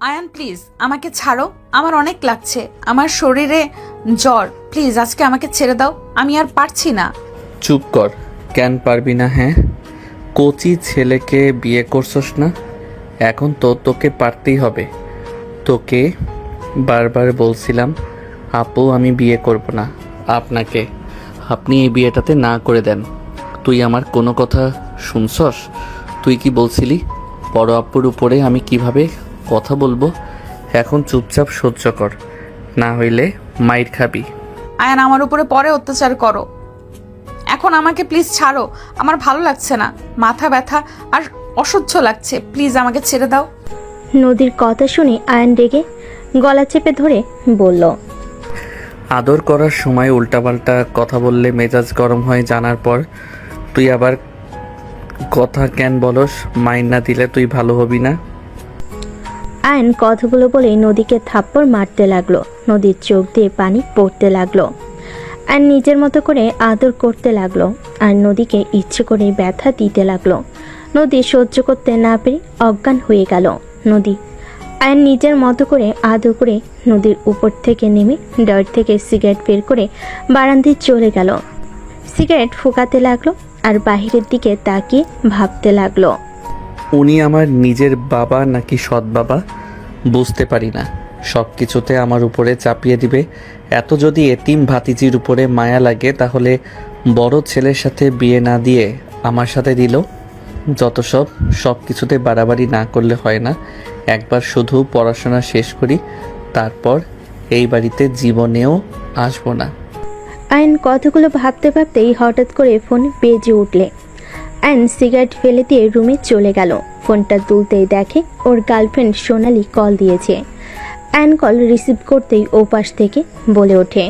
Ayaan please আমাকে ছাড়ো, আমার অনেক লাগছে, আমার শরীরে জ্বর, প্লিজ আজকে আমাকে ছেড়ে দাও, আমি আর পারছি না। চুপ কর, কেন পারবি না? হ্যাঁ, কোচি ছেলেকে বিয়ে করছস না, এখন তো তোকে পারতেই হবে। তোকে বারবার বলছিলাম আপু আমি বিয়ে করব না আপনাকে, আপনি এই বিয়েটাতে না করে দেন। তুই আমার কোনো কথা শুনছস? তুই কি বলছিলি বড় আপুর উপরে আমি কিভাবে কথা বলবো? এখন চুপচাপ সহ্য কর, না হইলে মাইর খাবি। আয়ান আমার উপরে পরে অত্যাচার করো, এখন আমাকে প্লিজ ছাড়ো, আমার ভালো লাগছে না, মাথা ব্যথা আর অসহ্য লাগছে, প্লিজ আমাকে ছেড়ে দাও। নদীর কথা শুনে আয়ন রেগে গলা চেপে ধরে বলল, আদর করার সময় উল্টাপাল্টা কথা বললে মেজাজ গরম হয় জানার পর তুই আবার কথা কেন বলস? মাইন না দিলে তুই ভালো হবি না। আয়ন কথাগুলো বলে নদীকে থাপ্পড় মারতে লাগলো। নদীর চোখ দিয়ে পানি পড়তে লাগলো। আর নিজের মতো করে আদর করতে লাগলো, আর নদীকে ইচ্ছে করে ব্যথা দিতে লাগলো। নদী সহ্য করতে না পেরে অজ্ঞান হয়ে গেল। নদী আয়ন নিজের মতো করে আদর করে নদীর উপর থেকে নেমে ডর থেকে সিগারেট বের করে বারান্দায় চলে গেল। সিগারেট ফুঁকাতে লাগলো আর বাহিরের দিকে তাকিয়ে ভাবতে লাগলো, উনি আমার নিজের বাবা নাকি সৎ বাবা বুঝতে পারি না, সব কিছুতে আমার উপরে চাপিয়ে দিবে। এত যদি এতিম ভাতিজির উপরে মায়া লাগে তাহলে বড় ছেলের সাথে বিয়ে না দিয়ে আমার সাথে দিল। যত সব কিছুতে বাড়াবাড়ি না করলে হয় না। একবার শুধু পড়াশোনা শেষ করি, তারপর এই বাড়িতে জীবনেও আসবো না। আয়ন কথাগুলো ভাবতে ভাবতেই হঠাৎ করে ফোন বেজে উঠলে আয়ন সিগারেট ফেলে দিয়ে রুমে চলে গেল। ফোনটা তুলতেই দেখে ওর গার্লফ্রেন্ড সোনালি কল দিয়েছে। আয়ন কল রিসিভ করতেই ও পাশ থেকে বলে ওঠে,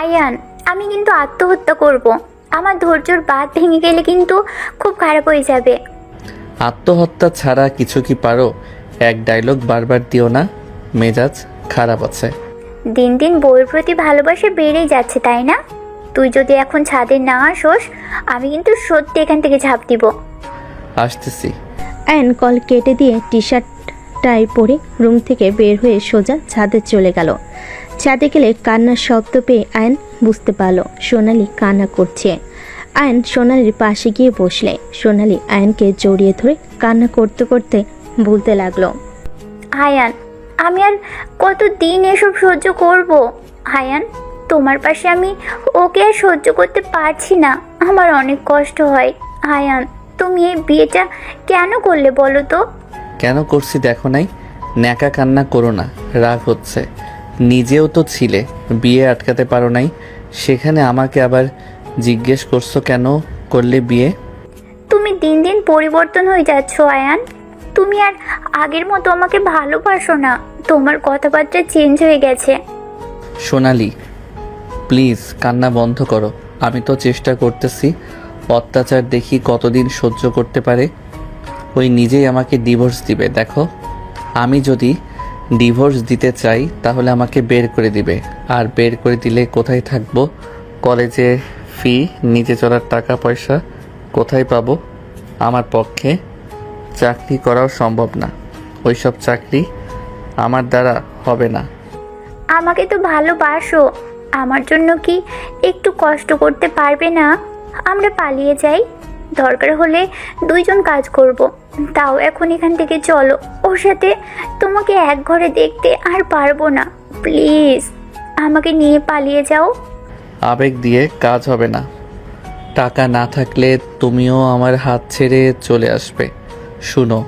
আয়ান আমি কিন্তু আত্মহত্যা করব, আমার ধৈর্যর বাঁধ ভেঙে গেলে কিন্তু খুব খারাপ হয়ে যাবে। আত্মহত্যা ছাড়া কিছু কি পারো? এক ডায়লগ বারবার দিও না, মেজাজ খারাপ আছে। দিন দিন বউয়ের প্রতি ভালোবাসা বেড়েই যাচ্ছে তাই না? তুই যদি এখন ছাদে না আসোস আমি কিন্তু সত্যি এখান থেকে ঝাঁপ দিব। আসতেছি। আয়ন কল কেটে দিয়ে টি শার্টটাই পরে রুম থেকে বের হয়ে সোজা ছাদে চলে গেল। ছাদে গেলে কান্নার শব্দ পেয়ে আয়ন বুঝতে পারল সোনালি কান্না করছে। আয়ন সোনালির পাশে গিয়ে বসলে সোনালি আয়নকে জড়িয়ে ধরে কান্না করতে করতে বলতে লাগলো, আয়ান আমি আর কতদিন এসব সহ্য করব? আয়ান তোমার পাশে আমি ওকে আর সহ্য করতে পারছি না, আমার অনেক কষ্ট হয়। আয়ান তুমি এই বিয়েটা কেন করলে বলো তো? কেন করছি দেখো নাই? ন্যাকা কান্না করো না, রাগ হচ্ছে। নিজেও তো ছিলে, বিয়ে আটকাতে পারো নাই, সেখানে আমাকে আবার জিজ্ঞেস করছো কেন করলে বিয়ে? তুমি দিন দিন পরিবর্তন হয়ে যাচ্ছ আয়ান, তুমি আর আগের মতো আমাকে ভালোবাসো না, তোমার কথাবার্তা চেঞ্জ হয়ে গেছে। সোনালি প্লিজ কান্না বন্ধ করো, আমি তো চেষ্টা করতেছি। অত্যাচার দেখি কতদিন সহ্য করতে পারে। ওই নিজেই আমাকে ডিভোর্স দিবে। দেখো আমি যদি ডিভোর্স দিতে চাই তাহলে আমাকে বের করে দিবে, আর বের করে দিলে কোথায় থাকবো? কলেজে ফি, নিজে চলার টাকা পয়সা কোথায় পাবো? আমার পক্ষে চাকরি করাও সম্ভব না, ওইসব চাকরি আমার দ্বারা হবে না। আমাকে তো ভালোবাসো, আমার জন্য কি একটু কষ্ট করতে পারবে না? আমরা পালিয়ে যাই, দরকার হলে দুইজন কাজ করব, তাও এখন এখান থেকে চলো। ওর সাথে তোমাকে এক ঘরে দেখতে আর পারবো না, প্লিজ আমাকে নিয়ে পালিয়ে যাও। আবেগ দিয়ে কাজ হবে না, টাকা না থাকলে তুমিও আমার হাত ছেড়ে চলে আসবে। শুনো,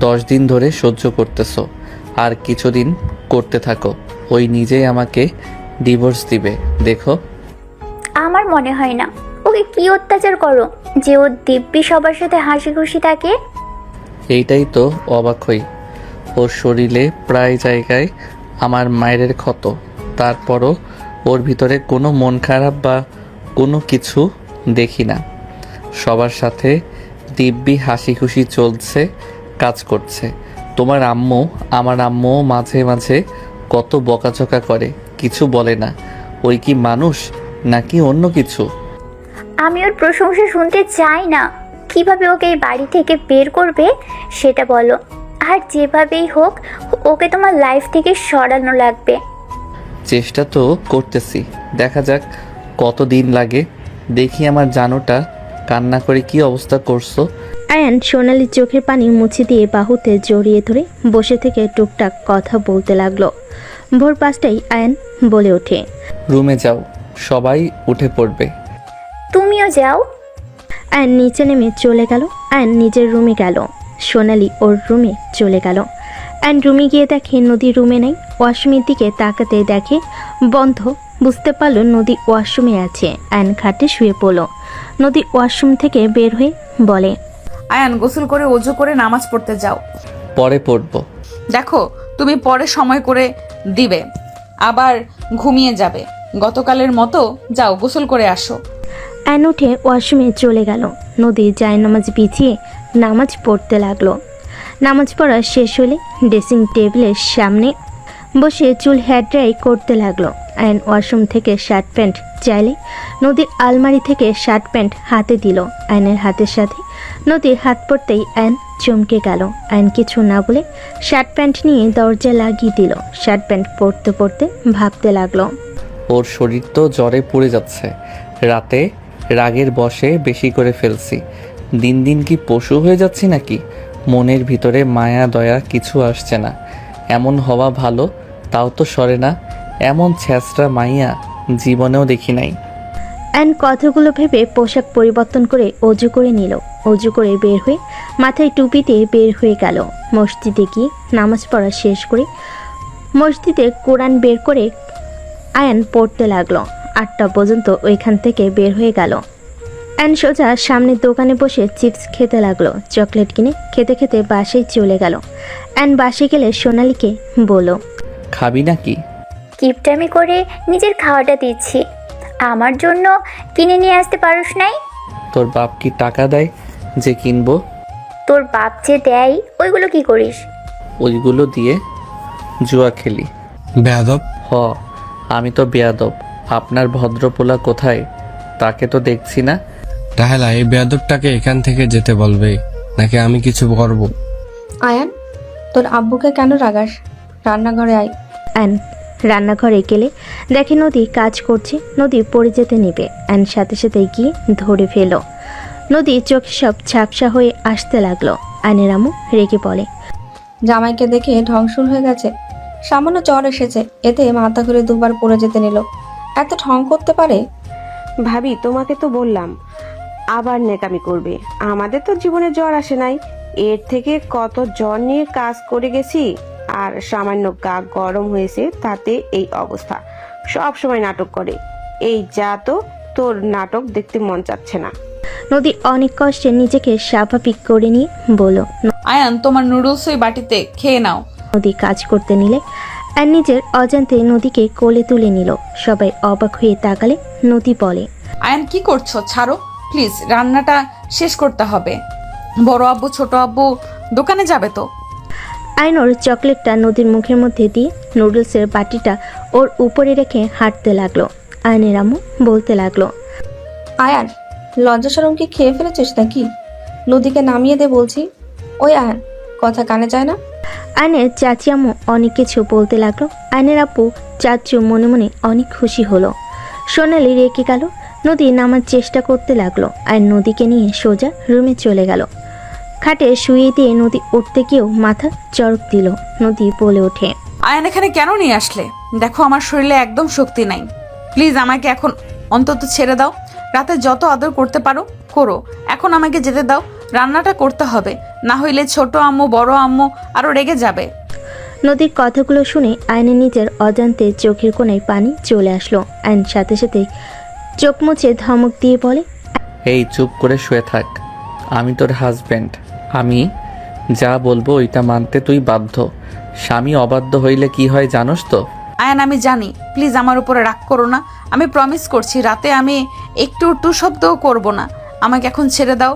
10 দিন ধরে সহ্য করতেছো, আর কিছুদিন করতে থাকো, ওই নিজেই আমাকে ডিভোর্স দিবে। দেখো আমার মনে হয় না। ওকে কি অত্যাচার করো যে ও দিব্যি সবার সাথে হাসি খুশি থাকে? এইটাই তো অবাক হই, ওর শরীরে প্রায় জায়গায় আমার মায়ের ক্ষত, তারপরও ওর ভিতরে কোনো মন খারাপ বা কোনো কিছু দেখি না। সবার সাথে দিব্যি হাসি খুশি চলছে, কাজ করছে। তোমার আম্মু, আমার আম্মুও মাঝে মাঝে কত বকাঝকা করে, কিছু বলে না। ওই কি মানুষ নাকি অন্য কিছু? আমি ওর প্রশংসা শুনতে চাই না। কিভাবে ওকে এই বাড়ি থেকে বের করবে সেটা বলো। আর যেভাবেই হোক ওকে তোমার লাইফ থেকে সরানো লাগবে। চেষ্টা তো করতেছি, দেখা যাক কতদিন লাগে। দেখি আমার জানোটা কান্না করে কি অবস্থা করছো। আয়ান সোনালির চোখের পানি মুছে দিয়ে বাহুতে জড়িয়ে ধরে বসে থেকে টুকটাক কথা বলতে লাগলো। ভোর 5টায় আয়ান বলে ওঠে, রুমে যাও, সবাই উঠে পড়বে। তুমিও যাও। আয়ান নিচে নেমে চলে গেল। আয়ান নিজের রুমে গেল, সোনালি ওর রুমে চলে গেল। আয়ান রুমে গিয়ে দেখে নদী রুমে নেই। ওয়াশরুমের দিকে তাকাতে দেখে বন্ধ। বুঝতে পারলো নদী ওয়াশরুমে আছে। আয়ান খাটে শুয়ে পড়ল। নদী ওয়াশরুম থেকে বের হয়ে বলে, আয়ান গোসল করে অজু করে নামাজ পড়তে যাও। পরে পড়বো। দেখো তুমি পরে সময় করে দিবে, আবার ঘুমিয়ে যাবে। গতকালের মতো যাও গোসল করে আসো। আয়ন উঠে ওয়াশরুমে চলে গেল। নদী জায়নামাজ বিছিয়ে নামাজ পড়তে লাগলো। নামাজ পড়া শেষ হলে ড্রেসিং টেবিলের সামনে বসে চুল হেয়ার ড্রাই করতে লাগলো। আয়ন ওয়াশরুম থেকে শার্ট প্যান্ট চাইলে নদীর আলমারি থেকে শার্ট প্যান্ট হাতে দিল। আয়নের হাতের সাথে নদীর হাত পড়তেই আয়ন চমকে গেল। আয়ন কিছু না বলে শার্ট প্যান্ট নিয়ে দরজা লাগিয়ে দিল। শার্ট প্যান্ট পরতে পরতে ভাবতে লাগলো, ওর শরীর তো জ্বরে পুড়ে যাচ্ছে। রাতে রাগের বশে বেশি করে ফেলছি। দিন দিন কি পশু হয়ে যাচ্ছি নাকি? মনের ভিতরে মায়া দয়া কিছু আসছে না। এমন হওয়া ভালো, তাও তো সরে না। এমন ছ্যাঁচড়া মাইয়া জীবনেও দেখি নাই। অ্যান কথাগুলো ভেবে পোশাক পরিবর্তন করে অজু করে নিল। অজু করে বের হয়ে মাথায় টুপি দিয়ে বের হয়ে গেল। মসজিদে গিয়ে নামাজ পড়া শেষ করে মসজিদে কোরআন বের করে আয়ান পড়তে লাগলো। 8টা পর্যন্ত ওইখান থেকে বের হয়ে গেল। অ্যান সোজা সামনের দোকানে বসে চিপস খেতে লাগলো। চকলেট কিনে খেতে খেতে বাসায় চলে গেল। অ্যান বাসে গেলে সোনালীকে বলল, খাবি নাকি? কিপটামি করে নিজের খাওয়াটা দিচ্ছি, আমার জন্য কিনে নিয়ে আসতে পারোস নাই? তোর বাপ কি টাকা দেয় যে কিনবো? তোর বাপ যে দেয় ওইগুলো কি করিস? ওইগুলো দিয়ে জুয়া খেলি। বেয়াদব। হ, আমি তো বেয়াদব। আপনার ভদ্রপোলা কোথায়? তাকে তো দেখছি না। রাহেলা, এই বেয়াদবটাকে এখান থেকে যেতে বলবে নাকি আমি কিছু করব? আয়ান, তোর আব্বুকে কেন রাগাস? রান্নাঘরে আয়। অ্যান রান্নাঘরে গেলে দেখে নদী কাজ করছে। নদী পড়ে যেতে নেবে। অ্যান সাথে সাথে গিয়ে ধরে ফেল। নদী চোখে সব ঝাপসা হয়ে আসতে লাগলো। আয়নের আম্মু রেগে বলে, জামাইকে দেখে ঢংসুর হয়ে গেছে। সামান্য জ্বর এসেছে, এতে মাথা ঘুরে দুবার পড়ে যেতে নিল। এত ঢং করতে পারে? ভাবি, তোমাকে তো বললাম আবার নেকামি করবে। আমাদের তো জীবনে জ্বর আসে নাই, এর থেকে কত জ্বর নিয়ে কাজ করে গেছি। আর সামান্য গা গরম হয়েছে তাতে এই অবস্থা। সব সময় নাটক করে। এই যা তো, তোর নাটক দেখতে মন চাচ্ছে না। নদী অনেক কষ্টে নিজেকে স্বাভাবিক করে নিয়ে বলল। আয়ান তোমার নুডলস ওই বাটিতে খেয়ে নাও। নদী কাজ করতে নিলে আর নিজের অজান্তে নদীকে কোলে তুলে নিল। সবাই অবাক হয়ে তাকালে নদী বলে, আয়ান কি করছো? ছাড়ো প্লিজ, রান্নাটা শেষ করতে হবে। বড় আব্বু ছোট আব্বু দোকানে যাবে তো। আয়নোর চকলেটটা নদীর মুখের মধ্যে দিয়ে নুডলসের বাটিটা ওর উপরে রেখে হাঁটতে লাগলো। আয়নের আম্মু বলতে লাগলো, আয়ান, লজ্জা শরম কি খেয়ে ফেলেছিস নাকি? নদীকে নামিয়ে দে বলছি। ওই আয়ান, কথা কানে যায় না? আয়নের চাচি আম্মু অনেক কিছু বলতে লাগলো। আয়নের আপু চাচু মনে মনে অনেক খুশি হলো। সোনালি রেখে গেল। নদী নামার চেষ্টা করতে লাগলো। আয়ন নদীকে নিয়ে সোজা রুমে চলে গেল। খাটে শুয়ে দিয়ে নদী উঠতে গিয়েও মাথা চড়ক দিল। নদী বলে ওঠে, আয়ান এখানে কেন নিয়ে আসলে? দেখো আমার শরীরে একদম শক্তি নাই। প্লিজ আমাকে এখন অন্তত ছেড়ে দাও। রাতে যত আদর করতে পারো করো, এখন আমাকে যেতে দাও। রান্নাটা করতে হবে, না হইলে ছোট আম্মু বড় আম্মু আরো রেগে যাবে। নদীর কথাগুলো শুনে আয়নের নিজের অজান্তে চোখের কোণায় পানি চলে আসলো। আয়ন সাথে সাথে চোখ মুছে ধমক দিয়ে বলে, এই চুপ করে শুয়ে থাক। আমি তোর হাজব্যান্ড। আমি যা বলবো ওইটা মানতে তুই বাধ্য। স্বামী অবাধ্য হইলে কি হয় জানোস তো? আয়ান আমি জানি, প্লিজ আমার উপরে রাগ করো না। আমি প্রমিস করছি রাতে আমি একটু টু শব্দও করবো না। আমাকে এখন ছেড়ে দাও,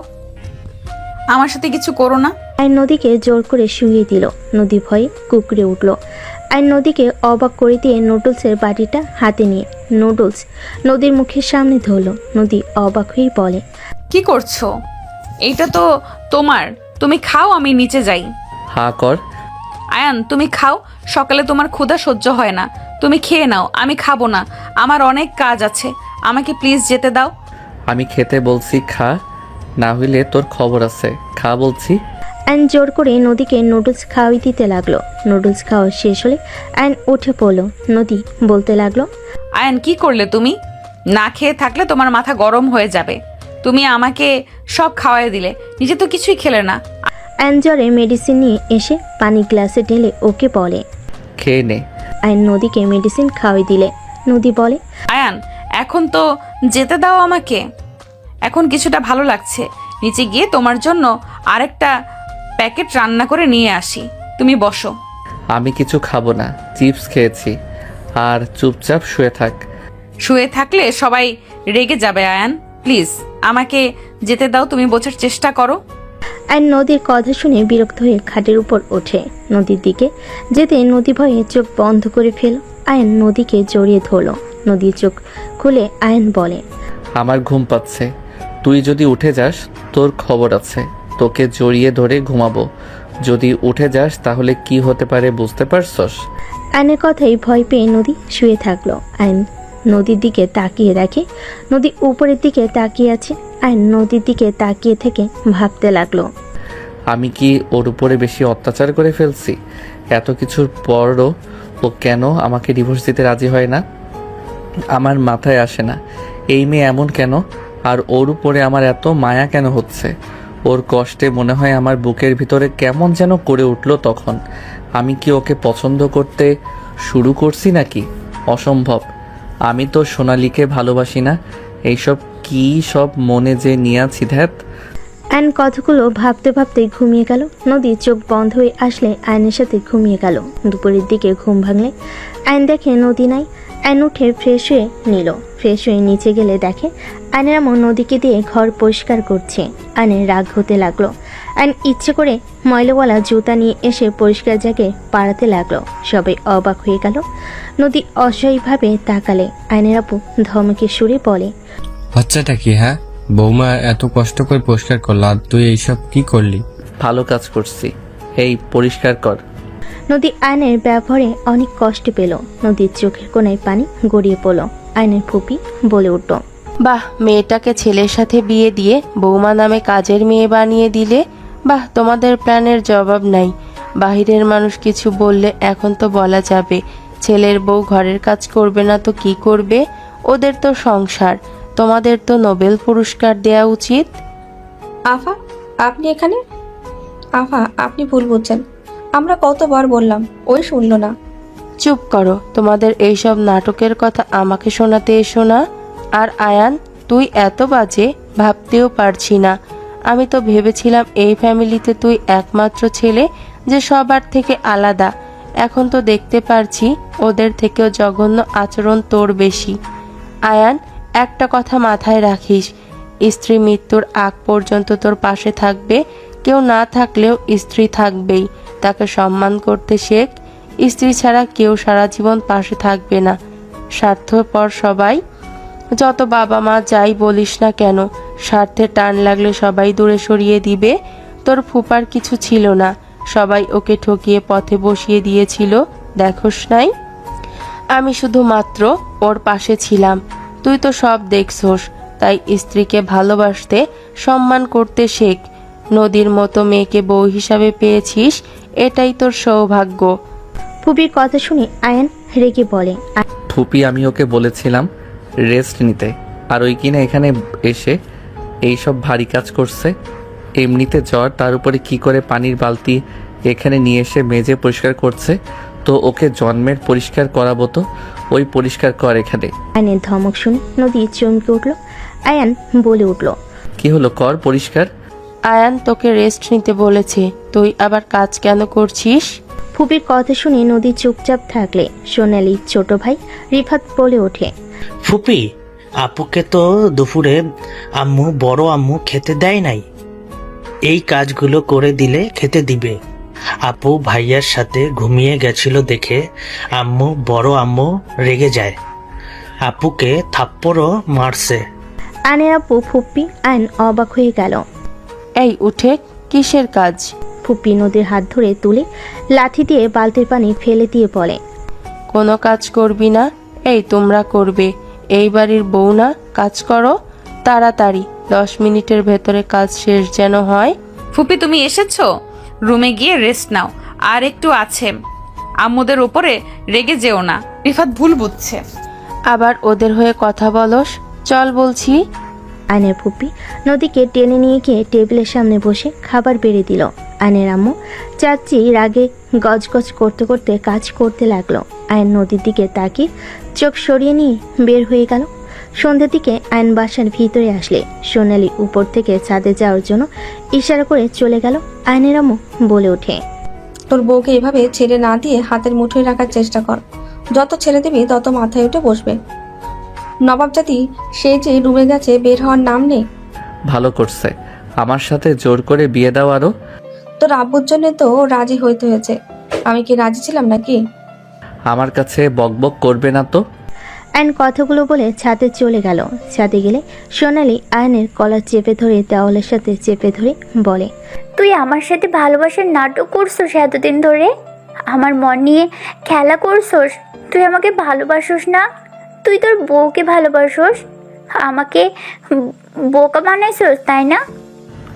আমার সাথে কিছু করো না। আয়ন নদীকে জোর করে শুইয়ে দিল। নদী ভয়ে কুকড়ে উঠল। আয়ন নদীকে অবাক করে দিয়ে নুডলসের বাটিটা হাতে নিয়ে নুডলস নদীর মুখের সামনে ধরল। নদী অবাক হয়েই বলে, কি করছো? এইটা তো তোমার, তুমি খাও, আমি নিচে যাই। হা কর। আয়ান তুমি খাও, সকালে তোমার ক্ষুধা সহ্য হয় না, তুমি খেয়ে নাও। আমি খাবো না, আমার অনেক কাজ আছে, আমাকে প্লিজ যেতে দাও। আমি খেতে বলছি খা, না হইলে তোর খবর আছে। খা বলছি। আয়ন জোর করে নদীকে নুডলস খাওয়াই দিতে লাগলো। নুডলস খাওয়া শেষ হলে আয়ন উঠে পড়ল। নদী বলতে লাগলো, আয়ান কি করলে তুমি? না খেয়ে থাকলে তোমার মাথা গরম হয়ে যাবে। তুমি আমাকে সব খাওয়াই দিলে, নিজে তো কিছুই খেলে না। আয়ন জ্বরে মেডিসিন নিয়ে এসে পানি গ্লাসে ঢেলে ওকে বলে। খেয়ে নে। আয়ন নদীকে মেডিসিন খাওয়াই দিলে। নদী বলে, আয়ান এখন তো যেতে দাও আমাকে, এখন কিছুটা ভালো লাগছে। নিচে গিয়ে তোমার জন্য আরেকটা প্যাকেট রান্না করে নিয়ে আসি, তুমি বসো। আমি কিছু খাবো না, চিপস খেয়েছি। আর চুপচাপ শুয়ে থাক। শুয়ে থাকলে সবাই রেগে যাবে। আয়ান প্লিজ আমাকে যেতে দাও, তুমি বোঝার চেষ্টা করো। আয়ন নদীর কথা শুনে বিরক্ত হয়ে খাটের উপর ওঠে। নদীর দিকে যেতে নদী ভয়ে চোখ বন্ধ করে ফেল। আয়ন নদীকে জড়িয়ে ধরল। নদীর চোখ খুলে আয়ন বলে, আমার ঘুম পাচ্ছে, তুই যদি উঠে যাস তোর খবর আছে। তোকে জড়িয়ে ধরে ঘুমাবো। যদি উঠে যাস তাহলে কি হতে পারে বুঝতে পারছস? আয়নের কথাই ভয় পেয়ে নদী শুয়ে থাকলো। আয়ন নদীর দিকে তাকিয়ে দেখে নদী উপরের দিকে তাকিয়ে আছে। আয়ন নদীর দিকে তাকিয়ে থেকে ভাবতে লাগলো, আমি কি ওর উপরে বেশি অত্যাচার করে ফেলছি? এত কিছুর পরও ও কেন আমাকে ডিভোর্স দিতে রাজি হয় না? আমার মাথায় আসে না এই মেয়ে এমন কেন, আর ওর উপরে আমার এত মায়া কেন হচ্ছে? ওর কষ্টে মনে হয় আমার বুকের ভিতরে কেমন যেন করে উঠলো তখন। আমি কি ওকে পছন্দ করতে শুরু করছি নাকি? অসম্ভব। আমি তো সোনালীকে ভালোবাসি না। এইসব কি সব মনে যে নিয়ে আছি ধ্যাত। আয়ন কথাগুলো ভাবতে ভাবতে ঘুমিয়ে গেল। নদীর চোখ বন্ধ হয়ে আসলে আয়নের সাথে ঘুমিয়ে গেল। দুপুরের দিকে ঘুম ভাঙলে আয়ন দেখে নদী নাই। আয়ন উঠে ফ্রেশ হয়ে নিল। ফ্রেশ হয়ে নিচে গেলে দেখে আয়নের আম্মু নদীকে দিয়ে ঘর পরিষ্কার করছে। আয়নের রাগ হতে লাগলো। আয়ন ইচ্ছে করে ময়লাওয়ালা জুতা নিয়ে এসে পরিষ্কার জায়গায় পাড়াতে লাগলো। সবাই অবাক হয়ে গেল। নদী অসহায়ভাবে তাকালে। আয়নের আপু ধমকে সুরে বলে, হচ্ছেটা কি? হ্যাঁ, বৌমা এত কষ্ট করে পরিষ্কার করলো আর তুই এইসব কি করলি? ভালো কাজ করছি। এই পরিষ্কার কর। নদী আয়নের ব্যবহারে অনেক কষ্ট পেল। নদীর চোখের কোণায় পানি গড়িয়ে পড়ল। আয়নের ফুপি বলে উঠল, বাহ, মেয়েটাকে ছেলের সাথে বিয়ে দিয়ে বৌমা নামে কাজের মেয়ে বানিয়ে দিলে। বাহ, তোমাদের প্ল্যানের জবাব নাই। বাহিরের মানুষ কিছু বললে এখন তো বলা যাবে ছেলের বউ ঘরের কাজ করবে না তো কি করবে? ওদের তো সংসার। তোমাদের তো নোবেল পুরস্কার দেয়া উচিত। আফা, আপনি এখানে? আফা, আপনি ভুল বুঝছেন। আমরা কতবার বললাম, ওই শুনলো না। চুপ করো, তোমাদের এইসব নাটকের কথা আমাকে শোনাতে এসো না। আর আয়ান, তুই এত বাজে ভাবতেও পারছি না। আমি তো ভেবেছিলাম এই ফ্যামিলিতে তুই একমাত্র ছেলে যে সবার থেকে আলাদা। এখন তো দেখতে পারছি ওদের থেকেও জঘন্য আচরণ তোর বেশি। আয়ান, একটা কথা মাথায় রাখিস, স্ত্রী মৃত্যুর আগ পর্যন্ত তোর পাশে থাকবে। কেউ না থাকলেও স্ত্রী থাকবেই। তাকে সম্মান করতে শেখ। স্ত্রী ছাড়া কেউ সারা জীবন পাশে থাকবে না। স্বার্থপর সবাই। যত বাবা মা যাই বলিস না কেন, স্বার্থে টান লাগলে সবাই দূরে সরিয়ে দিবে। তোর ফুপার কিছু ছিল না, সবাই ওকে ঠকিয়ে পথে বসিয়ে দিয়েছিল, দেখোস নাই? আমি শুধুমাত্র ওর পাশে ছিলাম। তুই তো সব দেখছোস। তাই স্ত্রীকে ভালোবাসতে, সম্মান করতে শেখ। নদীর মতো মেয়েকে বউ হিসাবে পেয়েছিস, এটাই তোর সৌভাগ্য। ফুপির কথা শুনে আয়ন রেগে বলে, ফুপি, আমি ওকে বলেছিলাম রেস্ট নিতে, আর ওই কিনা এখানে এসে এইসব ভারী কাজ করছে। এমনিতে জ্বর, তার উপরে কি করে পানির বালতি এখানে নিয়ে এসে মেজে পরিষ্কার করছে। তো ওকে জন্মের পরিষ্কার করাবো তো, ওই পরিষ্কার কর এখানে। আয়নের ধমক শুনে নদী চমকে উঠল। আয়ান বলে উঠল, কি হলো, কর পরিষ্কার। আয়ান তোকে রেস্ট নিতে বলেছে, তুই আবার কাজ কেন করছিস? ফুপির কথা শুনে নদী চুপচাপ থাকলে সোনালির ছোট ভাই রিফাত বলে ওঠে, ফুপি, আপুকে তো দুপুরে বড় আম্মু খেতে দেয় নাই। এই কাজগুলো করে দিলে খেতে দিবে। আপু ভাইয়ার সাথে ঘুমিয়ে গেছিল দেখে বড় আম্মু রেগে যায়। আপুকে থাপ্পড়ও মারছে। আয়নের আপু ফুপ্পি আয়ন অবাক হয়ে গেল। এই উঠে কিসের কাজ? ফুপ্পি নদীর হাত ধরে তুলে লাঠি দিয়ে বালতির পানি ফেলে দিয়ে বলে, কোনো কাজ করবি না? এই তোমরা করবে, এই বাড়ির বউ না? কাজ করো তাড়াতাড়ি, 10 মিনিটের ভেতরে কাজ শেষ যেন হয়। ফুপি তুমি এসেছো? রুমে গিয়ে রেস্ট নাও, আর একটু আছে। আম্মুদের উপরে রেগে যেও না, রিফাত ভুল বুঝছে। আবার ওদের হয়ে কথা বলস? চল বলছি। আয়নের ফুপ্পি নদীকে টেনে নিয়ে গিয়ে টেবিলের সামনে বসে খাবার বেড়ে দিল। আয়নের আম্মু চাচি রাগে গজগজ করতে করতে কাজ করতে লাগলো। আয়ন নদীর দিকে তাকিয়ে চোখ সরিয়ে নিয়ে বের হয়ে গেল। সন্ধ্যের দিকে আয়ন বাসার ভিতরে আসলে সোনালি উপর থেকে ছাদে যাওয়ার জন্য ইশারা করে চলে গেল। আয়নের আম্মু বলে ওঠে, তোর বউকে এভাবে ছেড়ে না দিয়ে হাতের মুঠোয় রাখার চেষ্টা কর। যত ছেড়ে দিবি তত মাথায় উঠে বসবে। নবাব জাতি সে যে রুমে গেছে, বের হওয়ার নাম নেই। ভালো করছে, আমার সাথে জোর করে বিয়ে দাও আরো। তোর আব্বুর জন্য তো রাজি হইতে হয়েছে, আমি কি রাজি ছিলাম নাকি? আমার কাছে বকবক করবে না তো। আয়ন কথাগুলো বলে ছাদে চলে গেল। ছাদে গেলে সোনালি আয়নের কলার চেপে ধরে দেওয়ালের সাথে চেপে ধরে বলে, তুই আমার সাথে ভালোবাসার নাটক করছোস এতদিন ধরে, আমার মন নিয়ে খেলা করছোস। তুই আমাকে ভালোবাসোস না, তুই তোর বউকে ভালোবাসোস, আমাকে বোকা বানাইছোস, তাই না?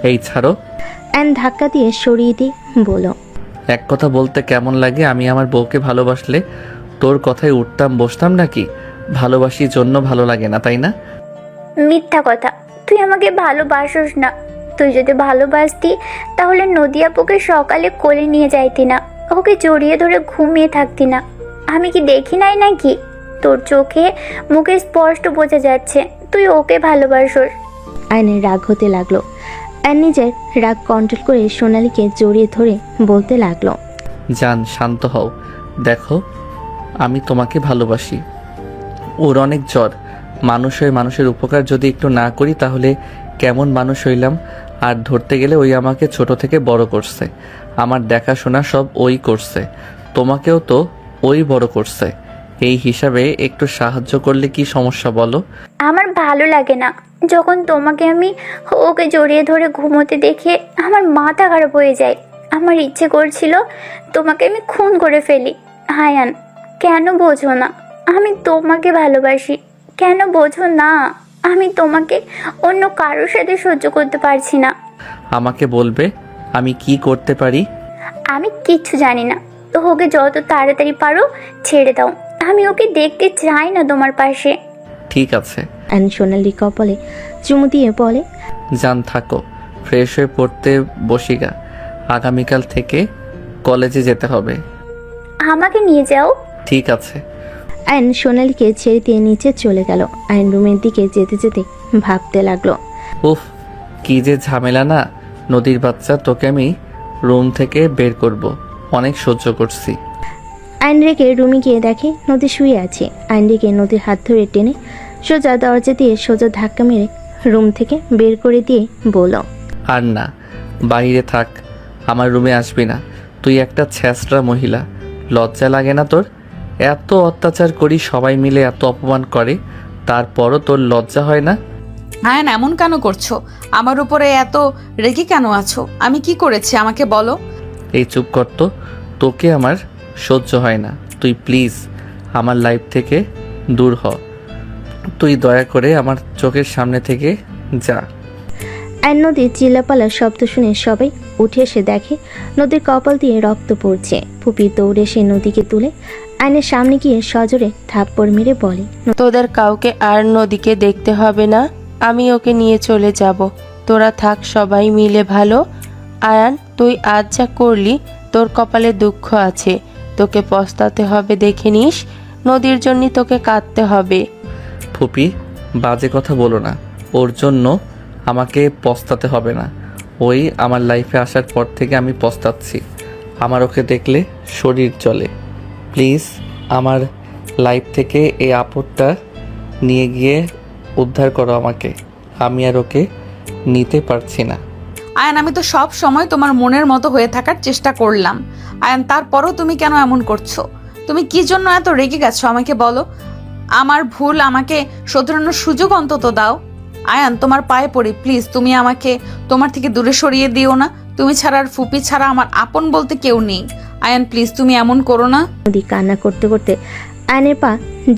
এই ছাড়ো। আয়ন ধাক্কা দিয়ে সরিয়ে দিয়ে বলো, এক কথা বলতে কেমন লাগে, আমি আমার বউকে ভালোবাসলে তোর কথায় উঠতাম বসতাম নাকি? ভালোবাসি জন্য ভালো লাগে না, তাই না? মিথ্যা কথা, তুই আমাকে ভালোবাসোস না। তুই যদি ভালোবাসতি তাহলে নদী আপুকে সকালে কোলে নিয়ে যাইতি না, ওকে জড়িয়ে ধরে ঘুমিয়ে থাকতি না। আমি কি দেখি নাই নাকি? তোর চোখে মুখে স্পষ্ট বোঝা যাচ্ছে তুই ওকে ভালোবাসোস। আয়নের রাগ হতে লাগলো। আয়ন নিজের রাগ কন্ট্রোল করে সোনালীকে জড়িয়ে ধরে বলতে লাগলো, জান শান্ত হও, দেখো আমি তোমাকে ভালোবাসি। ওর অনেক জ্বর, মানুষ হয়ে মানুষের উপকার যদি একটু না করি তাহলে কেমন মানুষ হইলাম? আর ধরতে গেলে ওই আমাকে ছোট থেকে বড় করছে, আমার দেখাশোনা সব ওই করছে, তোমাকেও তো ওই বড় করছে। এই হিসাবে একটু সাহায্য করলে কি সমস্যা বলো? আমার ভালো লাগে না যখন তোমাকে আমি ওকে জড়িয়ে ধরে ঘুমোতে দেখে আমার মাথা খারাপ হয়ে যায়। আমার ইচ্ছে করছিল তোমাকে আমি খুন করে ফেলি। হায়ান, কেন বোঝো না? আমি তোমাকে ভালোবাসি, কেন বোঝো না? আমি তোমাকে অন্য কারোর সাথে সহ্য করতে পারছি না। আমাকে বলবে আমি কি করতে পারি? আমি কিচ্ছু জানি না, তো ওকে যত তাড়াতাড়ি পারো ছেড়ে দাও। আমি ওকে দেখতে চাই না তোমার পাশে। ঠিক আছে। আয়ন সোনালি কপালে চুমু দিয়ে বলে, জান থাকো, ফ্রেশ হয়ে পড়তে বসিগা, আগামীকাল থেকে কলেজে যেতে হবে। আমাকে নিয়ে যাও। ঠিক আছে। আয়ন সোনালীকে ছেড়ে দিয়ে নিচে চলে গেল। আয়ন রুমের দিকে যেতে যেতে ভাবতে লাগলো, উফ কি যে ঝামেলা না। নদীর বাচ্চা, তোকে আমি রুম থেকে বের করব, অনেক সহ্য করছি। আয়ন রেখে রুমে গিয়ে দেখে নদী শুয়ে আছে। আয়ন রেখে নদীর হাত ধরে টেনে সোজা দরজা দিয়ে সোজা ধাক্কা মেরে রুম থেকে বের করে দিয়ে বলল, আর না, বাইরে থাক, আমার রুমে আসবি না। তুই একটা ছ্যাঁচড়া মহিলা, লজ্জা লাগে না তোর? এত অত্যাচার করি, সবাই মিলে এত অপমান করে, তারপরও তোর লজ্জা হয় না? আয়ন এমন কেন করছো? আমার উপরে এত রেগে কেন আছো? আমি কি করেছি আমাকে বলো। এই চুপ কর তো, তোকে আমার সহ্য হয় না। তুই প্লিজ আমার লাইফ থেকে দূর হ, তুই দয়া করে আমার চোখের সামনে থেকে যা। আয়ন নদীর চিল্লাপালার শব্দ শুনে সবাই উঠে এসে দেখে নদীর কপাল দিয়ে রক্ত পড়ছে। ফুপি দৌড়ে সে নদীকে তুলে আয়নের সামনে গিয়ে সজোরে থাপ্পড় মেরে বলে, তোদের কাউকে আর নদীকে দেখতে হবে না, আমি ওকে নিয়ে চলে যাব। তোরা থাক সবাই মিলে ভালো। আয়ান, তুই আজ যা করলি তোর কপালে দুঃখ আছে, তোকে পস্তাতে হবে দেখে নিস। নদীর জন্য তোকে কাঁদতে হবে। ফুপি বাজে কথা বলো না, ওর জন্য আমাকে পস্তাতে হবে না। ওই আমার লাইফে আসার পর থেকে আমি পস্তাচ্ছি, আমার ওকে দেখলে শরীর চলে। প্লিজ আমার লাইফ থেকে এই আপদটা নিয়ে গিয়ে উদ্ধার করো আমাকে, আমি আর ওকে নিতে পারছি না। আয়ন আমি তো সব সময় তোমার মনের মতো হয়ে থাকার চেষ্টা করলাম। আয়ন তারপরও তুমি কেন এমন করছো? তুমি কি জন্য এত রেগে গেছো আমাকে বলো। আমার ভুল, আমাকে শোধরানোর সুযোগ অন্তত দাও। আয়ান, তোমার পায়ে পড়ি, প্লিজ তুমি আমাকে তোমার থেকে দূরে সরিয়ে দিও না। তুমি ছাড়া আর ফুপি ছাড়া আমার আপন বলতে কেউ নেই। আয়ান প্লিজ, তুমি এমন করো না। নদী কান্না করতে করতে আয়নের পা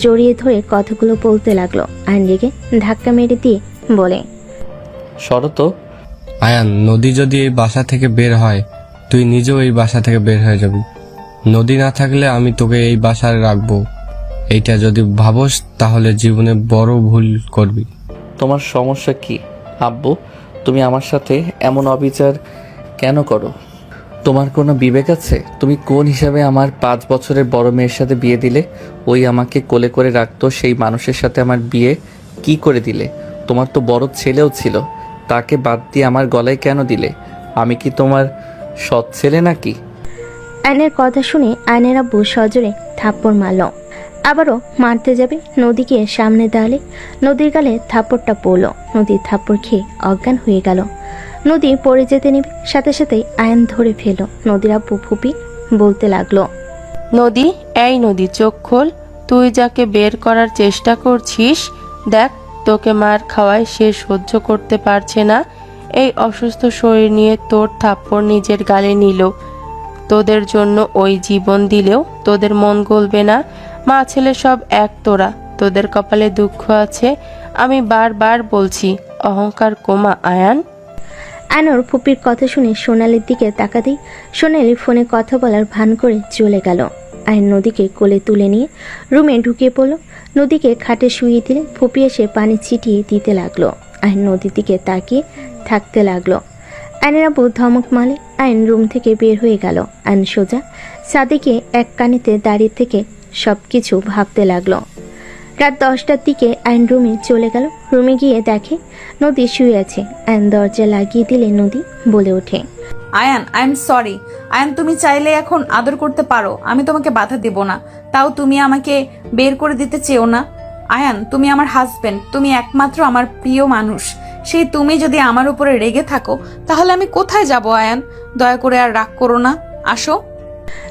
জড়িয়ে ধরে কথাগুলো বলতে লাগলো। আয়ন রেগে ধাক্কা মেরে দিয়ে বলে, সরো তো। আয়ান, নদী যদি এই বাসা থেকে বের হয়, তুই নিজেও এই বাসা থেকে বের হয়ে যাবি। নদী না থাকলে আমি তোকে এই বাসায় রাখবো। এইটা যদি ভাবস তাহলে জীবনে বড় ভুল করবি। তোমার সমস্যা কি আব্বু? তুমি আমার সাথে এমন অবিচার কেন করো? তোমার কোনো বিবেক আছে? তুমি কোন হিসাবে আমার 5 বছরের বড় মেয়ের সাথে বিয়ে দিলে? ওই আমাকে কোলে করে রাখতো, সেই মানুষের সাথে আমার বিয়ে কি করে দিলে? তোমার তো বড় ছেলেও ছিল, তাকে বাদ দিয়ে আমার গলায় কেন দিলে? আমি কি তোমার সৎ ছেলে নাকি? আয়নের কথা শুনে আয়নের আব্বু সজোরে থাপ্পড় মারল। আবারও মারতে যাবে নদীকে সামনে দাঁড়ালে নদীর গালে থাপ্পড়টা পড়ল। নদীর থাপ্পড় খেয়ে অজ্ঞান হয়ে গেল। নদী পড়ে যেতে নেবে, সাথে সাথেই আয়ন ধরে ফেলল। নদীর আব্বু ফুপি বলতে লাগলো, নদী, এই নদী, চোখ খোল। তুই যাকে বের করার চেষ্টা করছিস, দেখ তোকে মার খাওয়ায় সে সহ্য করতে পারছে না। এই অসুস্থ শরীর নিয়ে তোর থাপ্পড় নিজের গালে নিল। তোদের জন্য ওই জীবন দিলেও তোদের মন গলবে না। মা ছেলে সব এক তোরা, তোদের কপালে দুঃখ আছে। আমি বারবার বলছি, অহংকার কমা আয়ান। আয়নর ফুপির কথা শুনে সোনালির দিকে তাকাতেই সোনালি ফোনে কথা বলার ভান করে চলে গেল। আয়ন নদীকে কোলে তুলে নিয়ে রুমে ঢুকিয়ে পড়ল। নদীকে খাটে শুইয়ে দিলে ফুপি এসে পানি ছিটিয়ে দিতে লাগলো। আয়ন নদীর দিকে তাকিয়ে থাকতে লাগলো। আয়নের আব্বু ধমক মারলে আয়ন রুম থেকে বের হয়ে গেল। আয়ন সোজা সাদিকে এক কানেতে দাঁড়িয়ে থেকে সব কিছু ভাবতে লাগলো। রাত 10টার দিকে আয়ন রুমে চলে গেল। রুমে গিয়ে দেখে নদী শুয়ে আছে। আয়ন দরজা লাগিয়ে দিলে নদী বলে ওঠে, Ayaan, I am sorry. Ayaan, তুমি চাইলে এখন আদর করতে পারো, আমি তোমাকে বাধা দেব না। তাও তুমি আমাকে বের করে দিতে চেও না। আয়ান, তুমি আমার হাজবেন্ড, তুমি একমাত্র আমার প্রিয় মানুষ। সেই তুমি যদি আমার উপরে রেগে থাকো তাহলে আমি কোথায় যাব? আয়ান, দয়া করে আর রাগ করো না, আসো।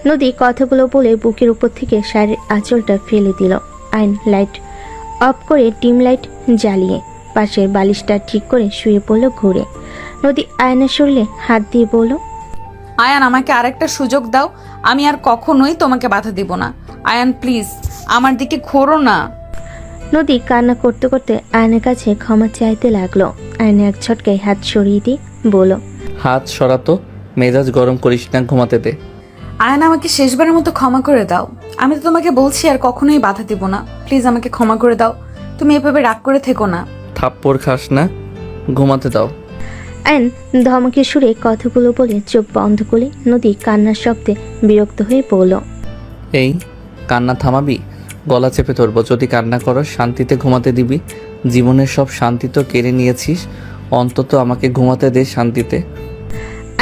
নদী কথাগুলো বলে বুকের উপর থেকে শাড়ির আঁচলটা ফেলে দিল। আয়ন লাইট অফ করে ডিম লাইট জ্বালিয়ে পাশের বালিশটা ঠিক করে শুয়ে পড়ল ঘুরে। নদী আয়নের শরীরে হাত দিয়ে বলল, আয়ান, আমাকে আরেকটা সুযোগ দাও, আমি আর কখনোই তোমাকে বাধা দিব না। আয়ান প্লিজ, আমার দিকে ঘোরো না। নদী কান্না করতে করতে আয়নের কাছে ক্ষমা চাইতে লাগলো। আয়ন এক ছটকায় হাত সরিয়ে দিয়ে বলল, হাত সরাতো, মেজাজ গরম করিস না, ঘুমাতে দে। আয়ান, আমাকে শেষবারের মতো ক্ষমা করে দাও। আমি তো তোমাকে বলছি আর কখনোই বাধা দিব না। প্লিজ আমাকে ক্ষমা করে দাও। তুমি এভাবে রাগ করে থেকো না। থাপ্পড় খাস না, ঘুমাতে দাও। আয়ন ধমকে সুরে কথাগুলো বলে চোখ বন্ধ করে নদী কান্নার শব্দে বিরক্ত হয়ে বলল, এই কান্না থামাবি? গলা চেপে ধরবো যদি কান্না করো। শান্তিতে ঘুমাতে দিবি? জীবনের সব শান্তি তো কেড়ে নিয়েছিস, অন্তত আমাকে ঘুমাতে দে শান্তিতে।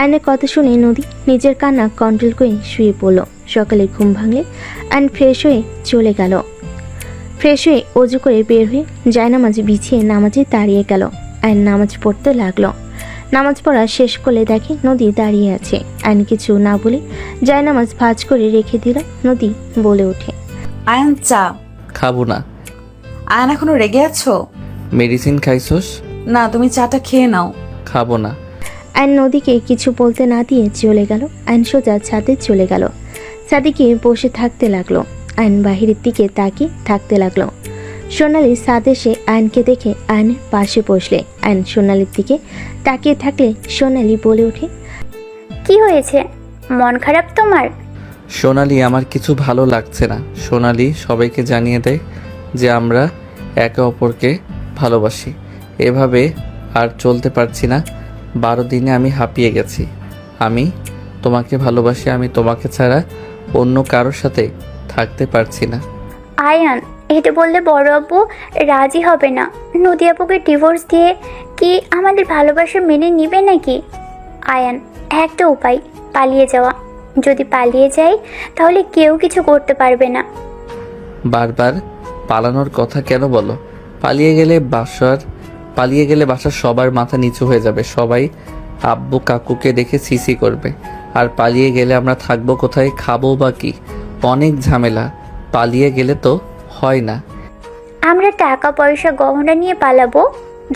আয়নের কথা শুনে নদী নিজের কান্না কন্ট্রোল করে শুয়ে পড়ল। সকালে ঘুম ভাঙলে আয়ন ফ্রেশ হয়ে চলে গেল। ফ্রেশ হয়ে অজু করে বের হয়ে জায়নামাজ বিছিয়ে নামাজে দাঁড়িয়ে গেল। আয়ন নামাজ পড়তে লাগলো। নামাজ পড়া শেষ করলে দেখে নদী দাঁড়িয়ে আছে। আয়ন কিছু না বলে জায়নামাজ ভাঁজ করে রেখে দিল। নদী বলে ওঠে, আয়ান, চা। খাবো না। আয়ান, এখনো রেগে আছো? মেডিসিন খাইছস? না, তুমি চাটা খেয়ে নাও। খাবো না। আয়ন নদীকে কিছু বলতে না দিয়ে চলে গেল। আয়ন সোজা ছাদে চলে গেল। ছাদে বসে থাকতে লাগলো। আয়ন বাহিরের দিকে তাকিয়ে থাকতে লাগলো। সোনালি ছাদে এসে আয়নকে দেখে আয়নের পাশে বসলে। আয়ন সোনালির দিকে তাকিয়ে থাকলে সোনালি বলে ওঠে, কি হয়েছে? মন খারাপ তোমার? সোনালি, আমার কিছু ভালো লাগছে না। সোনালি, সবাইকে জানিয়ে দেয় যে আমরা একে অপরকে ভালোবাসি। এভাবে আর চলতে পারছি না। 12 দিনে আমি হাঁপিয়ে গেছি। আমি তোমাকে ভালোবাসি। আমি তোমাকে ছাড়া অন্য কারোর সাথে থাকতে পারছি না। আয়ান, এটা বললে বড় আব্বু রাজি হবে না। নদী আপুকে ডিভোর্স দিয়ে কি আমাদের ভালোবাসা মেনে নিবে নাকি? আয়ান, একটা উপায়, পালিয়ে যাওয়া। যদি পালিয়ে যাই তাহলে কেউ কিছু করতে পারবে না। বারবার পালানোর কথা কেন বলো? পালিয়ে গেলে বাসার সবার মাথা নিচু হয়ে যাবে। সবাই আব্বু কাকুকে দেখে সিসি করবে। আর পালিয়ে গেলে আমরা থাকবো কোথায়, খাবো বা কি? অনেক ঝামেলা। পালিয়ে গেলে তো হয় না। আমরা টাকা পয়সা গহনা নিয়ে পালাবো,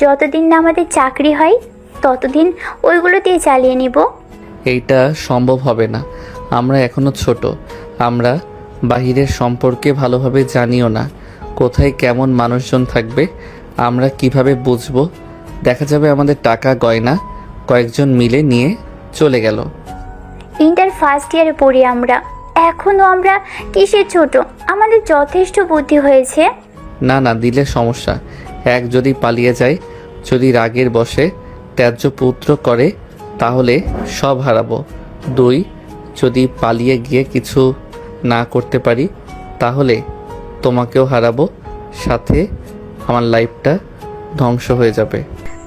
যতদিন না আমাদের চাকরি হয় ততদিন ওইগুলো দিয়ে চালিয়ে নিব। এইটা সম্ভব হবে না। আমরা এখনো ছোট। আমরা বাহিরের সম্পর্কে ভালোভাবে জানিও না। কোথায় কেমন মানুষজন থাকবে আমরা কিভাবে বুঝবো? দেখা যাবে আমাদের টাকা গয়না কয়েকজন মিলে নিয়ে চলে গেল। ইন্টার ফার্স্ট ইয়ারে পড়ি আমরা, এখনো আমরা কিসের ছোট? আমাদের যথেষ্ট বুদ্ধি হয়েছে। না না, দিলে সমস্যা। এক, যদি পালিয়ে যায়, যদি রাগের বশে ত্যায্য পুত্র করে তাহলে সব হারাবো। 2, যদি পালিয়ে গিয়ে কিছু না করতে পারি তাহলে তোমাকেও হারাবো, সাথে আমার লাইফটা ধ্বংস হয়ে যাবে।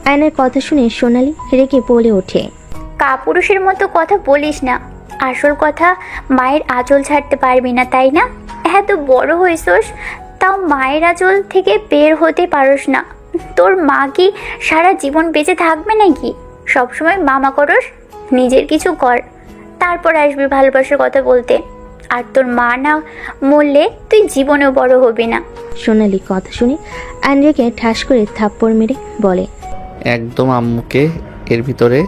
আয়নের কথা শুনে সোনালি রেগে বলে ওঠে, কাপুরুষের মতো কথা বলিস না। আসল কথা, মায়ের আঁচল ছাড়তে পারবি না তাই না? এত বড় হয়েছস তাও মায়ের আঁচল থেকে বের হতে পারস না। তোর মা কি সারা জীবন বেঁচে থাকবে নাকি? সবসময় মামা করস, নিজের কিছু কর, তারপর আসবি ভালোবাসার কথা বলতে। আর তোর মা না মরলে তুই জীবনেও বড় হবি না। সোনালি কথা শুনে আয়ন রেগে ঠাস করে থাপ্পড় মেরে বলে, একদম আম্মুকে এর ভিতরে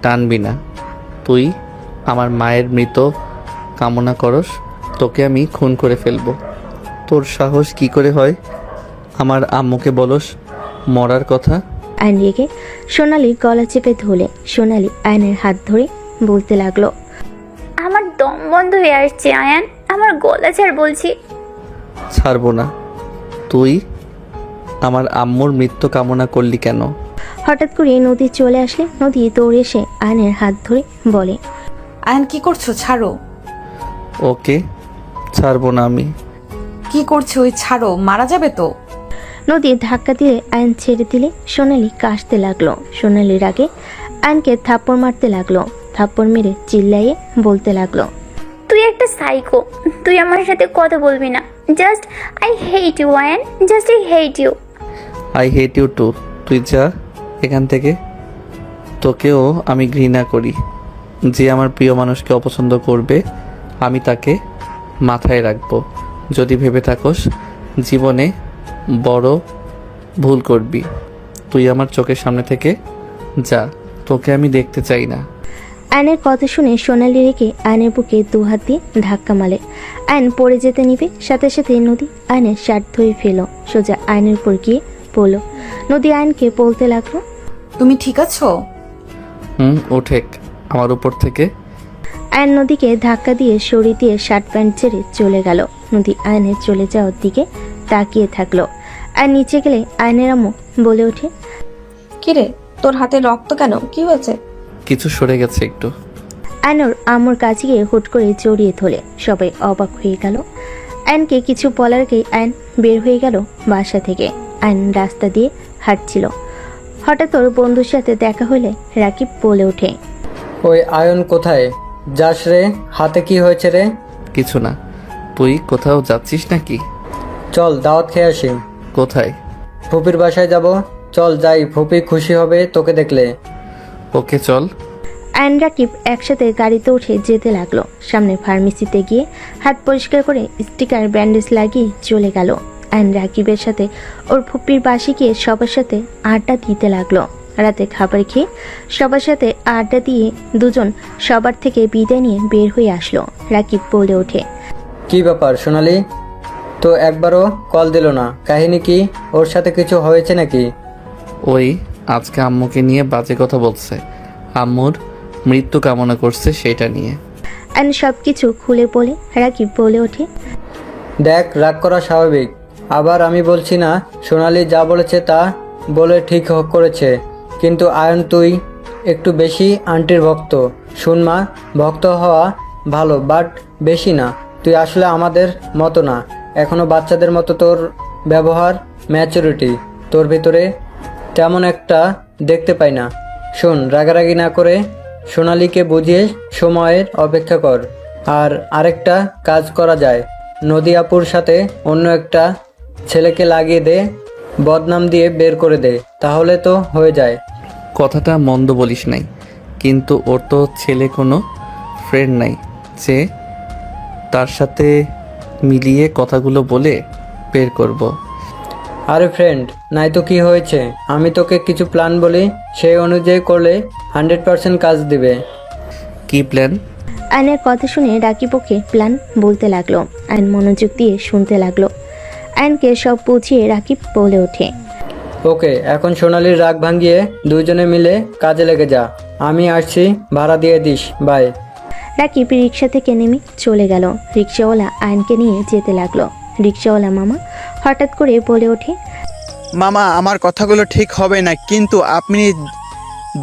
টানবি না। তুই আমার মায়ের মৃত কামনা করস, তোকে আমি খুন করে ফেলবো। তোর সাহস কি করে হয় আমার আম্মুকে বলস মরার কথা? আয়ন রেগে সোনালি গলা চেপে ধরে সোনালি আয়নের হাত ধরে বলতে লাগলো, আমার দম বন্ধ হয়ে আসছে আয়ান, আমার গলা ছাড় বলছি। ছাড়বো না। তুই আমার আম্মুর মৃত্যু কামনা করলি কেন? হঠাৎ করে নদী চলে আসলে নদী দৌড়ে এসে আয়নের হাত ধরে বলে, আয়ন কি করছো? ছাড়ো। ওকে ছাড়বো না আমি। কি করছো? ওই ছাড়ো, মারা যাবে তো। নদী ধাক্কা দিয়ে আয়ন ছেড়ে দিলে সোনালি কাশতে লাগলো। সোনালির আগে আয়নকে থাপ্পড় মারতে লাগলো। থাপ্পড় মেরে চিল্লাইয়ে বলতে লাগলো, তুই একটা সাইকো, তুই আমার সাথে কথা বলবি না। Just I hate you Ayaan, just I hate you. I hate you too. তুই যা এখান থেকে। তোকেও আমি ঘৃণা করি। যে আমার প্রিয় মানুষকে অপছন্দ করবে আমি তাকে মাথায় রাখবো। যদি ভেবে থাকোস জীবনে বড় ভুল করবি, তুই আমার চোখের সামনে থেকে যা। তোকে আমি দেখতে চাই না। আয়নের কথা শুনে সোনালি রেখে আয়নের বুকে দুহাত দিয়ে ধাক্কা মারে। আয়ন পড়ে যেতে নিবে, সাথে সাথে নদী আয়নের শার্ট ধরে ফেল, সোজা আয়নের উপর গিয়ে পড়ল। নদী আয়নকে বলতে লাগলো, তুমি ঠিক আছো? ওঠেক আমার উপর থেকে। আয়ন নদীকে ধাক্কা দিয়ে সরিয়ে দিয়ে শার্ট প্যান্ট ছেড়ে চলে গেল। নদী আয়নের চলে যাওয়ার দিকে তাকিয়ে থাকলো। আর নিচে গেলে আয়নের আম্মু বলে ওঠে, কিরে, তোর হাতে রক্ত কেন? কি হয়েছে? কিছু সরে গেছে একটু। আয়নর আম্মুর কাছে গিয়ে হুট করে জড়িয়ে ধরে সবাই অবাক হয়ে গেল। আয়নকে কিছু বলার আগেই আয়ন বের হয়ে গেল বাসা থেকে। আয়ন রাস্তা দিয়ে হাঁটছিল, হঠাৎ ওর বন্ধুর সাথে দেখা হলে রাকিব বলে ওঠে, ওই আয়ন কোথায় যাস রে? হাতে কি হয়েছে রে? কিছু না। তুই কোথাও যাচ্ছিস নাকি? চল দাওয়াত খেয়ে আসি। কোথায়? ফুপির বাসায় যাব। চল যাই, ফুপি খুশি হবে তোকে দেখলে। ওকে চল। আয়ন রাকিব একসাথে গাড়িতে উঠে যেতে লাগলো। সামনে ফার্মেসিতে গিয়ে হাত পরিষ্কার করে স্টিকার ব্যান্ডেজ লাগিয়ে চলে গেল। আয়ন রাকিবের সাথে ওর ফুপির বাসে গিয়ে সবার সাথে আড্ডা দিতে লাগলো। রাতে খাবার খেয়ে সবার সাথে আড্ডা দিয়ে দুজন সবার থেকে বিদায় নিয়ে বের হয়ে আসলো। রাকিব বলে ওঠে, কি ব্যাপার সোনালি, তো একবারও কল দিল না? কাহিনী কি? ওর সাথে কিছু হয়েছে নাকি? ওই আজকে আম্মুকে নিয়ে বাজে কথা বলছে, আম্মুর মৃত্যু কামনা করছে সেটা নিয়ে। আয়ন সবকিছু খুলে বলে রাকিব বলে ওঠে, দেখ, রাগ করা স্বাভাবিক। আবার আমি বলছি না সোনালি যা বলেছে তা বলে ঠিক করেছে, কিন্তু আয়ন তুই একটু বেশি আন্টির ভক্ত। শুন মা, ভক্ত হওয়া ভালো, বাট বেশি না। তুই আসলে আমাদের মতো না, এখনো বাচ্চাদের মতো তোর ব্যবহার, ম্যাচুরিটি তোর ভিতরে তেমন একটা দেখতে পাই না। শোন, রাগারাগি না করে সোনালীকে বুঝিয়ে সময়ের অপেক্ষা কর। আর আরেকটা কাজ করা যায়, নদী আপুর সাথে অন্য একটা ছেলেকে লাগিয়ে দে, বদনাম দিয়ে বের করে দে, তাহলে তো হয়ে যায়। কথাটা মন্দ বলিস নাই, কিন্তু ওর তো ছেলে কোনো ফ্রেন্ড নাই যে তার সাথে মিলিয়ে কথাগুলো বলে বের করব। আরে ফ্রেন্ড, নাই তো কি হয়েছে, আমি তোকে কিছু প্ল্যান বলি, সেই অনুযায়ী করলে 100% কাজ দিবে। কি প্ল্যান? আয়নের কথা শুনে রাকিব ওকে প্ল্যান বলতে লাগলো। আয়ন মনোযোগ দিয়ে শুনতে লাগলো। আয়নকে সব বুঝিয়ে রাকিব বলে ওঠে, ওকে, এখন সোনালির রাগ ভাঙিয়ে দুইজনে মিলে কাজে লেগে যা। আমি আসছি, ভাড়া দিয়ে দিস। বাই। রাকিব রিক্সা থেকে নেমে চলে গেল। রিক্সাওয়ালা আয়নকে নিয়ে যেতে লাগলো। রিক্সাওয়ালা মামা হঠাৎ করে বলে ওঠে, মামা, আমার কথাগুলো ঠিক হবে না, কিন্তু আপনি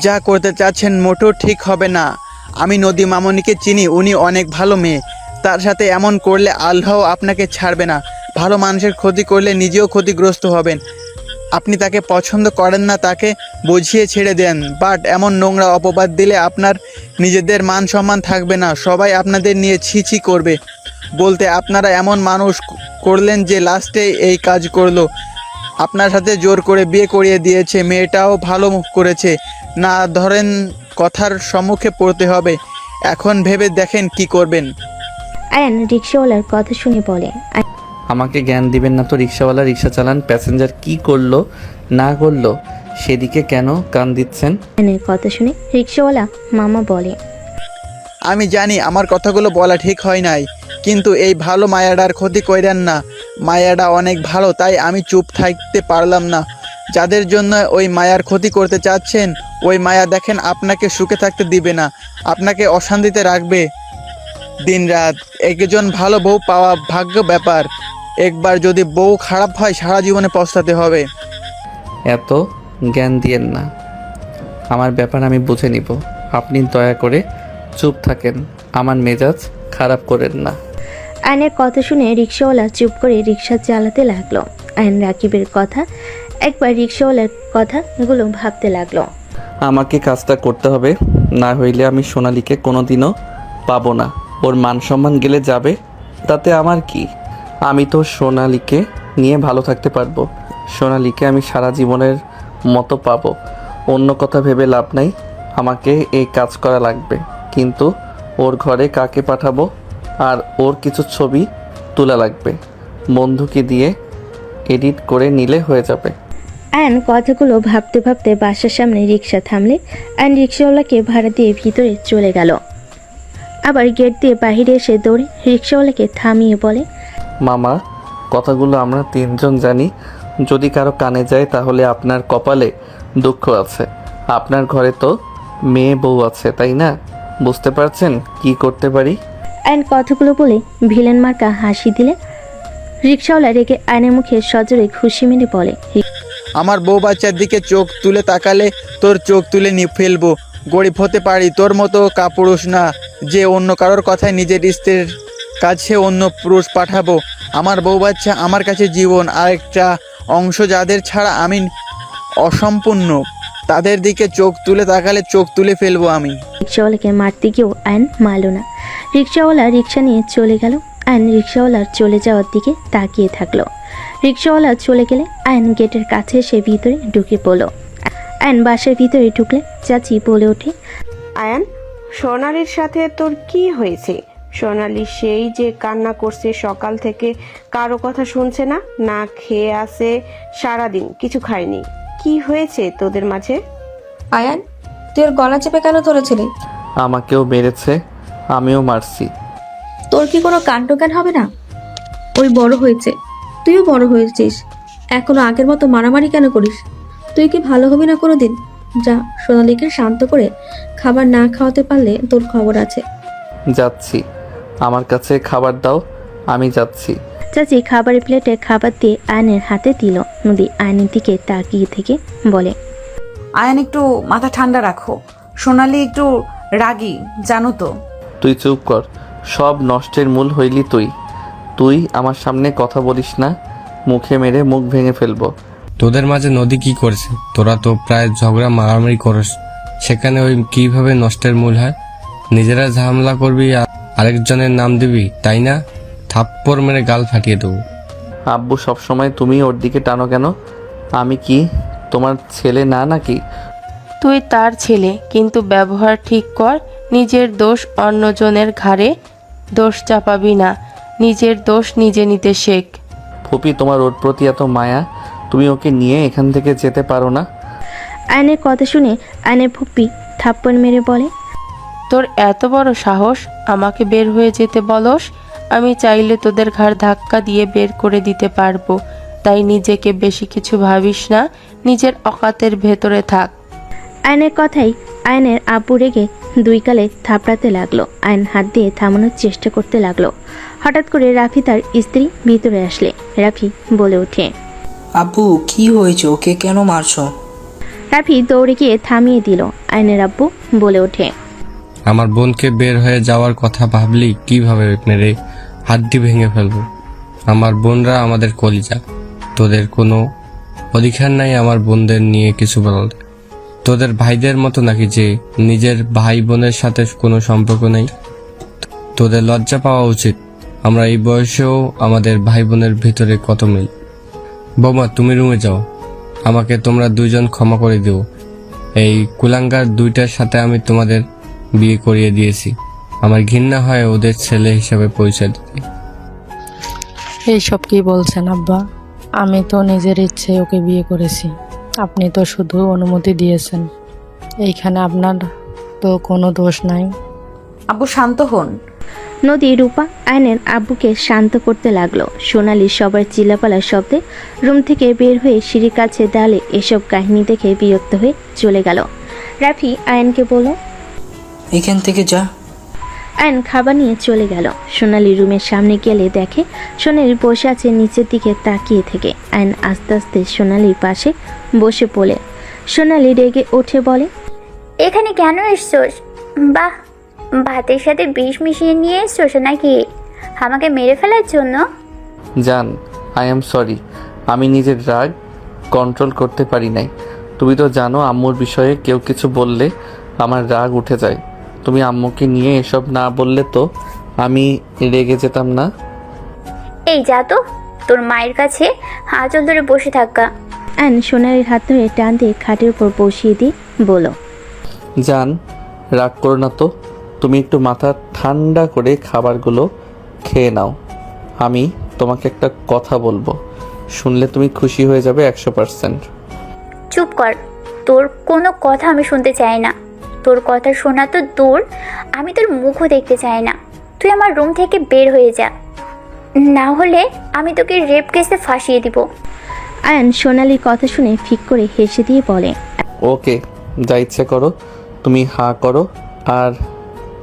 যা করতে চাচ্ছেন মোটেও ঠিক হবে না। আমি নদী মামনিকে চিনি, উনি অনেক ভালো মেয়ে। তার সাথে এমন করলে আল্লাহ আপনাকে ছাড়বে না। ভালো মানুষের ক্ষতি করলে নিজেও ক্ষতিগ্রস্ত হবেন। আপনি তাকে পছন্দ করেন না, তাকে বুঝিয়ে ছেড়ে দেন, বাট এমন নোংরা অপবাদ দিলে আপনার নিজেদের মান সম্মান থাকবে না। সবাই আপনাদের নিয়ে ছি ছি করবে। বলতে আপনারা এমন মানুষ করলেন যে লাস্টে এই কাজ করলো। আপনার সাথে জোর করে বিয়ে করিয়ে দিয়েছে। মেয়েটাও ভালো করেছে না, ধরেন কথার সম্মুখে পড়তে হবে। এখন ভেবে দেখেন কি করবেন। আয়ন রিক্সাওয়ালার কথা শুনে বলে, আমাকে জ্ঞান দিবেন না তো। রিক্সাওয়ালা রিক্সা চালান, প্যাসেঞ্জার কি করলো না করলো সেদিকে কেন কান দিচ্ছেন? আয়নের কথা শুনে রিক্সাওয়ালা মামা বলে, আমি জানি আমার কথাগুলো বলা ঠিক হয় নাই, কিন্তু এই ভালো মায়াডার ক্ষতি কইরেন না। মায়াডা অনেক ভালো, তাই আমি চুপ থাকতে পারলাম না। যাদের জন্য ওই মায়ার ক্ষতি করতে চাচ্ছেন, ওই মায়া দেখেন আপনাকে সুখে থাকতে দিবে না, আপনাকে অশান্তিতে রাখবে দিনরাত। একজন ভালো বউ পাওয়া ভাগ্য ব্যাপার। একবার যদি বউ খারাপ হয় সারা জীবনে পস্তাতে হবে। এত জ্ঞান দিয়েন না, আমার ব্যাপার আমি বুঝে নিব। আপনি দয়া করে চুপ থাকেন, আমার মেজাজ খারাপ করেন না। আয়নের কথা শুনে রিক্সাওয়ালা চুপ করে রিক্সা চালাতে লাগলো। আয়ন রাকিবের কথা একবার রিক্সাওয়ালার কথাগুলো ভাবতে লাগলো। আমাকে কাজটা করতে হবে, না হইলে আমি সোনালীকে কোনোদিনও পাবো না। ওর মান সম্মান গেলে যাবে, তাতে আমার কি? আমি তো সোনালীকে নিয়ে ভালো থাকতে পারবো। সোনালীকে আমি সারা জীবনের মতো পাবো। অন্য কথা ভেবে লাভ নাই, আমাকে এই কাজ করা লাগবে। কিন্তু ওর ঘরে কাকে পাঠাবো? আর ওর কিছু ছবি তোলা লাগবে, বন্ধুকে দিয়ে এডিট করে নিলে হয়ে যাবে। আয়ন কথাগুলো ভাবতে ভাবতে বাসার সামনে রিক্সা থামলে আয়ন রিক্সাওয়ালাকে ভাড়া দিয়ে ভিতরে চলে গেল। আবার গেট দিয়ে বাহিরে এসে দৌড়ে রিক্সাওয়ালাকে থামিয়ে বলে, মামা, কথাগুলো আমরা তিনজন জানি। যদি কারো কানে যায় তাহলে আপনার কপালে দুঃখ আছে। আপনার ঘরে তো মেয়ে বউ আছে, তাই না? বুঝতে পারছেন কি করতে পারি? আয়ন কথাগুলো বলে ভিলেন মার্কা হাসি দিলে রিক্সাওয়ালা রেগে আয়নের মুখে সজোরে খুশি মেরে বলে, আমার বউ বাচ্চার দিকে চোখ তুলে তাকালে তোর চোখ তুলে নিয়ে ফেলবো। গরিব হতে পারি, তোর মতো কাপুরুষ না যে অন্য কারোর কথায় নিজের স্ত্রীর কাছে অন্য পুরুষ পাঠাবো। আমার বউ বাচ্চা আমার কাছে জীবন, আরেকটা অংশ যাদের ছাড়া আমি অসম্পূর্ণ, তাদের দিকে চোখ তুলে তাকালে চোখ তুলে ফেলবো আমি। রিক্সাওয়ালাকে মারতে গিয়েও আয়ন মারল না। রিক্সাওয়ালা রিক্সা নিয়ে চলে গেল। আয়ন রিক্সাওয়ালার চলে যাওয়ার দিকে তাকিয়ে থাকলো। রিক্সাওয়ালা চলে গেলে আয়ন গেটের কাছে এসে ভিতরে ঢুকে পড়ল। আয়ন বাসার ভিতরে ঢুকলে চাচি বলে ওঠে, আয়ান, সোনালির সাথে তোর কি হয়েছে? সোনালি সেই যে কান্না করছে সকাল থেকে, কারো কথা শুনছে না, না খেয়ে আছে সারাদিন, কিছু খায়নি। কি হয়েছে তোদের মাঝে? আয়ান, তুই ওর গলা চেপে কেন ধরেছিলি? আমাকেও মেরেছে, আমিও মারছি। তোর কি কোনো কাণ্ডজ্ঞান হবে না? ওই বড় হয়েছে, তুইও বড় হয়েছিস, এখনো আগের মতো মারামারি কেন করিস? তুই কি ভালো হবি না কোনোদিন? যা, সোনালীকে শান্ত করে খাবার না খাওয়াতে পারলে তোর খবর আছে। যাচ্ছি, আমার কাছে খাবার দাও, আমি যাচ্ছি। চাচি খাবারের প্লেটে খাবার দিয়ে আয়নের হাতে দিল। নদী আয়নের দিকে তাকিয়ে থেকে বলে, আয়ন একটু মাথা ঠান্ডা রাখো, সোনালি একটু রাগী জানো তো। তুই চুপ কর, সব নষ্টের মূল হইলি তুই। তুই আমার সামনে কথা বলিস না, মুখে মেরে মুখ ভেঙে ফেলবো। তোদের মাঝে নদী কি করেছে? তোরা তো প্রায় ঝগড়া মারামারি করস, সেখানে ওই কিভাবে নষ্টের মূল হয়? নিজেরা ঝামেলা করবি আর আরেকজনের নাম দিবি, তাই না? থাপ্পড় মেরে গাল ফাটিয়ে দেবো। আব্বু সবসময় তুমি ওর দিকে টানো কেন? আমি কি তোমার ছেলে না নাকি? তুই তার ছেলে, কিন্তু ব্যবহার ঠিক কর। নিজের দোষ অন্যজনের ঘাড়ে দোষ চাপাবি না, নিজের দোষ নিজে নিতে শেখ। ফুপি, তোমার ওর প্রতি এত মায়া, তুমি ওকে নিয়ে এখান থেকে যেতে পারো না? আয়নের কথা শুনে আয়নের ফুপ্পি থাপ্পড় মেরে বলে, তোর এত বড় সাহস আমাকে বের হয়ে যেতে বলস? আমি চাইলে তোদের ঘাড় ধাক্কা দিয়ে বের করে দিতে পারবো, তাই নিজেকে বেশি কিছু ভাবিস না, নিজের অকাতের ভেতরে থাক। আয়নের কথাই আয়নের আব্বু রেগে দুই গালে থাপড়াতে লাগলো। আয়ন হাত দিয়ে থামানোর চেষ্টা করতে লাগলো। হঠাৎ করে রাফি তার স্ত্রী ভিতরে আসলে রাফি বলে ওঠে, আব্বু কি হয়েছে, ওকে কেন মারছো? রাফি দৌড়ে গিয়ে থামিয়ে দিল। আয়নের আব্বু বলে ওঠে, আমার বোনকে বের হয়ে যাওয়ার কথা ভাবলি কিভাবে মেরে হাড্ডি ভেঙে ফেলবো। আমার বোনরা আমাদের কলিজা, তোদের কোনো অধিকার নাই আমার বোনদের নিয়ে কিছু বলার। তোদের ভাইদের মতো নাকি যে নিজের ভাই বোনের সাথে কোনো সম্পর্ক নেই? তোদের লজ্জা পাওয়া উচিত। আমরা এই বয়সেও আমাদের ভাই বোনের ভিতরে কত মিল। বৌমা তুমি রুমে যাও, আমাকে তোমরা দুইজন ক্ষমা করে দিও। এই কুলাঙ্গার দুইটার সাথে আমি তোমাদের বিয়ে করিয়ে দিয়েছি। আমার ঘৃণা হয় ওদের ছেলে হিসাবে পরিচয় দিতে। এইসব কি বলছেন আব্বা? আমি তো নিজের ইচ্ছে ওকে বিয়ে করেছি, আপনি তো শুধু অনুমতি দিয়েছেন। এইখানে আপনার তো কোনো দোষ নাই। আব্বু শান্ত হন। নদী রূপা আয়নের আব্বুকে শান্ত করতে লাগলো। সোনালি সবার চিল্লাপালার শব্দে রুম থেকে বের হয়ে সিঁড়ির কাছে দাঁড়ালে এসব কাহিনী দেখে বিরক্ত হয়ে চলে গেল। রাফি আয়নকে বলল, এখান থেকে যা। আয়ন খাবার নিয়ে চলে গেল। সোনালি রুমের সামনে গেলে দেখে সোনালি বসে আছে নিচের দিকে তাকিয়ে থেকে। আয়ন আস্তে আস্তে সোনালির পাশে বসে পড়ে। সোনালি রেগে উঠে বলে, এখানে কেন এসছোস? বাহ, ভাতের সাথে বিষ মিশিয়ে নিয়ে এসছোস নাকি আমাকে মেরে ফেলার জন্য? জান, আই এম সরি, আমি নিজের রাগ কন্ট্রোল করতে পারি নাই। তুমি তো জানো আম্মুর বিষয়ে কেউ কিছু বললে আমার রাগ উঠে যায়। তুমি আম্মুকে নিয়ে এসব না বললে তো আমি রেগে যেতাম না। এই যা তো, তোর মায়ের কাছে আঁচল ধরে বসে থাকা। আয়ন সোনালির হাত ধরে টান দিয়ে খাটের উপর বসিয়ে দিয়ে বলল, জান, রাগ করো না তো। তুমি একটু মাথা ঠান্ডা করে খাবারগুলো খেয়ে নাও। আমি তোমাকে একটা কথা বলবো, শুনলে তুমি খুশি হয়ে যাবে 100%। চুপ কর, তোর কোনো কথা আমি শুনতে চাই না। তোর কথা শোনা তো দূর, আমি তোর মুখও দেখতে চাই না। তুই আমার রুম থেকে বের হয়ে যা, না হলে আমি তোকে রেপ কেসে ফাঁসিয়ে দিব। আয়ন সোনালির কথা শুনে ফিক করে হেসে দিয়ে বলে, ওকে, যা ইচ্ছে করো। তুমি হাঁ করো আর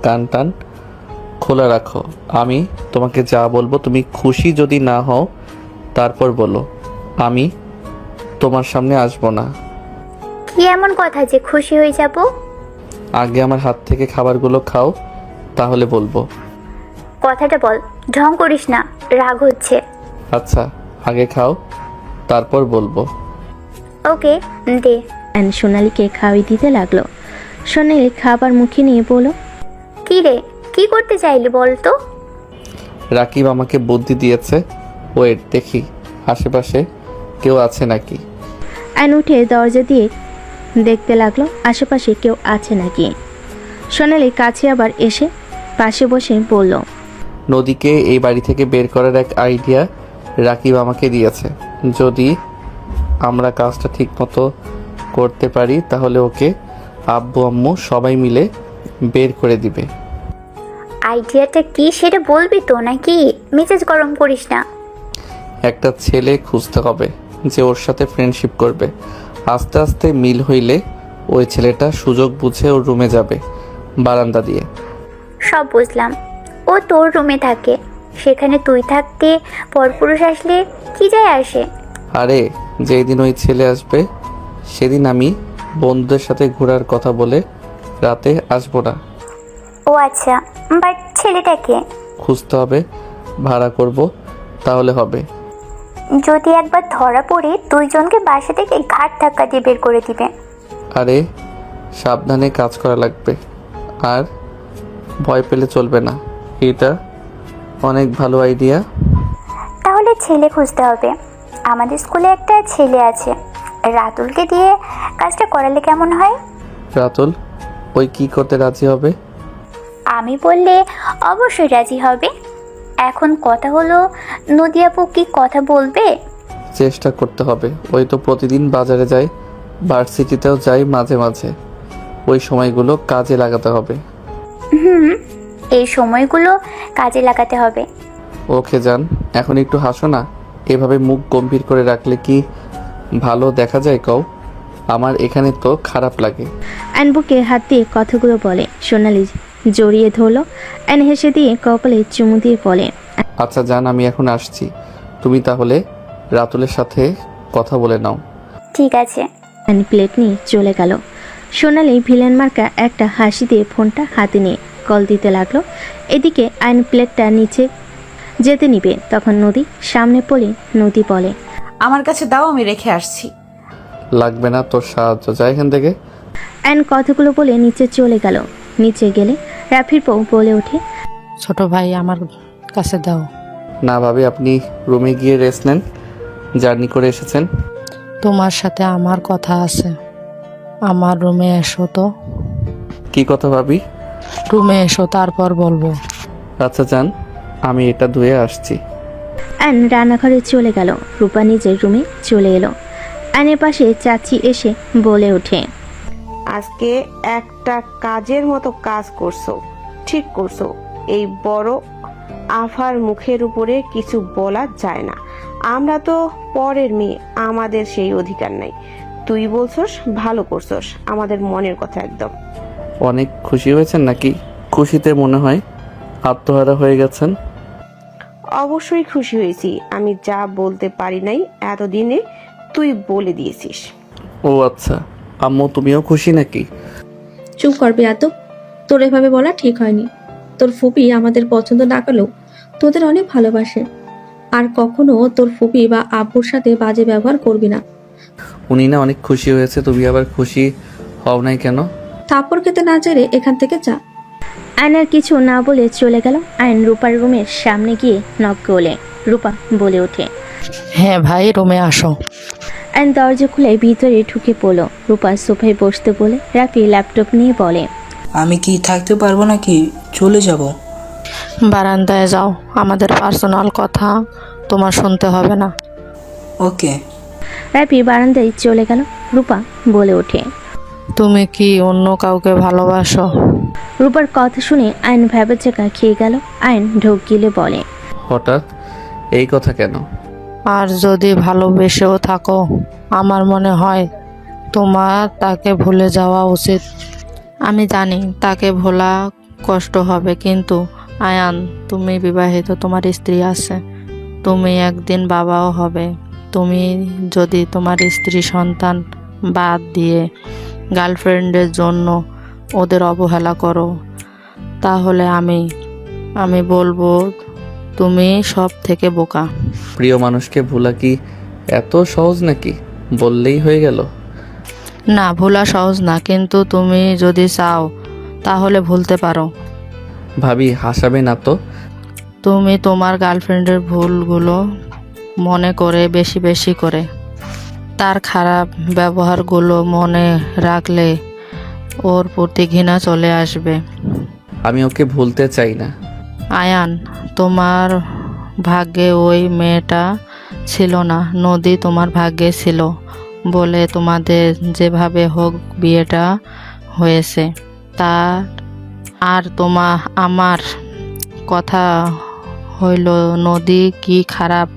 কান টান খোলা রাখো। আমি তোমাকে যা বলবো তুমি খুশি যদি না হও তারপর বলো, আমি তোমার সামনে আসবো না। কি এমন কথা যে খুশি হয়ে যাব? আগে আমার হাত থেকে খাবারগুলো খাও, তাহলে বলবো। কথাটা বল, ঢং করিস না, রাগ হচ্ছে। আচ্ছা, আগে খাও তারপর বলবো। ওকে, দে। আয়ন সোনালিকে খাওয়াই দিতে লাগলো। সোনালি খাবার মুখে নিয়ে বলল, কি রে, কি করতে চাইলি বল তো? রাকিব আমাকে বুদ্ধি দিয়েছে। ওয়েট, দেখি আশেপাশে কেউ আছে নাকি। আয়ন উঠে দরজা দিয়ে দেখতে লাগলো আশেপাশে কেউ আছে নাকি। সোনালি কাছে আবার এসে পাশে বসে বলল, নদীকে এই বাড়ি থেকে বের করার এক আইডিয়া রাকিব আমাকে দিয়েছে। যদি আমরা কাজটা ঠিক মতো করতে পারি তাহলে ওকে আব্বু আম্মু সবাই মিলে বের করে দিবে। আইডিয়াটা কি সেটা বলবি তো, নাকি মেজাজ গরম করিস না। একটা ছেলে খুঁজতে হবে যে ওর সাথে ফ্রেন্ডশিপ করবে। আস্তে আস্তে মিল হইলে ওই ছেলেটা সুযোগ বুঝে ওর রুমে যাবে বারান্দা দিয়ে। সব বুঝলাম, ও তোর রুমে থাকে, সেখানে তুই থাকতে পরপুরুষ আসলে কি যায় আসে? আরে যেই দিন ওই ছেলে আসবে সেদিন আমি বন্ধুদের সাথে ঘোরার কথা বলে রাতে আসবো না। ও আচ্ছা, বাট ছেলেটাকে খুঁজতে হবে, ভাড়া করব, তাহলে হবে। যদি একবার ধরা পড়ে দুইজনকে বাসা থেকে ঘাট ধাক্কা দিয়ে বের করে দিবে। আরে সাবধানে কাজ করা লাগবে, আর ভয় পেলে চলবে না। এটা অনেক ভালো আইডিয়া। তাহলে ছেলে খুঁজতে হবে। আমাদের স্কুলে একটা ছেলে আছে, রাতুলকে দিয়ে কাজটা করালে কেমন হয়? রাতুল ওই কি করতে রাজি হবে? আমি বললে অবশ্যই রাজি হবে। এখন কথা হলো নদী আপু কি কথা বলবে? চেষ্টা করতে হবে। ওই তো প্রতিদিন বাজারে যাই, ভার্সিটিতেও যাই মাঝে মাঝে। ওই সময়গুলো কাজে লাগাতে হবে। হুম, এই সময়গুলো কাজে লাগাতে হবে। ওকে যান, এখন একটু হাসো না। এভাবে মুখ গম্ভীর করে রাখলে কি ভালো দেখা যায় কও? আমার এখানে তো খারাপ লাগে। অ্যান বুকে হাত দিয়ে কথাগুলো বলে। সোনালি জড়িয়ে ধরলো। অ্যান হেসে দিয়ে কপালে চুমু দিয়ে বলে, আচ্ছা যান, আমি এখন আসছি। তুমি তাহলে রাতুলের সাথে কথা বলে নাও। ঠিক আছে। অ্যান প্লেট নিয়ে চলে গেল। সোনালি ভিলেন মার্কা একটা হাসি দিয়ে ফোনটা হাতে নিয়ে কল দিতে লাগলো। এদিকে আইন প্লেটটা নিচে যেতে নিবে, তখন নদী সামনে পড়ে নদী বলে, আমার কাছে দাও, আমি রেখে আসছি। লাগবে না তোর সাহায্য, যা এখান থেকে। অ্যান কথাগুলো বলে নিচে চলে গেল। নিচে গেলে রাফির বউ বলে ওঠে, ছোট ভাই আমার কাছে দাও। না ভাবি, আপনি রুমে গিয়ে রেস্ট নেন, জার্নি করে এসেছেন। তোমার সাথে আমার কথা আছে, আমার রুমে এসো তো। কি কথা ভাবি? রুমে এসো, তারপর বলবো। আচ্ছা যান, আমি এটা ধুয়ে আসছি। অ্যান রান্নাঘরে চলে গেল। রূপা নিজের রুমে চলে এলো। অ্যানের পাশে চাচি এসে বলে ওঠে, আজকে একটা কাজের মতো কাজ করছো, ঠিক করছো। এই বড় আফার মুখের উপরে কিছু বলা যায় না। আমরা তো পরের মেয়ে, আমাদের সেই অধিকার নাই। তুই বলছস, ভালো করছস, আমাদের মনের কথা একদম। অনেক খুশি হয়েছেন নাকি? খুশিতে মনে হয় আত্মহারা হয়ে গেছেন। অবশ্যই খুশি হয়েছি। আমি যা বলতে পারি নাই এতদিনে তুই বলে দিয়েছিস। ও আচ্ছা, আম্মু তুমিও খুশি নাকি? চুপ করবি এত, তোর এভাবে বলা ঠিক হয়নি। তোর ফুপি আমাদের পছন্দ না করলেও তোদের অনেক ভালোবাসে, আর কখনো তোর ফুপি বা আব্বুর সাথে বাজে ব্যবহার করবি না। উনি না অনেক খুশি হয়েছে, তুমি আবার খুশি হও নাই কেন? থাপ্পড় খেতে না চেড়ে এখান থেকে যা। আয়নার কিছু না বলে চলে গেল। আয়ন রূপার রুমের সামনে গিয়ে নক করলে। রূপা বলে ওঠে, হ্যাঁ ভাই, রুমে আসো। আয়ন দরজা খুলে ভিতরে ঢুকে পড়ল। রূপা সোফায় বসতে বলে রাফি ল্যাপটপ নিয়ে বলে, আমি কি থাকতে পারবো নাকি চলে যাব? বারান্দায় যাও, আমাদের পার্সোনাল কথা তোমার শুনতে হবে না। ওকে। রাফি বারান্দায় চলে গেল। রূপা বলে ওঠে, তুমি কি অন্য কাউকে ভালোবাসো? রূপার কথা শুনে আয়ন ভ্যাবাচাকা খেয়ে গেল। আয়ন ঢোক গিলে বলে, হঠাৎ এই কথা কেন? আর যদি ভালোবেসেও থাকো, আমার মনে হয় তোমার তাকে ভুলে যাওয়া উচিত। আমি জানি তাকে ভোলা কষ্ট হবে, কিন্তু আয়ান, তুমি বিবাহিত, তোমার স্ত্রী আছে, তুমি একদিন বাবাও হবে। তুমি যদি তোমার স্ত্রী সন্তান বাদ দিয়ে গার্লফ্রেন্ডের জন্য ওদের অবহেলা করো, তাহলে আমি বলবো তুমি সব থেকে বোকা। প্রিয় মানুষকে ভোলা কি এত সহজ নাকি? বললেই হয়ে গেল? না, ভোলা সহজ না, কিন্তু তুমি যদি চাও তাহলে ভুলতে পারো। ভাবি হাসাবে না তো? তুমি তোমার গার্লফ্রেন্ডের ভুলগুলো মনে করে বেশি বেশি করে তার খারাপ ব্যবহারগুলো মনে রাখলে ওর প্রতি ঘৃণা চলে আসবে। আমি ওকে ভুলতে চাই না। আয়ান, তোমার ভাগ্যে ওই মেয়েটা ছিল না, নদী তোমার ভাগ্যে ছিল বলে তোমাদের যেভাবে হোক বিয়েটা হয়েছে। তার আর আমার কথা হইল, নদী কি খারাপ?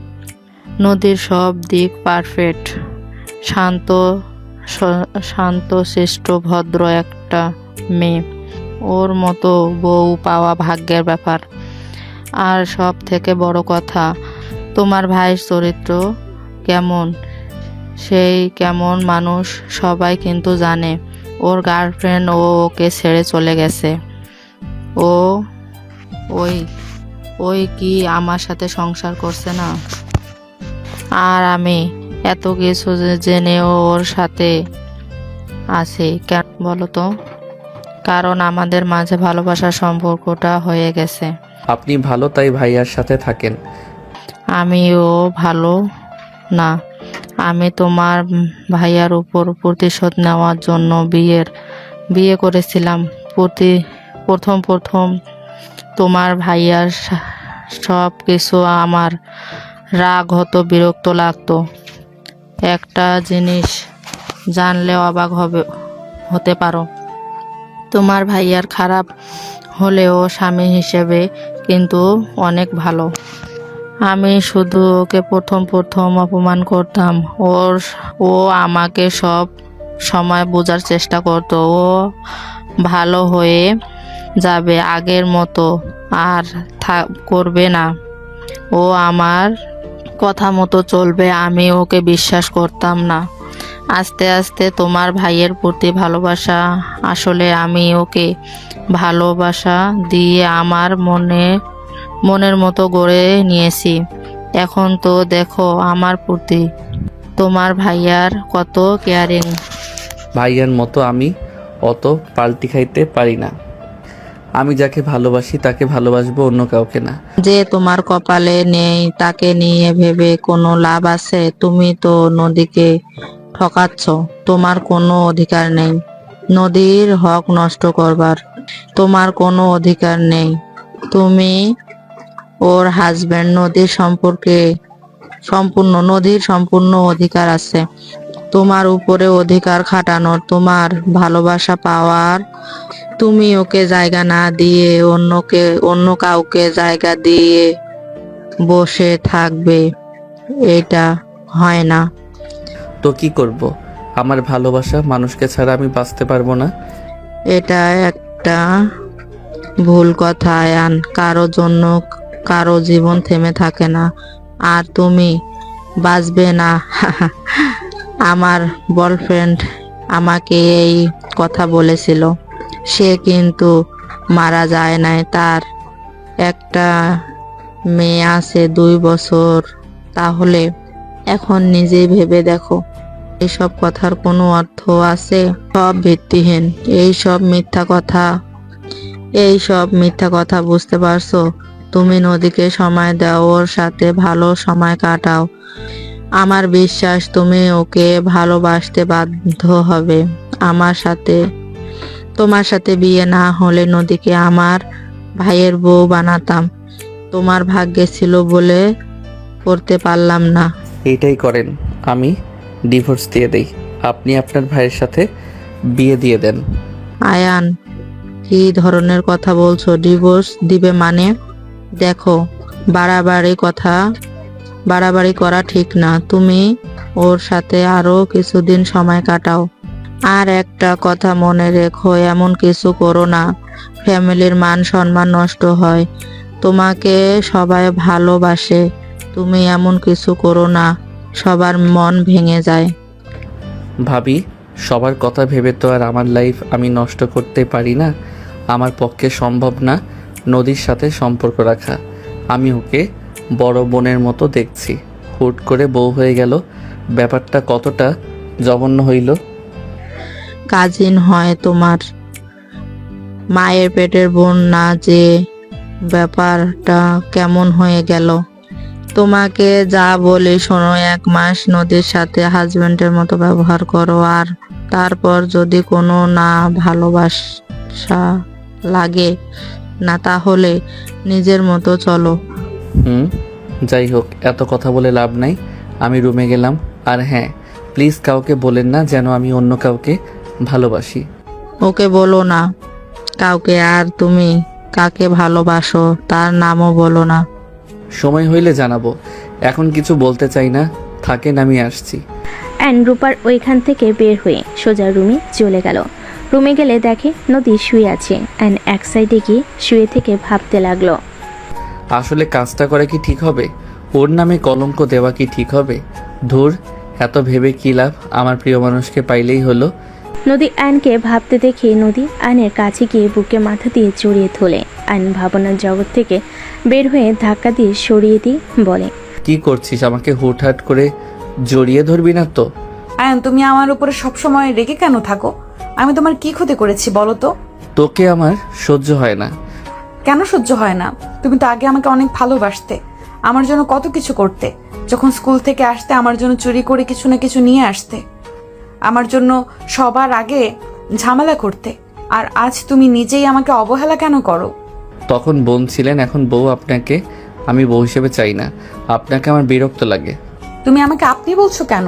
নদীর সব দিক পারফেক্ট, শান্ত শিষ্ট ভদ্র একটা মেয়ে। ওর মতো বউ পাওয়া ভাগ্যের ব্যাপার। আর সব থেকে বড় কথা, তোমার ভাইয়ের চরিত্র কেমন, সেই কেমন মানুষ সবাই কিন্তু জানে। ওর গার্লফ্রেন্ড ওকে ছেড়ে চলে গেছে। ওই কি আমার সাথে সংসার করছে না? আর আমি এত কিছু জেনেও ওর সাথে আছি কেন বলো তো? কারণ আমাদের মাঝে ভালোবাসার সম্পর্কটা হয়ে গেছে। আপনি ভালো তাই ভাইয়ার সাথে থাকেন। আমিও ভালো না। আমি তোমার ভাইয়ার উপর প্রতিশোধ নেওয়ার জন্য বিয়ে করেছিলাম। প্রথম তোমার ভাইয়ার সব কিছু আমার রাগ হতো, বিরক্ত লাগতো। একটা জিনিস জানলে অবাক হতে পারো। তোমার ভাইয়ার খারাপ হলেও স্বামী হিসেবে কিন্তু অনেক ভালো। আমি শুধু ওকে প্রথম অপমান করতাম। ও আমাকে সব সময় বোঝার চেষ্টা করতো। ও ভালো হয়ে যাবে, আগের মতো আর করবে না। ও আমার কথা মতো চলবে। আমি ওকে বিশ্বাস করতাম না। আস্তে আস্তে তোমার ভাইয়ের প্রতি ভালোবাসা, আসলে আমি ওকে ভালোবাসা দিয়ে আমার মনের মতো গড়ে নিয়েছি। এখন তো দেখো আমার প্রতি তোমার ভাইয়ার কত কেয়ারিং। ভাইয়ার মতো আমি অত পাল্টি খাইতে পারি না। আমি যাকে ভালোবাসি তাকে ভালোবাসবো, অন্য কাউকে না। যে তোমার কপালে নেই তাকে নিয়ে ভেবে কোনো লাভ আছে? তুমি তো নদীকে ঠকাচ্ছ। তোমার কোনো অধিকার নেই নদীর হক নষ্ট করবার। তোমার কোনো অধিকার নেই। তুমি ওর হাজবেন্ড। নদীর সম্পূর্ণ অধিকার আছে তোমার উপরে, অধিকার খাটানোর, তোমার ভালোবাসা পাওয়ার। তুমি ওকে জায়গা না দিয়ে অন্য কাউকে জায়গা দিয়ে বসে থাকবে, এটা হয় না। তো কি করব? আমার ভালোবাসা মানুষকে ছাড়া আমি বাঁচতে পারবো না। এটা একটা ভুল কথা আয়ান। কারো জন্য কারো জীবন থেমে থাকে না, আর তুমি বাঁচবে না। আমার বয়ফ্রেন্ড আমাকে এই কথা বলেছিল। সে কিন্তু মারা যায় নাই। তার একটা মেয়ে আছে 2 বছর। তাহলে এখন নিজেই ভেবে দেখো, এইসব কথার কোনো অর্থ আছে? সব ভিত্তিহীন। এইসব মিথ্যা কথা বুঝতে পারছো? তুমি নদীকে সময় দাও, ওর সাথে ভালো সময় কাটাও। আমার বিশ্বাস তুমি ওকে ভালোবাসতে বাধ্য হবে। তোমার সাথে বিয়ে না হলে নদীকে আমার ভাইয়ের বউ বানাতাম। তোমার ভাগ্যে ছিল বলে করতে পারলাম না। এইটাই করেন, আমি ডিভোর্স দিয়ে দেই। আপনি আপনার ভাইয়ের সাথে বিয়ে দিয়ে দেন। আয়ান, কি ধরনের কথা বলছো? ডিভোর্স দিবে মানে? দেখো, বাড়াবাড়ি করা ঠিক না। তুমি ওর সাথে আরো কিছুদিন সময় কাটাও। আর একটা কথা মনে রেখো, এমন কিছু করো না, ফ্যামিলির মান সম্মান নষ্ট হয়। তোমাকে সবাই ভালোবাসে, তুমি এমন কিছু করো না, সবার মন ভেঙে যায়। ভাবি, সবার কথা ভেবে তো আর আমার লাইফ আমি নষ্ট করতে পারি না। আমার পক্ষে সম্ভব না নদীর সাথে সম্পর্ক রাখা। আমি ওকে বড় বোনের মতো দেখছি, হুট করে বউ হয়ে গেল। ব্যাপারটা কতটা জঘন্য হইল। কাজিন হয় তোমার, মায়ের পেটের বোন না, যে ব্যাপারটা কেমন হয়ে গেল? তোমাকে যা বলি শোনো, 1 মাস নদীর সাথে হাজবেন্ডের মতো ব্যবহার করো, আর তারপর যদি কোনো না ভালোবাসা লাগে না, তাহলে নিজের মতো চলো। যাই হোক, এত কথা বলে লাভ নাই। আমি রুমে গেলাম। আর হ্যাঁ, প্লিজ কাউকে বলেন না যেন আমি অন্য কাউকে ভালোবাসি। ওকে বলো না কাউকে। আর তুমি কাকে ভালোবাসো তার নামও বলো না। সময় হইলে জানাবো, এখন কিছু বলতে চাই না। থাকেন, আমি আসছি। রূপার ওইখান থেকে বের হয়ে সোজা রুমে চলে গেল। রুমে গেলে দেখে নদী শুয়ে আছে। এক সাইডে গিয়ে শুয়ে থেকে ভাবতে লাগলো, আসলে কাজটা করে কি ঠিক হবে? ওর নামে কলঙ্ক দেওয়া কি ঠিক হবে? ধুর, এত ভেবে কি লাভ? আমার প্রিয় মানুষকে পাইলেই হলো। নদী আয়নকে ভাবতে দেখে নদী আয়নের কাছে গিয়ে বুকে মাথা দিয়ে জড়িয়ে তোলে। আয়ন ভাবনার জগৎ থেকে বের হয়ে ধাক্কা দিয়ে সরিয়ে দিয়ে বলে, কি করছিস? আমাকে হুটহাট করে জড়িয়ে ধরবি না তো? আয়ান, তুমি আমার উপরে সবসময় রেগে কেন থাকো? আমি তোমার কি ক্ষতি করেছি বলো তো? তোকে আমার সহ্য হয় না। কেন সহ্য হয় না? তুমি তো আগে আমাকে অনেক ভালোবাসতে, আমার জন্য কত কিছু করতে। যখন স্কুল থেকে আসতে আমার জন্য চুরি করে কিছু না কিছু নিয়ে আসতে, আমার জন্য সবার আগে ঝামেলা করতে। আর আজ তুমি নিজেই আমাকে অবহেলা কেন করো? তখন বোন ছিলেন, এখন বউ। আপনাকে আমি বউ হিসেবে চাই না। আপনাকে আমার বিরক্ত লাগে। তুমি আমাকে আপনি বলছো কেন?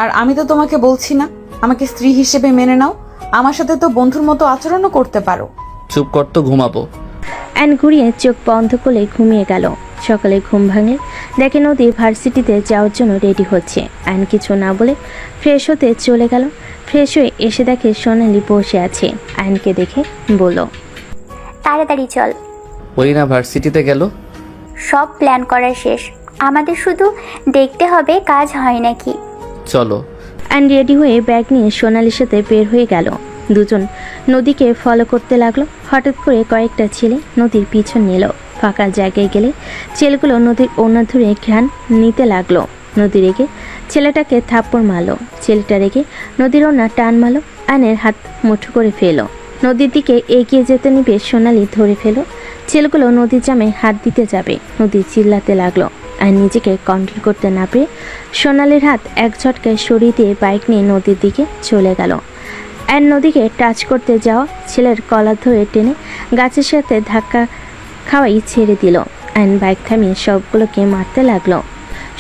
আর আমি তো তোমাকে বলছি না আমাকে স্ত্রী হিসেবে মেনে নাও, আমার সাথে তো বন্ধুর মতো আচরণও করতে পারো। চুপ কর তো, ঘুমাবো। অ্যান ঘুরিয়ে চোখ বন্ধ করে ঘুমিয়ে গেল। সকালে ঘুম ভাঙলে দেখে নদী ভার্সিটিতে যাওয়ার জন্য রেডি হচ্ছে। অ্যান কিছু না বলে ফ্রেশ হতে চলে গেল। ফ্রেশ হয়ে এসে দেখে সোনালি বসে আছে। অ্যানকে দেখে বলল, তাড়াতাড়ি চল, ওই না ভার্সিটিতে গেল। সব প্ল্যান করা শেষ, আমাদের শুধু দেখতে হবে কাজ হয় নাকি। চলো। অ্যান রেডি হয়ে ব্যাগ নিয়ে সোনালির সাথে বের হয়ে গেল। দুজন নদীকে ফলো করতে লাগলো। হঠাৎ করে কয়েকটা ছেলে নদীর পিছন নিল। ফাঁকা জায়গায় গেলে ছেলেগুলো নদীর ওড়না ধরে ঘ্রাণ নিতে লাগলো। নদী রেগে ছেলেটাকে থাপ্পড় মারলো। ছেলেটা রেগে নদীর ওড়না টান মারলো। আয়নের হাত মুঠো করে ফেলো। নদীর দিকে এগিয়ে যেতে নিবে সোনালি ধরে ফেলো। ছেলেগুলো নদীর জামে হাত দিতে যাবে। নদী চিল্লাতে লাগলো। আর নিজেকে কন্ট্রোল করতে না পেরে সোনালির হাত এক ঝটকায় সরিয়ে দিয়ে বাইক নিয়ে নদীর দিকে চলে গেল। অ্যান নদীকে টাচ করতে যাওয়া ছেলের কলার ধরে টেনে গাছের সাথে ধাক্কা খাওয়াই ছেড়ে দিল। অ্যান বাইক থামিয়ে সবগুলোকে মারতে লাগলো।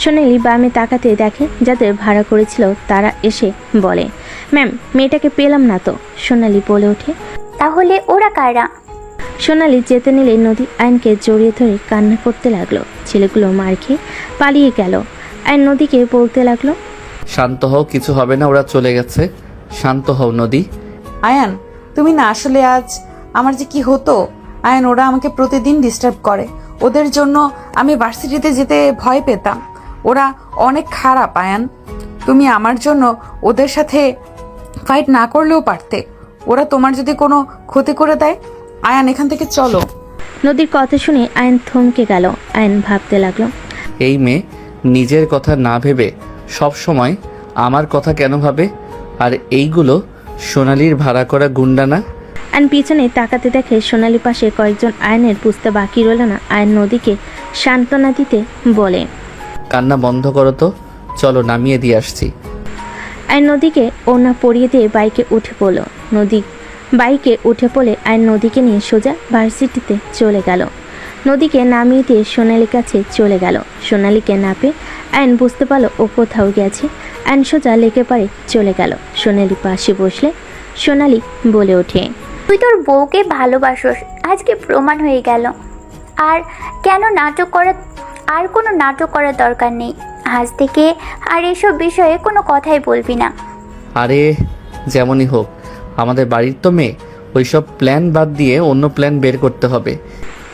সোনালি বামে তাকাতে দেখে যাদের ভাড়া করেছিল তারা এসে বলে, ম্যাম মেয়েটাকে পেলাম না তো। সোনালি বলে ওঠে, তাহলে ওরা কারা? সোনালি যেতে নিলে নদী আইনকে জড়িয়ে ধরে কান্না করতে লাগলো। ছেলেগুলো মার খেয়ে পালিয়ে গেল। আইন নদীকে বলতে লাগলো, শান্ত হও, কিছু হবে না, ওরা চলে গেছে। শান্ত হও নদী। আয়ান তুমি না আসলে আজ আমার যে কি হতো। আয়ান ওরা আমাকে প্রতিদিন ডিস্টার্ব করে, ওদের জন্য আমি ভার্সিটিতে যেতে ভয় পেতাম। ওরা অনেক খারাপ আয়ান, তুমি আমার জন্য ওদের সাথে ফাইট না করলেও পারতে। ওরা তোমার যদি কোনো ক্ষতি করে দেয়, আয়ান এখান থেকে চলো। নদীর কথা শুনে আইন থমকে গেল। আইন ভাবতে লাগলো, এই মেয়ে নিজের কথা না ভেবে সব সময় আমার কথা কেন ভাবে? আর এইগুলো সোনালির ভাড়া করা গুন্ডা না? আইন পিছনে তাকাতে দেখে সোনালি পাশে কয়েকজন। আয়নের বুঝতে বাকি রইল না। আয়ন নদীকে সান্ত্বনা দিতে বলে, কান্না বন্ধ করো তো, চলো নামিয়ে দিয়ে আসছি। আইন নদীকে ওড়না পরিয়ে দিয়ে বাইকে উঠে পড়ল। নদী বাইকে উঠে পড়ে আইন নদীকে নিয়ে সোজা ভার্সিটিতে চলে গেল। নদীকে নামিয়ে দিয়ে সোনালির কাছে চলে গেল। সোনালিকে না পেয়ে আইন বুঝতে পারলো ও কোথাও গেছে। আইন সোজা লেকে পারে চলে গেল। সোনালি পাশে বসলে সোনালি বলে ওঠে, তুই তোর বউকে ভালোবাসোস, আজকে প্রমাণ হয়ে গেল। আর কেন নাটক করা, আর কোনো নাটক করার দরকার নেই। আজ থেকে আর এসব বিষয়ে কোনো কথাই বলবি না। আরে যেমনই হোক, আমাদের বাড়ির তো মেয়ে, ওইসব প্ল্যান বাদ দিয়ে অন্য প্ল্যান বের করতে হবে।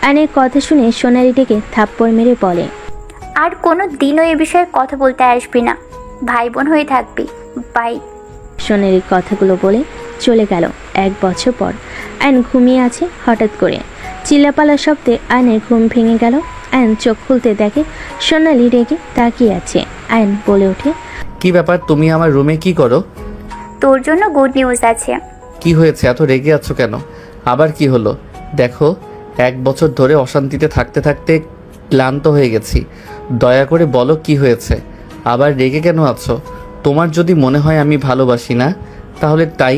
আইনের কথা শুনে সোনালি ডেকে থাপ্পড় মেরে বলে, আর কোনো দিনও এ বিষয়ে কথা বলতে আসবি না, ভাই বোন হয়ে থাকবি, বাই। সোনালির কথাগুলো বলে চলে গেল। 1 বছর পর আইন ঘুমিয়ে আছে। হঠাৎ করে চিল্লাপালার শব্দে আইনের ঘুম ভেঙে গেল। আইন চোখ খুলতে দেখে সোনালি রেগে তাকিয়ে আছে। আইন বলে ওঠে, কি ব্যাপার, তুমি আমার রুমে কি করো? তোর জন্য গুড নিউজ আছে। কি হয়েছে, এত রেগে আছো কেন? আবার কি হলো? দেখো, 1 বছর ধরে অশান্তিতে থাকতে থাকতে ক্লান্ত হয়ে গেছি। দয়া করে বলো কি হয়েছে? আবার রেগে কেন আছো? তোমার যদি মনে হয় আমি ভালোবাসি না, তাহলে তাই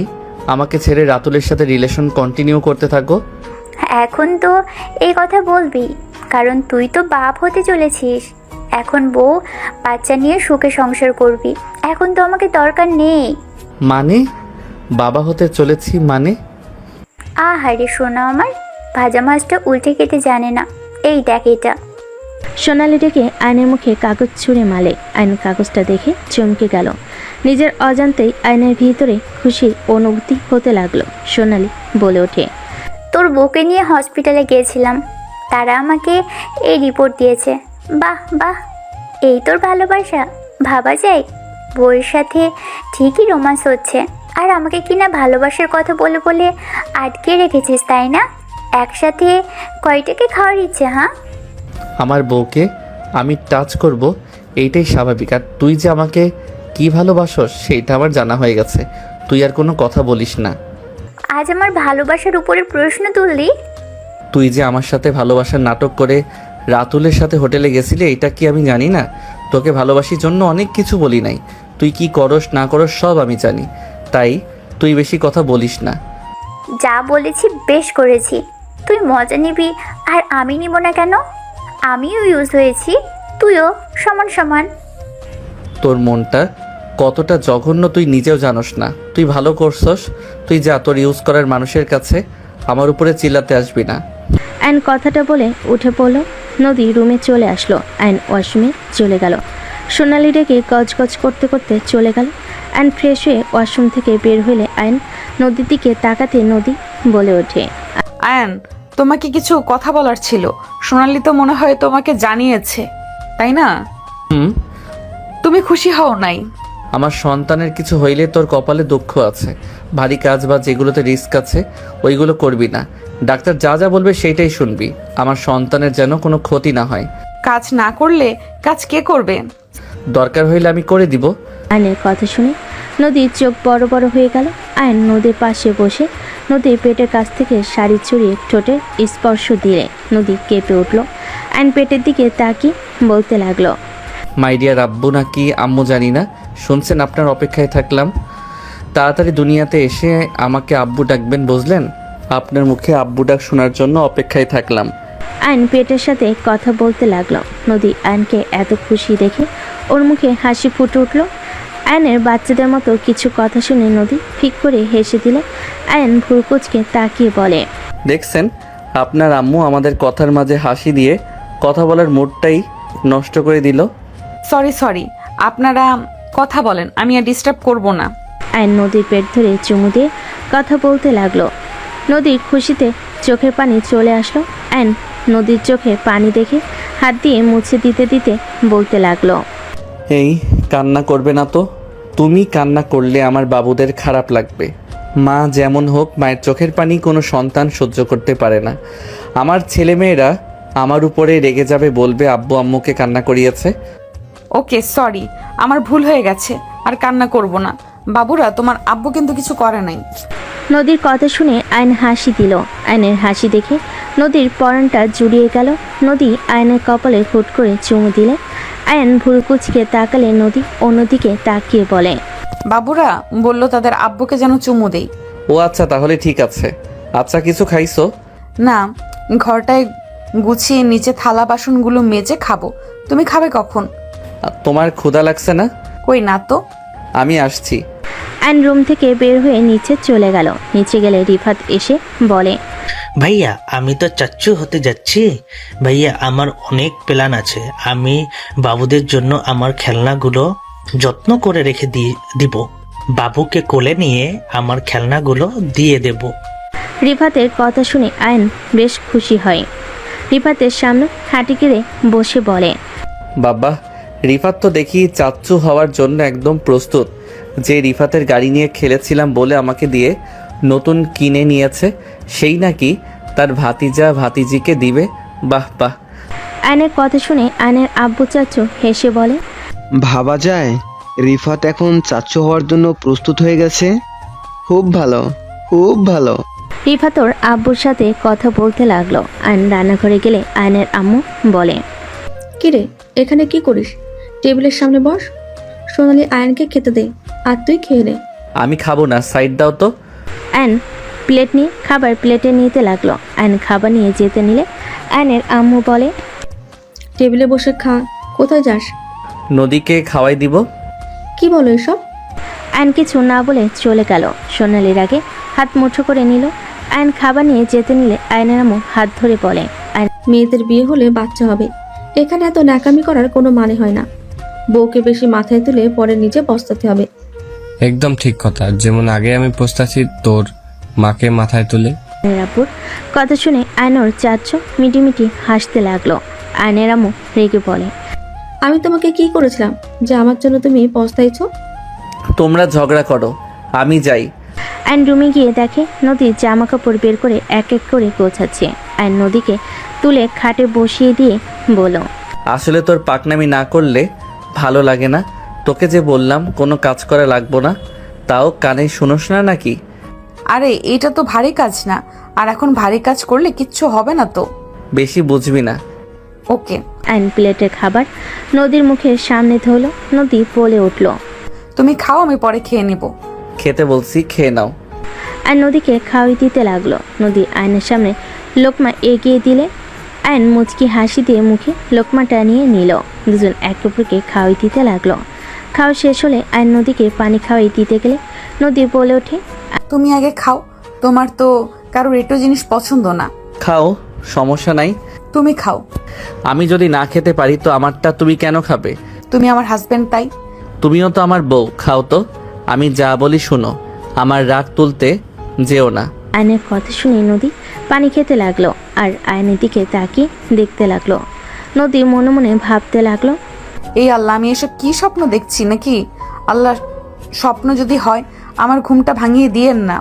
আমাকে ছেড়ে রাতুলের সাথে রিলেশন কন্টিনিউ করতে থাকো। এখন তো এই কথা বলবি, কারণ তুই তো বাপ হতে চলেছিস। এখন বউ বাচ্চা নিয়ে সুখে সংসার করবি। এখন তো আমাকে দরকার নেই। মানে? বাবা হতে চলেছি মানে? আহারে শোনা আমার, ভাজা মাছটা উল্টে কেটে জানে না। এই দেখ এটা। সোনালি ডেকে আয়নের মুখে কাগজ ছুঁড়ে মালে। আয়ন কাগজটা দেখে চমকে গেল। নিজের অজান্তেই আয়নের ভিতরে খুশির অনুভূতি হতে লাগলো। সোনালি বলে ওঠে, তোর বউকে নিয়ে হসপিটালে গিয়েছিলাম, তারা আমাকে এই রিপোর্ট দিয়েছে। বাহ বাহ, এই তোর ভালোবাসা! ভাবা যায় বউয়ের সাথে ঠিকই রোমান্স হচ্ছে, আর আমাকে কিনা ভালোবাসার কথা বলে বলে আটকে রেখেছিস, তাই না? একসাথে কয়টাকে খাওয়ার ইচ্ছে? হ্যাঁ, আমার বউকে আমি টাচ করব এইটাই স্বাভাবিক। আর তুই যে আমাকে কি ভালোবাসস সেইটা আমার জানা হয়ে গেছে। তুই আর কোনো কথা বলিস না। আজ আমার ভালোবাসার উপরে প্রশ্ন তুললি? তুই যে আমার সাথে ভালোবাসার নাটক করে রাতুলের সাথে হোটেলে গেছিলি, এটা কি আমি জানি না? তোকে ভালোবাসির জন্য অনেক কিছু বলি নাই। তুই কি করস না করস সব আমি জানি, তাই তুই বেশি কথা বলিস না। যা বলেছি বেশ করেছি। তুই মজা নিবি আর আমি নিব না কেন? আমিও ইউজ হয়েছি, তুইও সমান সমান। তোর মনটা কতটা জঘন্য তুই নিজেও জানোস না। তুই ভালো করছস, তুই যা, তোর ইউজ করার মানুষের কাছে আমার উপরে চিল্লাতে আসবি না। আয়ন কথাটা বলে উঠে পড়ল। নদী রুমে চলে আসলো। আয়ন ওয়াশরুমে চলে গেল। সোনালি ডেকে গজগজ করতে করতে চলে গেল। আয়ন ফ্রেশ হয়ে ওয়াশরুম থেকে বের হলে আয়ন নদীর দিকে তাকাতে নদী বলে ওঠে, আয়ান, তোমাকে কিছু কথা বলার ছিল। সোনালি তো মনে হয় তোমাকে জানিয়েছে, তাই না? হুম। তুমি খুশি হও নাই? আমার সন্তানের কিছু হইলে তোর কপালে দুঃখ আছে। ভারী কাজ বা যেগুলোতে রিস্ক আছে ওইগুলো করবি না। ডাক্তার যা যা বলবে সেইটাই শুনবি। আমার সন্তানের যেন কোনো ক্ষতি না হয়। কাজ না করলে কাজ কে করবে? দরকার হইলে আমি করে দিব। আয়নের কথা শুনে নদীর চোখ বড় বড় হয়ে গেল। আয়ন নদীর পাশে বসে নদীর পেটের কাছ থেকে শাড়ি চড়িয়ে ঠোঁটে স্পর্শ দিলে নদী কেঁপে উঠল। আয়ন পেটের দিকে তাকিয়ে বলতে লাগলো, মাই ডিয়ার আব্বু নাকি আম্মু জানি না, শুনছেন? আপনার অপেক্ষায় থাকলাম। তাড়াতাড়ি দুনিয়াতে এসে আমাকে আব্বু ডাকবেন, বুঝলেন? আপনার মুখে আব্বু ডাক শোনার জন্য অপেক্ষায় থাকলাম। আয়ন পেটের সাথে কথা বলতে লাগলো। নদী আয়নকে এত খুশি দেখে ওর মুখে হাসি ফুটে উঠল। আয়নের বাচ্চাদের মতো কিছু কথা শুনে নদী ফিক করে হেসে দিলে আয়ন ভুরকুচকে তাকিয়ে বলে, দেখছেন, আপনার আম্মু আমাদের কথার মাঝে হাসি দিয়ে কথা বলার মুডটাই নষ্ট করে দিল। সরি, আপনারা কথা বলেন, আমি আর ডিস্টার্ব করব না। আয়ন নদীর পেট ধরে চুমু দিয়ে কথা বলতে লাগলো। নদীর খুশিতে চোখের পানি চলে আসলো। আয়ন নদীর চোখে পানি দেখে হাত দিয়ে মুছে দিতে দিতে বলতে লাগলো, এই কান্না করবে না তো। তুমি কান্না করলে আমার বাবুদের খারাপ লাগবে। মা যেমন হোক, মায়ের চোখের পানি কোনো সন্তান সহ্য করতে পারে না। আমার ছেলেমেয়েরা আমার উপরে রেগে যাবে, বলবে আব্বু আম্মুকে কান্না করিয়েছে। ওকে, সরি, আমার ভুল হয়ে গেছে, আর কান্না করব না। বাবুরা, তোমার আব্বু কিন্তু কিছু করে নাই। নদীর কথা শুনে আয়ন হাসি দিল। আয়নের হাসি দেখে নদীর পরানটা জুড়িয়ে গেল। নদী আয়নের কপালে হুট করে চুমু দিলে আয়ন ভুরকুচকে তাকালে নদী অন্যদিকে তাকিয়ে বলে, বাবুরা বলল তাদের আব্বুকে যেন চুমু দেই। ও আচ্ছা, তাহলে ঠিক আছে। আচ্ছা, কিছু খাইছো? না, ঘরটায় গুছিয়ে নিচে থালা বাসনগুলো মেজে খাবো। তুমি খাবে কখন? তোমার ক্ষুধা লাগছে না? কই না তো। আমি আসছি। আয়ন রুম থেকে বের হয়ে নিচে চলে গেল। নিচে গেলে রিফাত এসে বলে, ভাইয়া, আমি তো চাচ্চু হতে যাচ্ছি। ভাইয়া, আমার অনেক প্ল্যান আছে। আমি বাবুদের জন্য আমার খেলনাগুলো যত্ন করে রেখে দিব। বাবুকে কোলে নিয়ে আমার খেলনাগুলো দিয়ে দেব। রিফাতের কথা শুনে আয়ন বেশ খুশি হয়। রিফাতের সামনে হাঁটি গেড়ে বসে বলে, বাবা, রিফাত তো দেখি চাচ্চু হওয়ার জন্য একদম প্রস্তুত। যে রিফাতের গাড়ি নিয়ে খেলেছিলাম বলে আমাকে দিয়ে নতুন কিনে নিয়েছে, সেই নাকি তার ভাতিজা ভাতিজিকে দিবে। বাহ বাহ। আয়নের কথা শুনে আয়নের আব্বু চাচু হেসে বলে, ভাবা যায় রিফাত এখন চাচ্চু হওয়ার জন্য প্রস্তুত হয়ে গেছে। খুব ভালো, খুব ভালো। রিফাত ওর আব্বুর সাথে কথা বলতে লাগলো। আয়ন রান্নাঘরে গেলে আয়নের আম্মু বলে, কিরে, এখানে কি করিস? টেবিলের সামনে বস, সোনালি আয়নকে খেতে দে, আর তুই খেয়ে নে। আমি খাবো না, সাইড দাও তো। আয়ন প্লেট নিয়ে খাবার প্লেটে নিতে লাগলো। আয়ন খাবার নিয়ে যেতে নিলে আয়নের আম্মু বলে, টেবিলে বসে খা, কোথায় যাস? নদীকে খাওয়াই দিব। কি বলো এসব? আয়ন কিছু না বলে চলে গেল। সোনালির আগে হাত মুঠো করে নিল। আয়ন খাবার নিয়ে যেতে নিলে আয়নের আম্মু হাত ধরে বলে, মেয়েদের বিয়ে হলে বাচ্চা হবে, এখানে এত ন্যাকামি করার কোনো মানে হয় না। বউকে বেশি মাথায় তুলে পরে নিজে পস্তাতে হবে। একদম ঠিক কথা। যেমন আগে আমি পস্তাছি তোর মাকে মাথায় তুলে। আয়নের আব্বুর কথা শুনে আয়নর চাচু মিটিমিটি হাসতে লাগলো। আয়নের আম্মু রেগে বলে, আমি তোমাকে কি করেছিলাম যে আমার জন্য তুমি পস্তাইছো? তোমরা ঝগড়া করো, আমি যাই। আয়ন রুমে গিয়ে দেখে নদী জামা কাপড় বের করে এক এক করে গোছাচ্ছে। আয়ন নদীকে তুলে খাটে বসিয়ে দিয়ে বলল, আসলে তোর পাকনামি না করলে ভালো লাগে না। তোকে যে বললাম কোনো কাজ করা লাগবো না, তাও কানে শুনোস না নাকি? আরে এটা তো ভারী কাজ না, আর এখন ভারী কাজ করলে কিচ্ছু হবে না তো। বেশি বুঝবি না। ওকে। আয়ন প্লেটের খাবার নদীর মুখের সামনে ধরলো। নদী বলে উঠল, তুমি খাও, আমি পরে খেয়ে নিব। খেতে বলছি, খেয়ে নাও। আর নদীকে খাওয়াই দিতে লাগলো। নদী আয়নের সামনে লোকমা এগিয়ে দিলে আয়ন মুচকি হাসি দিয়ে মুখে লোকমাটা নিয়ে নিল। দুজন এক অপরকে খাওয়াই দিতে লাগলো। খাওয়া শেষ হলে আয়ন নদীকে পানি খাওয়াই দিতে গেলে নদী বলে ওঠে, তুমি আগে খাও, তোমার তো কারোর একটু জিনিস পছন্দ না। খাও, সমস্যা নাই। তুমি খাও। আমি যদি না খেতে পারি তো আমারটা তুমি কেন খাবে? তুমি আমার হাজবেন্ড, তাই। তুমিও তো আমার বউ, খাও তো। আমি যা বলি শুনো, আমার রাগ তুলতে যেও না। আয়নের কথা শুনে নদী পানি খেতে লাগলো আর আয়নের দিকে তাকিয়ে দেখতে লাগলো। নদী মনে মনে ভাবতে লাগলো, এই আল্লাহ, আমি এসব কি স্বপ্ন দেখছি নাকি? আল্লাহ, স্বপ্ন যদি হয় আমার ঘুমটা ভাঙিয়ে দিয়েন না।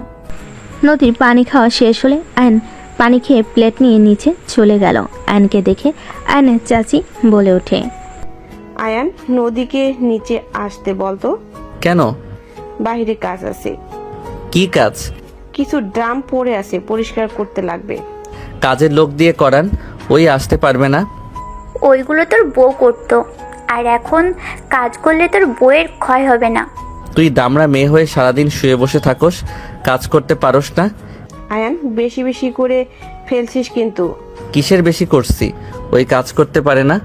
নদীর পানি খাওয়া শেষ হলে আয়ন পানি খেয়ে প্লেট নিয়ে নিচে চলে গেল। আয়নকে দেখে আয়নের চাচি বলে ওঠে, আয়ান, নদীকে নিচে আসতে বলতো। কেন? বাইরে কাজ আছে। কি কাজ? কিছু ড্রাম পড়ে আছে, পরিষ্কার করতে লাগবে। কাজের লোক দিয়ে করান, ওই আসতে পারবে না। ওইগুলো তোর বউ করতো, আর এখন কাজ করলে তোর বউয়ের ক্ষয় হবে না। তুই দামড়া মেয়ে হয়ে সারাদিন শুয়ে বসে থাকোস, কাজ করতে পারোস না। আয়ান, বেশি বেশি করে ফেলছিস কিন্তু। কিসের বেশি করছি? ওই কাজ করতে পারে না।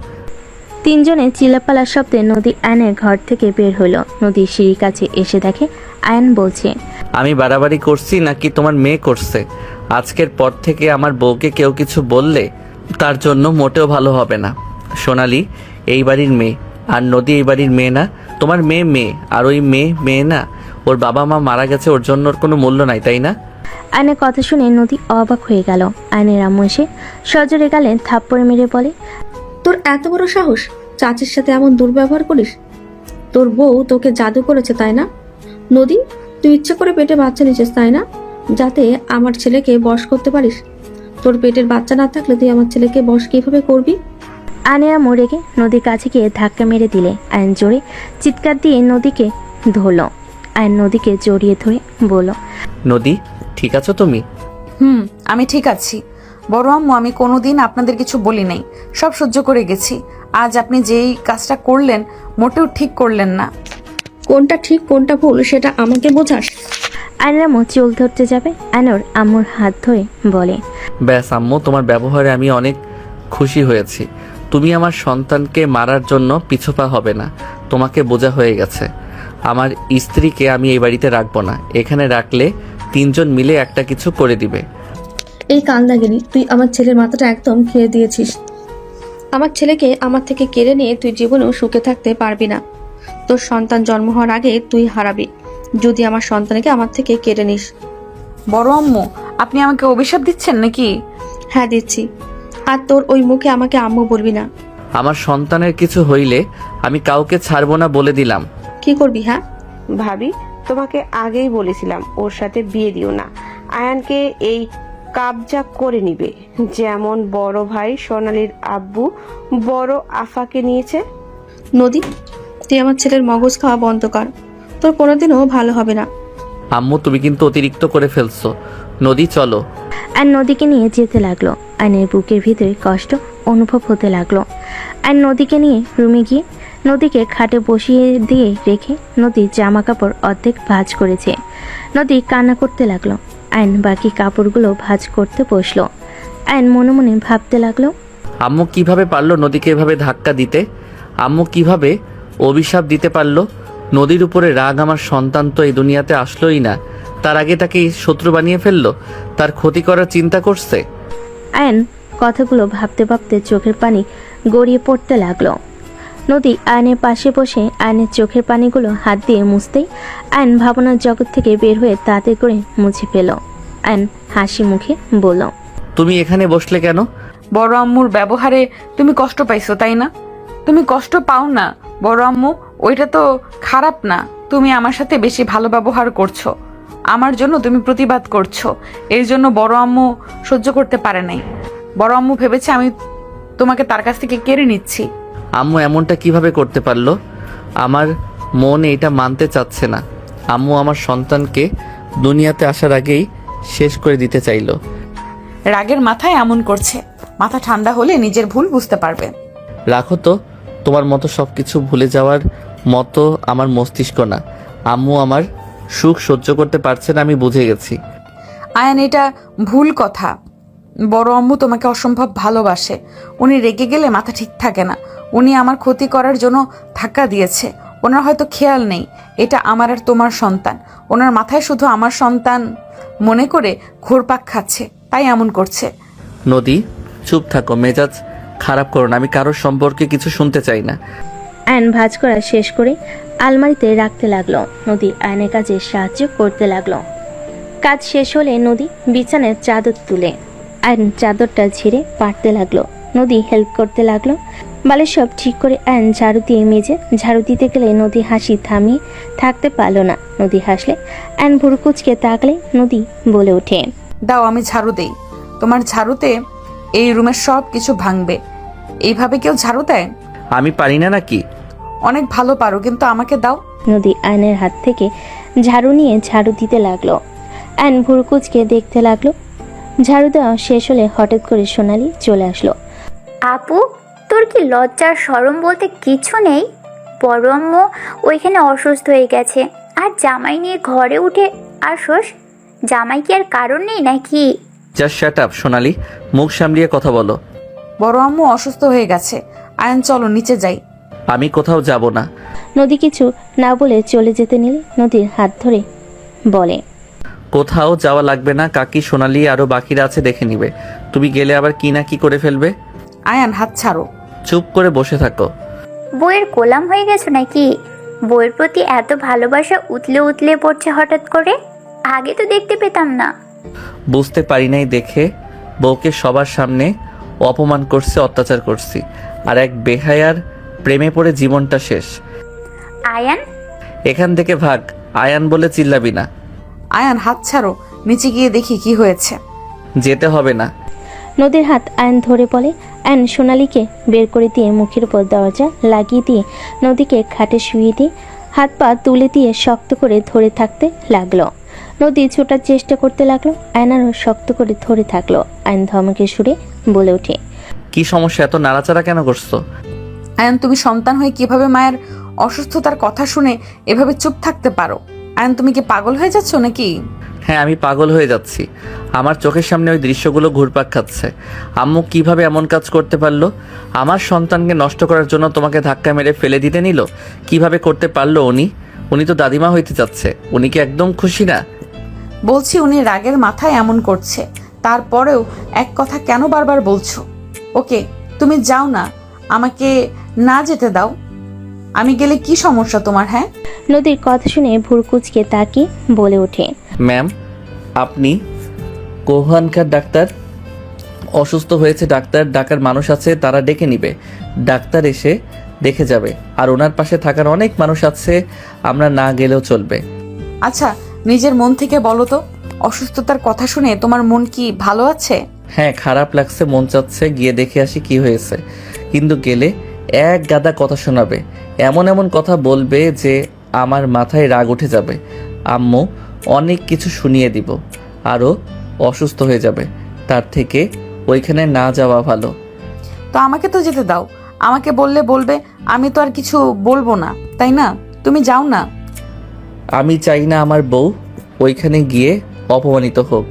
তিনজনে চিল্লাপালার শব্দে নদী আয়নের ঘর থেকে বের হলো। নদী সিঁড়ির কাছে এসে দেখে আয়ন বলছে, আমি বাড়াবাড়ি করছি নাকি তোমার মেয়ে করছে? আজকের পর থেকে আমার বউকে কেউ কিছু বললে তার জন্য মোটেও ভালো হবে না। সোনালি এই বাড়ির মেয়ে, আর নদী এই বাড়ির মেয়ে না। তোমার মেয়ে মেয়ে, আর ওই মেয়ে মেয়ে না। ওর বাবা মা মারা গেছে, ওর জন্য ওর কোনো মূল্য নাই, তাই না? আয়নের কথা শুনে নদী অবাক হয়ে গেল। আয়নের আম্মু এসে সজোরে গালে থাপ্পড় মেরে বলে, তোর এত বড় সাহস, চাচির সাথে এমন দুর্ব্যবহার করিস? তোর বউ তোকে জাদু করেছে, তাই না? নদী, তুই ইচ্ছে করে পেটে বাচ্চা নিয়েছিস, তাই না? যাতে আমার ছেলেকে বশ করতে পারিস। তোর পেটের বাচ্চা না থাকলে তুই আমার ছেলেকে বশ কিভাবে করবি? আয়নের আম্মু রেগে নদীর কাছে গিয়ে ধাক্কা মেরে দিলে আয়ন জোরে চিৎকার দিয়ে নদীকে ধরল। আয়ন নদীকে জড়িয়ে ধরে বলল, নদী, ঠিক আছো তুমি? আমি ঠিক আছি বড় আম্মু। আমি কোনোদিন আপনাদের কিছু বলি নাই, সব সহ্য করে গেছি। আজ আপনি যেই কাজটা করলেন মোটেও ঠিক করলেন না। কোনটা ঠিক কোনটা ভুল সেটা আমাকে বোঝাস? আয়নের আম্মু চুল ধরতে যাবে, আয়নর আম্মুর হাত ধরে বলে, ব্যাস আম্মু, তোমার ব্যবহারে আমি অনেক খুশি হয়েছি। তুমি আমার সন্তানকে মারার জন্য পিছুপা হবে না, তোমাকে বোঝা হয়ে গেছে। আমার স্ত্রীকে আমি এই বাড়িতে রাখবো না। এখানে রাখলে তিনজন মিলে একটা কিছু করে দিবে। এই কান্দাগিরি, তুই আমার ছেলের মাথাটা একদম খেয়ে দিয়েছিস। আমার ছেলেকে আমার থেকে কেড়ে নিয়ে তুই জীবনেও সুখে থাকতে পারবি না। তোর সন্তান জন্ম হওয়ার আগে তুই হারাবি যদি আমার সন্তানকে আমার থেকে কেড়ে নিস। বড় আম্মু, আপনি আমাকে অভিশাপ দিচ্ছেন নাকি? হ্যাঁ, দিচ্ছি। আর তোর ওই মুখে আমাকে আম্মু বলবি না। আমার সন্তানের কিছু হইলে আমি কাউকে ছাড়বো না বলে দিলাম। কি করবি? হ্যাঁ ভাবি, তোমাকে আগেই বলেছিলাম ওর সাথে বিয়ে দিও না। আয়ানকে এই কাবজা করে নিবে, যেমন বড় ভাই সোনালির আব্বু বড় আফাকে নিয়েছে। নদী, তুই আমার ছেলের মগজ খাওয়া বন্ধ কর, তোর কোনোদিনও ভালো হবে না। আম্মু, তুমি কিন্তু অতিরিক্ত করে ফেলছো। নদী, চলো। আর নদীকে নিয়ে যেতে লাগলো। আয়নের বুকের ভিতরে কষ্ট অনুভব হতে লাগলো। আর নদীকে নিয়ে রুমে গিয়ে নদীকে খাটে বসিয়ে দিয়ে রেখে নদী জামা কাপড় অর্ধেক ভাঁজ করেছে। নদী কান্না করতে লাগলো। আয়ন বাকি কাপড়গুলো ভাঁজ করতে বসলো। আয়ন মনে মনে ভাবতে লাগলো, আম্মু কিভাবে পারলো নদীকে এভাবে ধাক্কা দিতে? আম্মু কিভাবে অভিশাপ দিতে পারলো? নদীর উপরে রাগ আমার সন্তান তো এই দুনিয়াতে আসলোই না, তার আগে তাকে শত্রু বানিয়ে ফেললো, তার ক্ষতি করার চিন্তা করছে। আয়ন কথাগুলো ভাবতে ভাবতে চোখের পানি গড়িয়ে পড়তে লাগলো। নদী আয়নের পাশে বসে আয়নের চোখের পানিগুলো হাত দিয়ে মুছতেই আয়ন ভাবনার জগৎ থেকে বের হয়ে তাড়াতাড়ি করে মুছে ফেল। আয়ন হাসি মুখে বলল, তুমি এখানে বসলে কেন? বড় আম্মুর ব্যবহারে তুমি কষ্ট পাইছো, তাই না? তুমি কষ্ট পাও না বড় আম্মু, ওইটা তো খারাপ না। তুমি আমার সাথে বেশি ভালো ব্যবহার করছো, আমার জন্য তুমি প্রতিবাদ করছো, এই জন্য বড় আম্মু সহ্য করতে পারে নাই। বড় আম্মু ভেবেছে আমি তোমাকে তার কাছ থেকে কেড়ে নিচ্ছি। আম্মু এমনটা কিভাবে করতে পারলো? আমার মন এটা মানতে চাচ্ছে না। আম্মু আমার সন্তানকে দুনিয়াতে আসার আগেই শেষ করে দিতে চাইলো। রাগের মাথায় এমন করছে, মাথা ঠান্ডা হলে নিজের ভুল বুঝতে পারবে। রাখো তো, তোমার মতো সবকিছু ভুলে যাওয়ার মতো আমার মস্তিষ্ক না। আম্মু আমার সুখ সহ্য করতে পারছে না, আমি বুঝে গেছি। আয়ান, এটা ভুল কথা। বড় আম্মু তোমাকে অসম্ভব ভালোবাসে, উনি রেগে গেলে মাথা ঠিক থাকে না। উনি আমার ক্ষতি করার জন্য ধাক্কা দিয়েছে, ওনার হয়তো খেয়াল নেই এটা আমার আর তোমার সন্তান। ওনার মাথায় শুধু আমার সন্তান মনে করে ঘুরপাক খাচ্ছে, তাই এমন করছে। নদী চুপ থাকো, মেজাজ খারাপ করো না, আমি কারোর সম্পর্কে কিছু শুনতে চাই না। আয়ন ভাঁজ করা শেষ করে আলমারিতে রাখতে লাগলো। নদী আয়নের কাজে সাহায্য করতে লাগলো। কাজ শেষ হলে নদী বিছানার চাদর তুলে আয়ন চাদরটা ঝেড়ে পাড়তে লাগলো। নদী হেল্প করতে লাগলো। বালিশ সব ঠিক করে আয়ন ঝাড়ু দিয়ে মেজে ঝাড়ু দিতে গেলে নদী হাসি থামিয়ে থাকতে পারলো না। নদী হাসলে আয়ন ভুরু কুচকে তাকলে নদী বলে ওঠে, দাও আমি ঝাড়ু দেই। তোমার ঝাড়ুতে এই রুমের সব কিছু ভাঙবে। এইভাবে কেউ ঝাড়ু দেয়? আমি পারি না নাকি? অনেক ভালো পারো, কিন্তু আমাকে দাও। নদী আয়নের হাত থেকে ঝাড়ু নিয়ে ঝাড়ু দিতে লাগলো। আয়ন ভুরু কুচকে দেখতে লাগলো। ঝাড়ু দেওয়া শেষ হলে হঠাৎ করে সোনালি চলে আসলো। আপু, তোর কি লজ্জার শরম বলতে কিছু নেই? বড় আম্মু ওইখানে অসুস্থ হয়ে গেছে, আর জামাই নিয়ে ঘরে উঠে আসোস? জামাই কি আর কারণ নেই নাকি? জাস্ট শাট আপ সোনালি, মুখ সামলিয়ে কথা বলো। বড় আম্মু অসুস্থ হয়ে গেছে। আয়ন চলো নিচে যাই। আমি কোথাও যাব না। নদী কিছু না বলে চলে যেতে নিলে নদীর হাত ধরে বলে, কোথাও যাওয়া লাগবে না, কাকি সোনালি আরো বাকিরা আছে দেখে নিবে। তুমি গেলে আবার কি না কি করে ফেলবে। আয়ান হাত ছাড়ো। চুপ করে বসে থাকো। বইয়ের গোলাম হয়ে গেছো নাকি? বইয়ের প্রতি এত ভালোবাসা উতলে উতলে পড়ছে হঠাৎ করে? আগে তো দেখতে পেতাম না। বুঝতে পারি নাই দেখে বউকে সবার সামনে অপমান করছে, অত্যাচার করছি, আর এক বেহায়ার প্রেমে পড়ে জীবনটা শেষ। আয়ান, এখান থেকে ভাগ। আয়ান বলে চিল্লাবি না। আয়ান হাত ছাড়ো, নিচে গিয়ে দেখি কি হয়েছে। যেতে হবে না। নদীর হাত আয়ন ধরে বলে। আয়ন সোনালীকে বের করে দিয়ে মুখের উপর দরজা লাগিয়ে দিয়ে নদীকে খাটে শুয়ে দিয়ে হাত পা তুলে দিয়ে শক্ত করে ধরে থাকতে লাগলো। নদী ছোটার চেষ্টা করতে লাগলো। আয়ন আরও শক্ত করে ধরে থাকলো। আয়ন ধমকে সুরে বলে ওঠে, কি সমস্যা, এত নাড়াচাড়া কেন করছো? আয়ান তুমি সন্তান হয়ে কিভাবে মায়ের অসুস্থতার কথা শুনে এভাবে চুপ থাকতে পারো? আয়ান তুমি কি পাগল হয়ে যাচ্ছ নাকি? হ্যাঁ, আমি পাগল হয়ে যাচ্ছি। আমার চোখের সামনে ওই দৃশ্যগুলো ঘুরপাক খাচ্ছে। আম্মু কিভাবে এমন কাজ করতে পারলো? আমার সন্তানকে নষ্ট করার জন্য তোমাকে ধাক্কা মেরে ফেলে দিতে নিল? কিভাবে করতে পারলো উনি তো দাদিমা হইতে যাচ্ছে। উনি কি একদম খুশি না? বলছি উনি রাগের মাথায় এমন করছে, তারপরেও এক কথা কেন বারবার বলছো? ওকে তুমি যাও না, আমাকে না যেতে দাও। আমি গেলে কি সমস্যা তোমার? হ্যাঁ, নদীর কথা শুনে ভুরকুচকে তাকিয়ে বলে ওঠে, ম্যাম, আপনি কোহানকার ডাক্তার? অসুস্থ হয়েছে, ডাক্তার ডাকার মানুষ আছে, তারা ডেকে নিবে। ডাক্তার এসে দেখে যাবে, আর ওনার পাশে থাকার অনেক মানুষ আছে, আমরা না গেলেও চলবে। আচ্ছা নিজের মন থেকে বলো তো, অসুস্থতার কথা শুনে তোমার মন কি ভালো আছে? হ্যাঁ, খারাপ লাগছে, মন চাচ্ছে গিয়ে দেখে আসি কি হয়েছে, কিন্তু গেলে এক গাদা কথা শোনাবে, এমন এমন কথা বলবে যে আমার মাথায় রাগ উঠে যাবে। আম্মু অনেক কিছু শুনিয়ে দিব, আরও অসুস্থ হয়ে যাবে। তার থেকে ওইখানে না যাওয়া ভালো। তো আমাকে তো যেতে দাও। আমাকে বললে বলবে, আমি তো আর কিছু বলবো না, তাই না? তুমি যাও না। আমি চাই না আমার বউ ওইখানে গিয়ে অপমানিত হোক।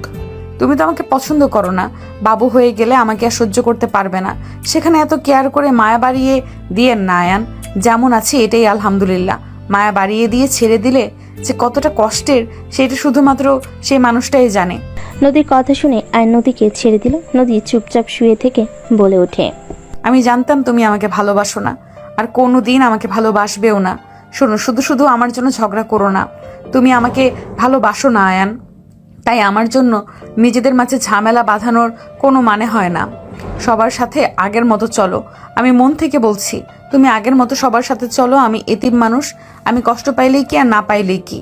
তুমি তো আমাকে পছন্দ করো না। বাবু হয়ে গেলে আমাকে আর সহ্য করতে পারবে না। সেখানে এত কেয়ার করে মায়া বাড়িয়ে দিয়ে না আয়ান, যেমন আছে এটাই আলহামদুলিল্লাহ। মায়া বাড়িয়ে দিয়ে ছেড়ে দিলে যে কতটা কষ্টের, সেটা শুধুমাত্র সেই মানুষটাই জানে। নদীর কথা শুনে আয়ন নদীকে ছেড়ে দিল। নদী চুপচাপ শুয়ে থেকে বলে ওঠে, আমি জানতাম তুমি আমাকে ভালোবাসো না, আর কোনো দিন আমাকে ভালোবাসবেও না। শোনো, শুধু শুধু আমার জন্য ঝগড়া করো না। তুমি আমাকে ভালোবাসো না আয়ান, তাই আমার জন্য নিজেদের মাঝে ঝামেলা বাঁধানোর কোনো মানে হয় না। সবার সাথে আগের মতো চলো। আমি মন থেকে বলছি, তুমি আগের মতো সবার সাথে চলো। আমি এতিম মানুষ, আমি কষ্ট পাইলেই কি আর না পাইলেই কি।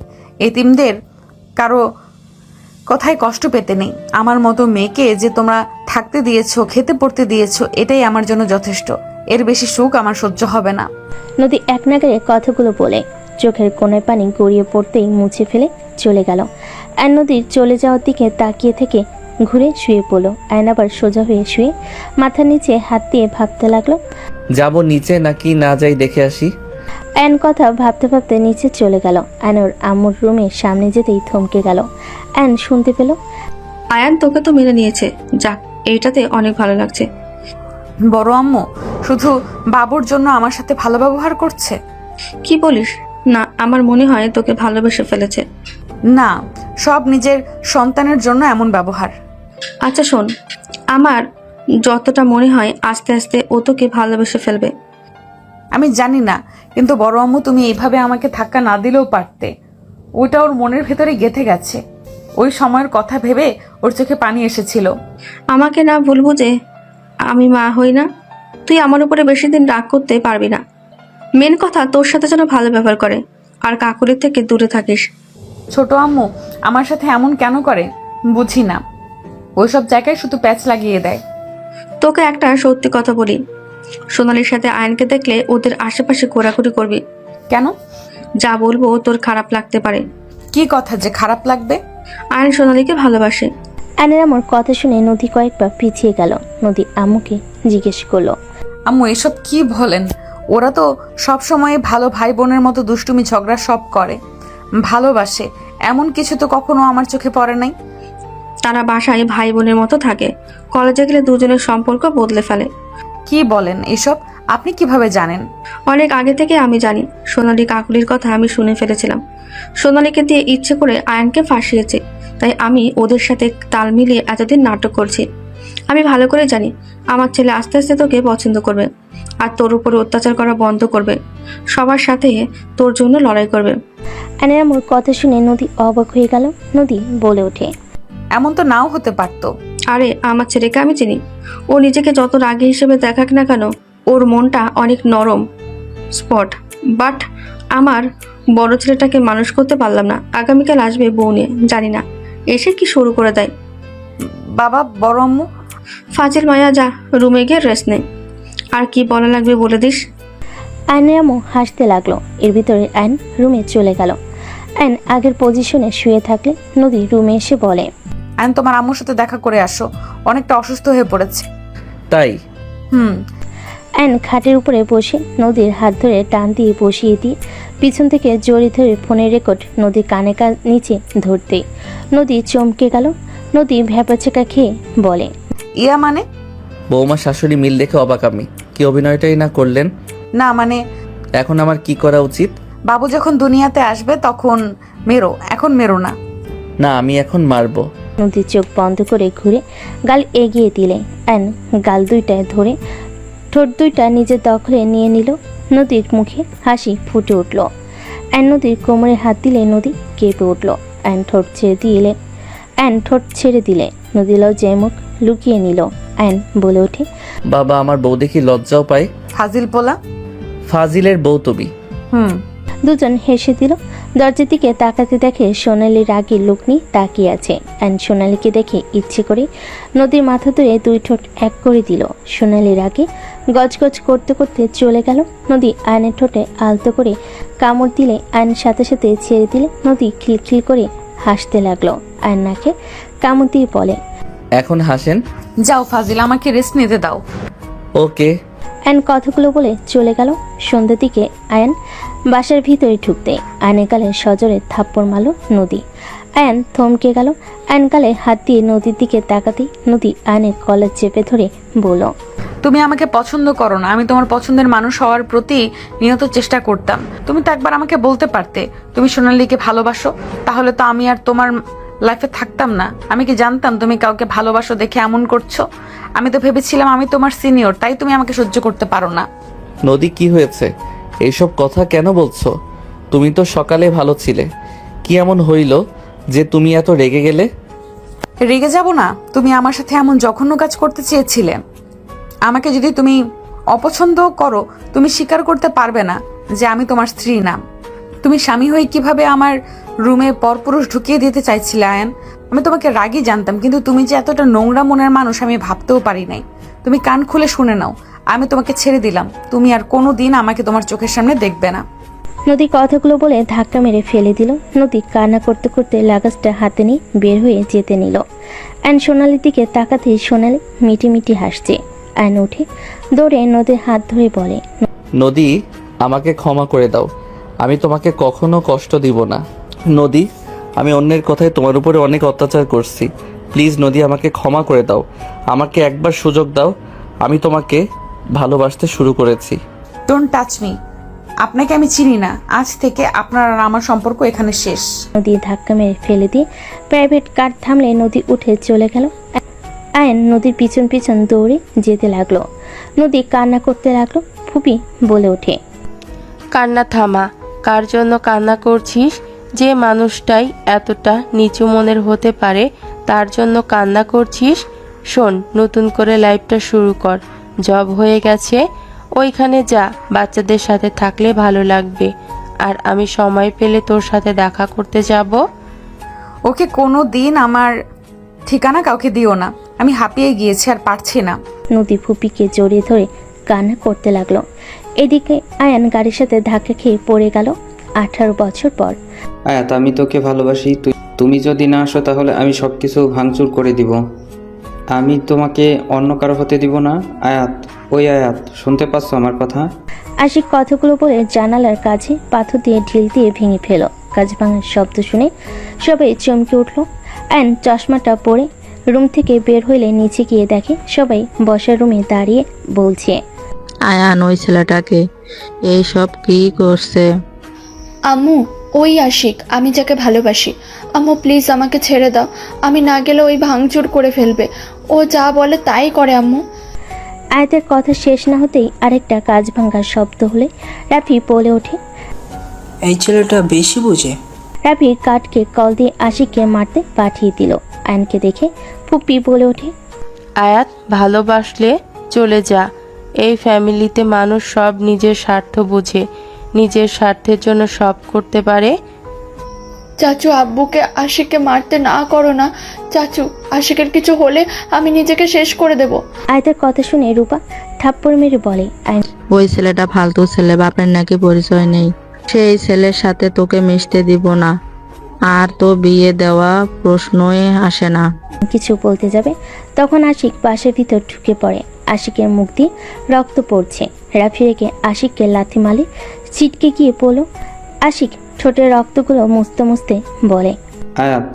এতিমদের কারো কথায় কষ্ট পেতে নেই। আমার মতো মেয়েকে যে তোমরা থাকতে দিয়েছো, খেতে পড়তে দিয়েছো, এটাই আমার জন্য যথেষ্ট। এর বেশি সুখ আমার সহ্য হবে না। নদী এক নাগারে কথাগুলো বলে চোখের কোণে পানি গড়িয়ে পড়তেই মুছে ফেলে চলে গেল। আয়ন নদীর চলে যাওয়ার দিকে তাকিয়ে থেকে ঘুরে শুয়ে পড়লো। আয়ন আবার সোজা হয়ে শুয়ে মাথার নিচে হাত দিয়ে ভাবতে লাগলো, যাব নিচে নাকি না যাই দেখে আসি। আয়ন কথা ভাবতে ভাবতে নিচে চলে গেল। আয়নর আম্মুর রুমের সামনে যেতেই থমকে গেল। আয়ন শুনতে পেল, আয়ান তোকে তো মেনে নিয়েছে, যাক এইটাতে অনেক ভালো লাগছে। বড় আম্মু শুধু বাবুর জন্য আমার সাথে ভালো ব্যবহার করছে? কি বলিস? না, আমার মনে হয় তোকে ভালোবেসে ফেলেছে। না, সব নিজের সন্তানের জন্য এমন ব্যবহার। আচ্ছা শোন, আমার যতটা মনে হয় আস্তে আস্তে ও তোকে ভালোবেসে ফেলবে। আমি জানি না, কিন্তু বড় আম্মু তুমি এইভাবে আমাকে ধাক্কা না দিলেও পারতে। ওইটা ওর মনের ভেতরে গেঁথে গেছে। ওই সময়ের কথা ভেবে ওর চোখে পানি এসেছিল। আমাকে না বলবো যে আমি মা হই না? তুই আমার উপরে বেশি দিন রাগ করতে পারবি না। মেন কথা, তোর সাথে যেন ভালো ব্যবহার করে আর কাকুরের থেকে দূরে থাকিস। ছোট আম্মু আমার সাথে এমন কেন করে বুঝি না। ওইসব জায়গায় শুধু প্যাচ লাগিয়ে দেয়। তোকে একটা সত্যি কথা বলি, সোনালির সাথে আয়নকে দেখলে ওদের আশেপাশে ঘোরাঘুরি করবি। কেন? যা বলবো তোর খারাপ লাগতে পারে। কি কথা যে খারাপ লাগবে? আয়ন সোনালিকে ভালোবাসে। আয়নের আমার কথা শুনে নদী কয়েকবার পিছিয়ে গেল। নদী আম্মুকে জিজ্ঞেস করলো, আম্মু এসব কি বলেন? ওরা তো সব সময় ভালো ভাই বোনের মতো দুষ্টুমি ঝগড়া সব করে, ভালোবাসে। এমন কিছু তো কখনো আমার চোখে পড়ে নাই। তারা বাসায় ভাই বোনের মতো থাকে, কলেজে গেলে দুজনের সম্পর্ক বদলে ফেলে। কি বলেন এসব? আপনি কিভাবে জানেন? অনেক আগে থেকে আমি জানি। সোনালি কাকুলির কথা আমি শুনে ফেলেছিলাম। সোনালিকে দিয়ে ইচ্ছে করে আয়নকে ফাঁসিয়েছে, তাই আমি ওদের সাথে তাল মিলিয়ে এতদিন নাটক করছি। আমি ভালো করে জানি আমার ছেলে আস্তে আস্তে তোকে পছন্দ করবে, আর তোর উপরে অত্যাচার করা বন্ধ করবে, সবার সাথে তোর জন্য লড়াই করবে। আয়নের আমার কথা শুনে নদী অবাক হয়ে গেল। নদী বলে ওঠে, এমন তো নাও হতে পারতো। আরে আমার ছেলেকে আমি চিনি। ও নিজেকে যত রাগী হিসেবে দেখাক না কেন, ওর মনটা অনেক নরম স্পট। বাট আমার বড় ছেলেটাকে মানুষ করতে পারলাম না। আগামীকাল আসবে বউ নিয়ে, জানি না এসে কি শুরু করে দেয়। বাবা, বড় আম্মু। ফাজিল মায়া, যা রুমে গিয়ে রেস্ট নে। আর কি বলা লাগবে বলে দিস। আয়নের আম্মু হাসতে লাগলো। এর ভিতরে আয়ন রুমে চলে গেল। আয়ন আগের পজিশনে শুয়ে থাকলে নদী রুমে এসে বলে, আয়ন তোমার আম্মুর সাথে দেখা করে আসো, অনেকটা অসুস্থ হয়ে পড়েছে। তাই? আয়ন খাটের উপরে বসে নদীর হাত ধরে টান দিয়ে বসিয়ে দিয়ে পিছন থেকে জড়ি ধরে ফোনের রেকর্ড নদী কানে নিচে ধরতে নদী চমকে গেল। নদী ভ্যাপাচেকা খেয়ে বলে, ইয়া মানে? বৌমা শাশুড়ি মিল দেখে অবাক আমি। কি অভিনয়টাই না করলেন। না মানে এখন আমার কি করা উচিত? বাবু যখন দুনিয়াতে আসবে তখন মেরো, এখন মেরো না। না, আমি এখন মারবো। নদী চোখ বন্ধ করে ঘুরে গাল এগিয়ে দিলে আয়ন গাল দুইটায় ধরে ঠোঁট দুইটা নিজের দখলে নিয়ে নিল। নদীর মুখে হাসি ফুটে উঠল। আয়ন নদীর কোমরে হাত দিলে নদী কেঁপে উঠল। আয়ন ঠোঁট ছেড়ে দিলে নদী লজ্জায় মুখ লুকিয়ে নিল। আয়ন বলে ওঠে, বাবা, আমার বউ দেখি লজ্জাও পায়। ফাজিল পোলা। ফাজিলের বউ তুমি। দুজন হেসে দিল। দরজার দিকে তাকাতে দেখে সোনালি রাগী লোক নিয়ে তাকিয়ে আছে। অ্যান্ড সোনালিকে দেখে ইচ্ছে করে নদীর মাথা ধরে দুই ঠোঁট এক করে দিল। সোনালি রাগে গজগজ করতে করতে চলে গেল। নদী আয়নের ঠোঁটে আলতো করে কামড় দিলে আয়ন সাথে সাথে ছেড়ে দিলে নদী খিলখিল করে হাসতে লাগলো। আয়ন নাকে কামড় দিয়ে বলে, এখন হাসেন। যাও ফাজিল, আমাকে রেস্ট নিতে দাও। ওকে। আয়ন কথাগুলো বলে চলে গেল। সন্ধ্যার দিকে আয়ন বাসার ভিতরে ঢুকতে আয়নের গালে সজোরে থাপ্পড় মারল নদী। আয়ন থমকে গেল। আয়ন গালে হাত দিয়ে নদীর দিকে তাকাতেই নদী আয়নের কলার চেপে ধরে বলল, তুমি আমাকে পছন্দ করো না। আমি তোমার পছন্দের মানুষ হওয়ার প্রতি নিয়ত চেষ্টা করতাম। তুমি তো একবার আমাকে বলতে পারতে তুমি সোনালীকে ভালোবাসো, তাহলে তো আমি আর তোমার লাইফে থাকতাম না। আমি কি জানতাম তুমি কাউকে ভালোবাসো দেখে এমন করছো? আমি তো ভেবেছিলাম আমি তোমার সিনিয়র, তাই তুমি আমাকে সহ্য করতে পারো না। নদী, কি হয়েছে? এইসব কথা কেন বলছো? তুমি তো সকালে ভালো ছিলে, কি এমন হইল যে তুমি এত রেগে গেলে? রেগে যাব না? তুমি আমার সাথে এমন জঘন্য কাজ করতে চেয়েছিলে। আমাকে যদি তুমি অপছন্দ করো, তুমি স্বীকার করতে পারবে না যে আমি তোমার স্ত্রী না। তুমি স্বামী হয়ে কিভাবে আমার রুমে পরপুরুষ ঢুকিয়ে দিতে চাইছিলে আয়ান? আমি তোমাকে রাগই জানতাম, কিন্তু তুমি যে এতটা নোংরা মনের মানুষ আমি ভাবতেও পারি নাই। তুমি কান খুলে শুনে নাও, আমি তোমাকে ছেড়ে দিলাম। তুমি আর কোনো দিন আমাকে তোমার চোখের সামনে দেখবে না। নদী কথাগুলো বলে ধাক্কা মেরে ফেলে দিল। নদী কান্না করতে করতে লাগেজটা হাতে নিয়ে বের হয়ে যেতে নিল। অ্যান সোনালির দিকে তাকাতেই সোনালি মিটি মিটি হাসছে। অ্যান উঠে দৌড়ে নদীর হাত ধরে বলে, নদী, আমাকে ক্ষমা করে দাও। আমি তোমাকে কখনো কষ্ট দিব না। নদী, আমি অন্যের কথায় তোমার উপরে অনেক অত্যাচার করছি। প্লিজ নদী, আমাকে ক্ষমা করে দাও। আমাকে একবার সুযোগ দাও। আমি তোমাকে ভালোবাসতে শুরু করেছি। Don't touch me. আপনাকে আমি চিনি না, আজ থেকে আপনার আর আমার সম্পর্ক এখানে শেষ। নদী ধাক্কা মেরে ফেলে দিয়ে প্রাইভেট কার থামলে নদী উঠে চলে গেল। আয়ন নদীর পিছন পিছন দৌড়ে যেতে লাগলো। নদী কান্না করতে লাগলো। ফুপি বলে ওঠে, কান্না থামা। কার জন্য কান্না করছিস? যে মানুষটাই এতটা নিচু মনের হতে পারে তার জন্য কান্না করছিস? শোন, নতুন করে লাইফটা শুরু কর। জব হয়ে গেছে, ওইখানে যা, বাচ্চাদের সাথে থাকলে ভালো লাগবে। আর আমি সময় পেলে তোর সাথে দেখা করতে যাব। ওকে কোনো দিন আমার ঠিকানা কাউকে দিও না, আমি হাঁপিয়ে গিয়েছি আর পারছি না। নদী ফুপিকে জড়িয়ে ধরে কান্না করতে লাগলো। এদিকে আয়ান গাড়ির সাথে ধাক্কা খেয়ে পড়ে গেল 18 বছর পর। আয়াত, আমি তোকে ভালোবাসি। তুমি যদি না আসো তাহলে আমি সব কিছু ভাঙচুর করে দিব। আমি তোমাকে অন্য কারো হতে দিব না। আয়াত, ওই আয়াত, শুনতে পাচ্ছ আমার কথা? আশিক কথাগুলো বলে জানালার কাছে পাথর দিয়ে ঢিল দিয়ে ভেঙে ফেল। কাজ ভাঙার শব্দ শুনে সবাই চমকে উঠল। আয়ন চশমাটা পরে রুম থেকে বের হইলে নিচে গিয়ে দেখে সবাই বসার রুমে দাঁড়িয়ে বলছে, আয়ান ওই ছেলেটাকে এইসব কি করছে? আম্মু, ওই আশিক, আমি যাকে ভালোবাসি। আম্মু প্লিজ আমাকে ছেড়ে দাও, আমি না গেলে ওই ভাঙচুর করে ফেলবে। ও যা বলে তাই করে আম্মু। আয়াতের কথা শেষ না হতেই আরেকটা কাজ ভাঙার শব্দ হলে রাফি বলে ওঠে, এই ছেলেটা বেশি বুঝে। রাফি কাঠকে কল দিয়ে আশিককে মারতে পাঠিয়ে দিল। আয়নকে দেখে ফুপি বলে ওঠে, আয়াত, ভালোবাসলে চলে যা। এই ফ্যামিলিতে মানুষ সব নিজের স্বার্থ বুঝে, নিজের স্বার্থের জন্য সব করতে পারে। চাচু, আব্বুকে আশিককে মারতে না করো না। চাচু, আশিকের কিছু হলে আমি নিজেকে শেষ করে দেব। আয়াতের কথা শুনে রূপা থাপ্পড় মেরে বলে, আয়ন ওই ছেলেটা ফালতু ছেলে, বাপের নাকি পরিচয় নেই। সেই ছেলের সাথে তোকে মিশতে দিব না, আর তো বিয়ে দেওয়া প্রশ্নই আসে না। কিছু বলতে যাবে তখন আশিক বাসের ভিতর ঢুকে পড়ে। আশিকের মুখ দিয়ে রক্ত পড়ছে। রাফি রেখে আশিককে লাথি মালে ছিটকে গিয়ে পড়ল। আশিক ঠোঁটের রক্তগুলো মুছতে মুছতে বলে, আয়াত,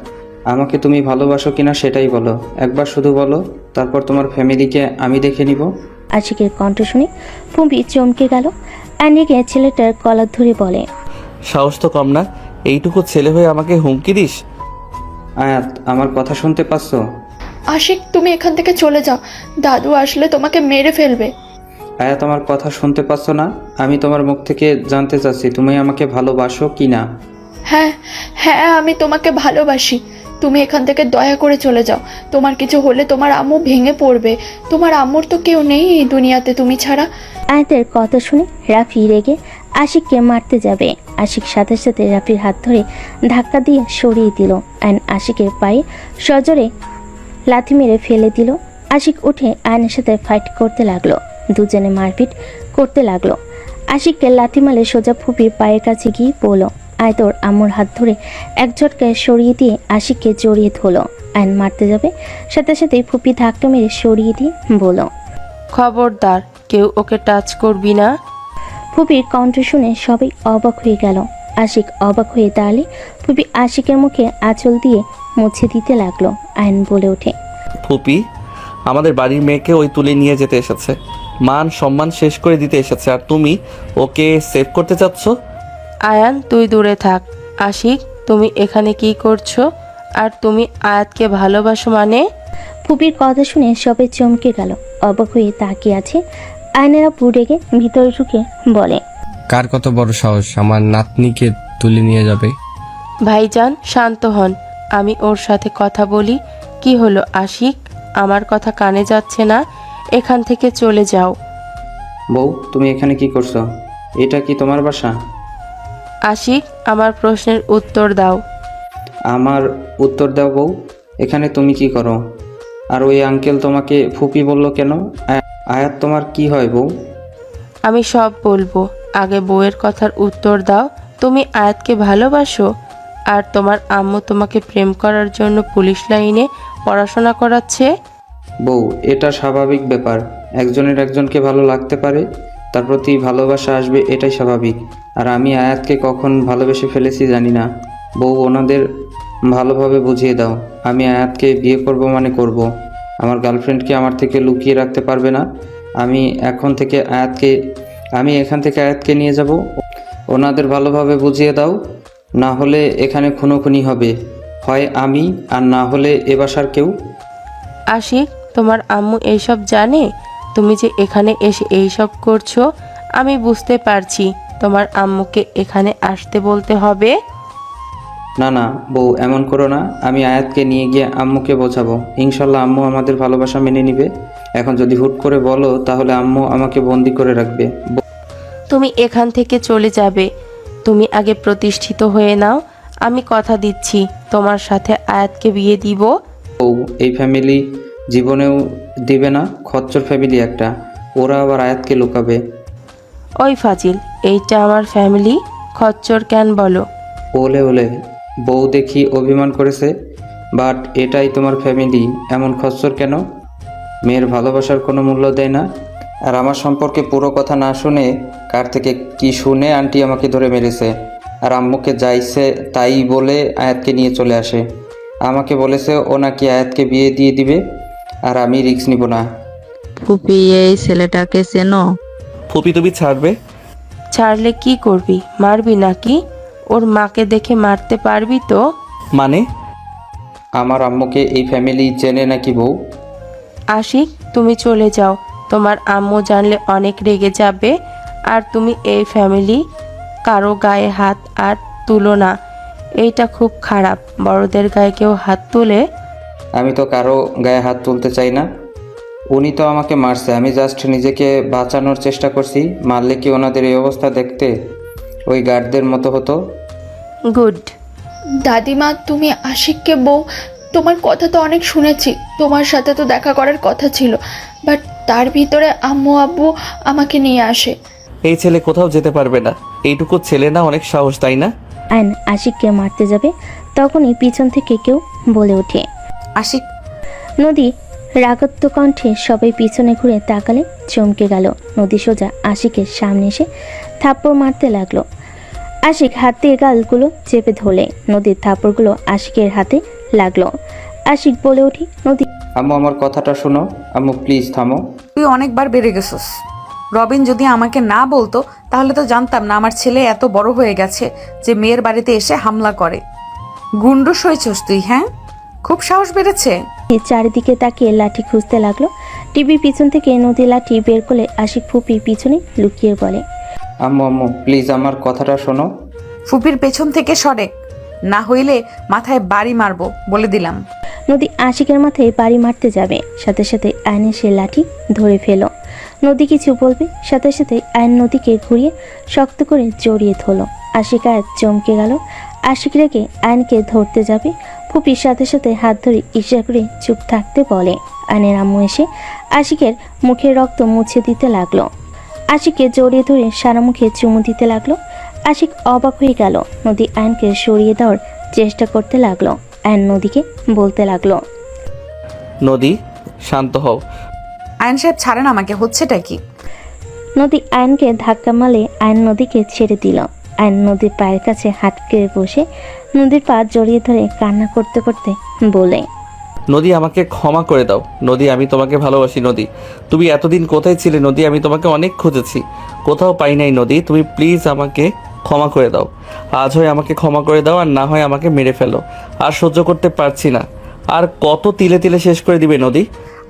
আমাকে তুমি ভালোবাসো কিনা সেটাই বলো। একবার শুধু বলো, তারপর তোমার ফ্যামিলিকে আমি দেখে নিব। আশিকের কণ্ঠ শুনে ফুম্পি চমকে গেল। আনিকে ছেলেটার কলার ধরে বলে, সাহস তো কম না, এইটুকু ছেলে হয়ে আমাকে হুমকি দিস? আয়াত, আমার কথা শুনতে পাচ্ছ? আশিক, তুমি এখান থেকে চলে যাও, দাদু আসলে তোমাকে মেরে ফেলবে। আয়াত, আমার কথা শুনতে পাচ্ছ না? আমি তোমার মুখ থেকে জানতে চাচ্ছি তুমি আমাকে ভালোবাসো কি না। হ্যাঁ হ্যাঁ, আমি তোমাকে ভালোবাসি। তুমি এখান থেকে দয়া করে চলে যাও। তোমার কিছু হলে তোমার আম্মু ভেঙে পড়বে। তোমার আম্মুর তো কেউ নেই এই দুনিয়াতে তুমি ছাড়া। আয়াতের কথা শুনে রাফি রেগে আশিককে মারতে যাবে। আশিক সাথে সাথে রাফির হাত ধরে ধাক্কা দিয়ে সরিয়ে দিল। আয়ন আশিকের পায়ে সজোরে লাথি মেরে ফেলে দিল। আশিক উঠে আয়নের সাথে ফাইট করতে লাগলো। দুজনে মারপিট করতে লাগলো। আশিককে লাথি মারে সোজা ফুপির পায়ের কাছে গিয়ে পড়ল। আয় তোর আম্মুর হাত ধরে এক ঝটকায় সরিয়ে দিয়ে আশিককে জড়িয়ে ধরলো। আয়ন মারতে যাবে, সাথে সাথেই ফুপি ধাক্কা মেরে সরিয়ে দিয়ে বলল, খবরদার, কেউ ওকে টাচ করবি না। ফুপির কণ্ঠ শুনে সবাই অবাক হয়ে গেল। আশিক অবাক হয়ে দাঁড়ালে ফুপি আশিকের মুখে আঁচল দিয়ে মুছে দিতে লাগলো। আয়ন বলে ওঠে, ফুপি, আমাদের বাড়ির মেয়েকে ওই তুলে নিয়ে যেতে এসেছে, মান সম্মান শেষ করে দিতে এসেছে, আর তুমি ওকে সেভ করতে চাচ্ছ? আয়ান, তুই দূরে থাক। আশিক, তুমি এখানে কি করছো? আর তুমি আয়াতকে ভালোবাসো মানে? ফুপির কথা শুনে সবাই চমকে গেল। অবাক হয়ে তাকিয়ে আছে। আয়নেরা রেগে ভিতরে ঢুকে বলে, কার কত বড় সাহস আমার নাতনিকে তুলে নিয়ে যাবে? ভাইজান, শান্ত হন, আমি ওর সাথে কথা বলি। কি হলো আশিক, আমার কথা কানে যাচ্ছে না? এখান থেকে চলে যাও। বউ, তুমি এখানে কি করছো? এটা কি তোমার বাসা? আশিক, আমার প্রশ্নের উত্তর দাও। আমার উত্তর দাও বউ, এখানে তুমি কি করো? আর ওই আঙ্কেল তোমাকে ফুপি বললো কেন? আয়াত তোমার কি হয় বউ? আমি সব বলবো, আগে বউয়ের কথার উত্তর দাও। তুমি আয়াতকে ভালোবাসো? আর তোমার আম্মু তোমাকে প্রেম করার জন্য পুলিশ লাইনে পড়াশোনা করাচ্ছে? বউ, এটা স্বাভাবিক ব্যাপার। একজনের একজনকে ভালো লাগতে পারে, তার প্রতি ভালোবাসা আসবে, এটাই স্বাভাবিক। আর আমি আয়াতকে কখন ভালোবেসে ফেলেছি জানি না। বউ, ওনাদের ভালোভাবে বুঝিয়ে দাও, আমি আয়াতকে বিয়ে করব মানে করব। আমার গার্লফ্রেন্ডকে আমার থেকে লুকিয়ে রাখতে পারবে না। আমি এখান থেকে আয়াতকে নিয়ে যাব। ওনাদের ভালোভাবে বুঝিয়ে দাও, না হলে এখানে খুনোখুনি হবে, হয় আমি আর না হলে এ বাসার কেউ। আশিক, তোমার আম্মু এইসব জানে? তুমি যে এখানে এসে এইসব করছো, আমি বুঝতে পারছি। তোমার আম্মুকে এখানে আসতে বলতে হবে। না না বউ, এমন করো না। আমি আয়াতকে নিয়ে গিয়ে আম্মুকে বোঝাবো, ইনশাল্লাহ আম্মু আমাদের ভালোবাসা মেনে নিবে। এখন যদি হুট করে বলো তাহলে আম্মু আমাকে বন্দি করে রাখবে। তুমি এখান থেকে চলে যাবে। তুমি আগে প্রতিষ্ঠিত হয়ে নাও। আমি কথা দিচ্ছি তোমার সাথে আয়াতকে বিয়ে দিব। বউ, এই ফ্যামিলি জীবনেও দিবে না, খচ্চর ফ্যামিলি একটা, ওরা আবার আয়াতকে লুকাবে। ওই ফাজিল, এইটা আমার ফ্যামিলি, খচ্চর কেন বলো? ওলে ওলে, বউ দেখি অভিমান করেছে, বাট এটাই তোমার ফ্যামিলি, এমন খচ্চর কেন? মেয়ের ভালোবাসার কোনো মূল্য দেয় না। আর আমার সম্পর্কে পুরো কথা না শুনে কার থেকে কি শুনে আন্টি আমাকে ধরে মেরেছে, আর আম্মুকে যাইছে তাই বলে আয়াতকে নিয়ে চলে আসে। আমাকে বলেছে ও নাকি আয়াতকে বিয়ে দিয়ে দিবে, আর আমি রিস্ক নিব না। ফুপি, এই ছেলেটাকে চেনো? ফুপি তুমি ছাড়বে? ছাড়লে কি করবি? মারবি নাকি? ওর মাকে দেখে মারতে পারবি তো? মানে? আমার আম্মুকে এই ফ্যামিলি চেনে নাকি বউ? আশিক, তুমি চলে যাও। তোমার আম্মু জানলে অনেক রেগে যাবে। আর তুমি এই ফ্যামিলি কারো গায়ে হাত আর তুলো না, এইটা খুব খারাপ। বড়দের গায়ে কেউ হাত তুলে? আমি তো কারো গায়ে হাত তুলতে চাই না। উনি তো আমাকে মারছে, আমি জাস্ট নিজেকে বাঁচানোর চেষ্টা করছি। মারলে কি ওনাদের এই অবস্থা দেখতে ওই গার্ডদের মতো হতো? গুড। দাদিমা, তুমি আশিককে বউ, তোমার কথা তো অনেক শুনেছি, তোমার সাথে তো দেখা করার কথা ছিল, বাট তার ভিতরে আম্মু আব্বু আমাকে নিয়ে আসে। এই ছেলে কোথাও যেতে পারবে না। এইটুকু ছেলে না, অনেক সাহস, তাই না? আয়ন আশিককে মারতে যাবে, তখনই পিছন থেকে কেউ বলে ওঠে, আশিক। নদী রাগত্ব কণ্ঠে সবাই পিছনে ঘুরে তাকালে চমকে গেল। নদী সোজা আশিকের সামনে এসে থাপ্পড় মারতে লাগলো। আশিক হাত দিয়ে গালগুলো চেপে ধরলে নদীর থাপ্পড়গুলো আশিকের হাতে লাগলো। আশিক বলে উঠি, নদী আম্মু আমার কথাটা শোনো, আম্মু প্লিজ থামো। তুই অনেকবার বেড়ে গেছিস। রবিন যদি আমাকে না বলতো তাহলে তো জানতাম না আমার ছেলে এত বড় হয়ে গেছে যে মেয়ের বাড়িতে এসে হামলা করে। গুন্ডুস হয়েছিস তুই, হ্যাঁ? খুব সাহস বেড়েছে। চারিদিকে তাকিয়ে লাঠি খুঁজতে লাগলো। টিভির পিছন থেকে নদী লাঠি বের করে আশিক ফুপি পিছনে লুকিয়ে বলে, আম্মু আম্মু প্লিজ আমার কথাটা শোনো। ফুপির পেছন থেকে সরে, না হইলে মাথায় বাড়ি মারবো বলে দিলাম। নদী আশিকের মাথায় বাড়ি মারতে যাবে, সাথে সাথে আয়নের সে লাঠি ধরে ফেলো। নদী কিছু বলবে, সাথে সাথে আয়ন নদীকে ঘুরিয়ে শক্ত করে জড়িয়ে ধরলো। আশিক আয়াত চমকে গেল। আশিক রেখে আয়নকে ধরতে যাবে, ফুপির সাথে সাথে হাত ধরে ইশারা করে চুপ থাকতে বলে। আয়নের আম্মু এসে আশিকের মুখের রক্ত মুছে দিতে লাগলো। আশিককে জড়িয়ে ধরে সারা মুখে চুমু দিতে লাগলো। আশিক অবাক হয়ে গেল। নদী আয়নকে সরিয়ে দেওয়ার চেষ্টা করতে লাগলো। আয়ন নদীকে বলতে লাগলো, নদী শান্ত হও। আয়ন সাহেব ছাড়েন আমাকে, হচ্ছেটা কি? নদী আয়নকে ধাক্কা মারলে আয়ন নদীকে ছেড়ে দিল। আয়ন নদীর পায়ের কাছে হাঁটকে বসে নদীর পা জড়িয়ে ধরে কান্না করতে করতে বলে, নদী আমাকে ক্ষমা করে দাও। নদী আমি তোমাকে ভালোবাসি। নদী তুমি এতদিন কোথায় ছিলে? নদী আমি তোমাকে অনেক খুঁজেছি, কোথাও পাই নাই। নদী তুমি প্লিজ আমাকে ক্ষমা করে দাও। আজ হয় আমাকে ক্ষমা করে দাও, আর না হয় আমাকে মেরে ফেলো। আর সহ্য করতে পারছি না। আর কত তিলে তিলে শেষ করে দিবে নদী?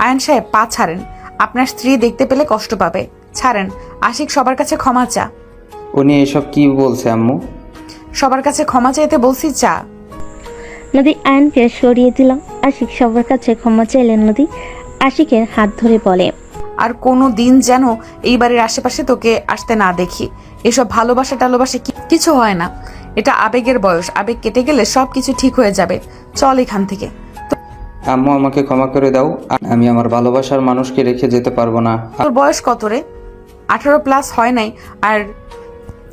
আয়ন সাহেব পা ছাড়েন, আপনার স্ত্রী দেখতে পেলে কষ্ট পাবে। ছাড়েন। আশিক সবার কাছে ক্ষমা চা। উনি এসব কি বলছে আম্মু? সবার কাছে ক্ষমা চাইতে বলছি, চা। নদী আয়নকে সরিয়ে দিল। আশিক সবার কাছে ক্ষমা চাইলেন। নদী আশিকের হাত ধরে বলে, আর কোনো দিন যেন এই বাড়ির আশেপাশে তোকে আসতে না দেখি। এসব ভালোবাসা টালোবাসা কিছু হয় না, এটা আবেগের বয়স। আবেগ কেটে গেলে সব কিছু ঠিক হয়ে যাবে। চল এখান থেকে। আম্মু আমাকে ক্ষমা করে দাও, আমি আমার ভালোবাসার মানুষকে রেখে যেতে পারবো না। তোর বয়স কত রে? 18+ হয় নাই, আর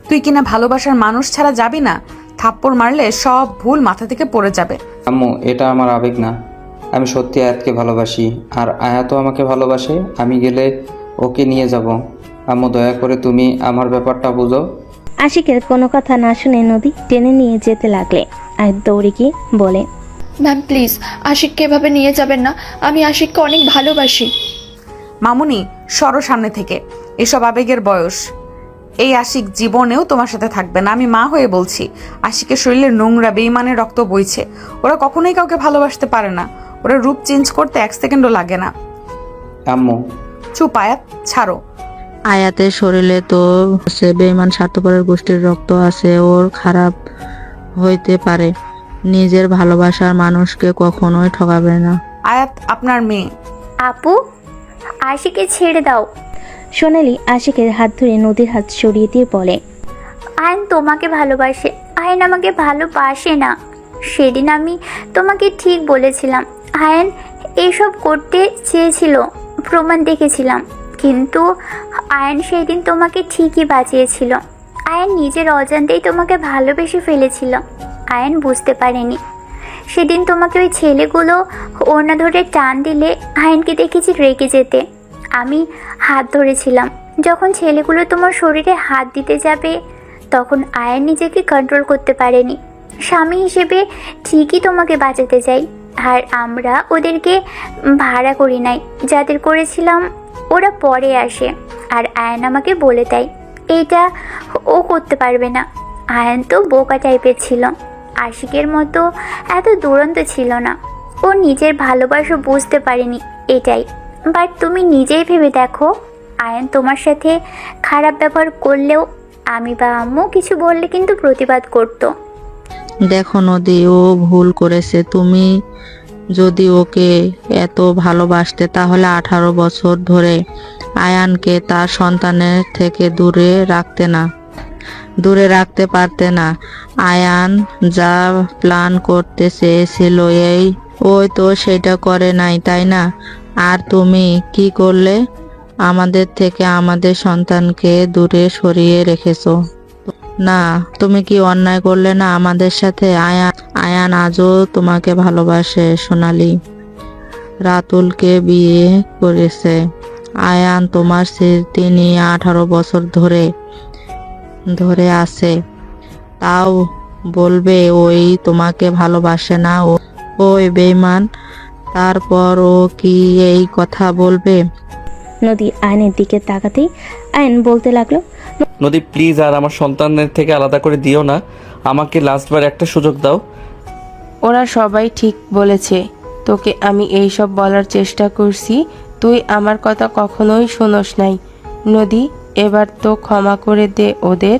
তুই কিনা ভালোবাসার মানুষ ছাড়া যাবি না? থাপ্পড় মারলে সব ভুল মাথা থেকে পড়ে যাবে। আম্মু এটা আমার আবেগ না, আমি সত্যি আয়াতকে ভালোবাসি, আর আয়াতও আমাকে ভালোবাসে। আমি গেলে ওকে নিয়ে যাব। আম্মু দয়া করে তুমি আমার ব্যাপারটা বুঝো। আশিকের কোনো কথা না শুনে নদী টেনে নিয়ে যেতে লাগলে আর দৌড়ে গিয়ে বলে, ম্যাম প্লিজ আশিককে এভাবে নিয়ে যাবেন না, আমি আশিককে অনেক ভালোবাসি। মামুনি সরো সামনে থেকে, এসব আবেগের বয়স। এই আশিক জীবনেও তোমার সাথে থাকবে না। আমি মা হয়ে বলছি, আশিকের শরীরে নোংরা বেঈমানের রক্ত বইছে। ওরা কখনোই কাউকে ভালোবাসতে পারে না। ওরা রূপ চেঞ্জ করতে 1 সেকেন্ডও লাগে না। আম্মু, চুপ আয়াত, ছাড়ো। আয়াতের শরীরে তো সে বেঈমান স্বার্থপরের গোষ্ঠীর রক্ত আছে, ওর খারাপ হইতে পারে, নিজের ভালোবাসার মানুষকে কখনোই ঠকাবে না। আয়াত আপনার মেয়ে। আপু, আশিকে ছেড়ে দাও। সোনালি আশিকের হাত ধরে নদীর হাত সরিয়ে দিয়ে বলে, আয়ন তোমাকে ভালোবাসে, আয়ন আমাকে ভালোবাসে না। সেদিন আমি তোমাকে ঠিক বলেছিলাম। আয়ন এইসব করতে চেয়েছিল, প্রমাণ দেখেছিলাম, কিন্তু আয়ন সেদিন তোমাকে ঠিকই বাঁচিয়েছিল। আয়ন নিজের অজান্তেই তোমাকে ভালোবেসে ফেলেছিল। আয়ন বুঝতে পারেনি। সেদিন তোমাকে ওই ছেলেগুলো ওড়না ধরে টান দিলে আয়নকে দেখেছি রেগে যেতে। আমি হাত ধরেছিলাম। যখন ছেলেগুলো তোমার শরীরে হাত দিতে যাবে, তখন আয়ন নিজেকে কন্ট্রোল করতে পারেনি। স্বামী হিসেবে ঠিকই তোমাকে বাঁচাতে চাই, আর আমরা ওদেরকে ভাড়া করি নাই। যাদের করেছিলাম ওরা পরে আসে, আর আয়ন আমাকে বলে দেয় এইটা ও করতে পারবে না। আয়ন তো বোকা টাইপের ছিল, আশিকের মতো এত দুরন্ত ছিল না। ও নিজের ভালোবাসা বুঝতে পারেনি, এটাই। বাট তুমি নিজেই ভেবে দেখো, আয়ন তোমার সাথে খারাপ ব্যবহার করলেও আমি বা আম্মু কিছু বললে কিন্তু প্রতিবাদ করতো। দেখো নদী, ও ভুল করেছে। তুমি যদি ওকে এত ভালোবাসতে তাহলে 18 বছর ধরে আয়ানকে তার সন্তানের থেকে দূরে রাখতে পারতে না। আয়ান যা প্ল্যান করতে চেয়েছিল ওই তো সেটা করে নাই, তাই না? আর তুমি কি করলে? আমাদের থেকে আমাদের সন্তানকে দূরে সরিয়ে রেখেছো। না, তুমি কি অন্যায় করলে না আমাদের সাথে? আয়ান আজও তোমাকে ভালোবাসে সোনালি, রাতুলকে বিয়ে করেছে। আয়ান তোমার স্মৃতি নিয়ে 18 বছর ধরে আছে, তাও বলবে ওই তোমাকে ভালোবাসে না, ওই বেঈমান। তারপর ও কি এই কথা বলবে? নদী আয়নের দিকে তাকাতেই আয়ন বলতে লাগলো, নদী প্লিজ আর আমার সন্তানের থেকে আলাদা করে দিও না, আমাকে লাস্টবার একটা সুযোগ দাও। ওরা সবাই ঠিক বলেছে। তোকে আমি এইসব বলার চেষ্টা করছি, তুই আমার কথা কখনোই শোনস নাই। নদী, এবার তো ক্ষমা করে দে ওদের।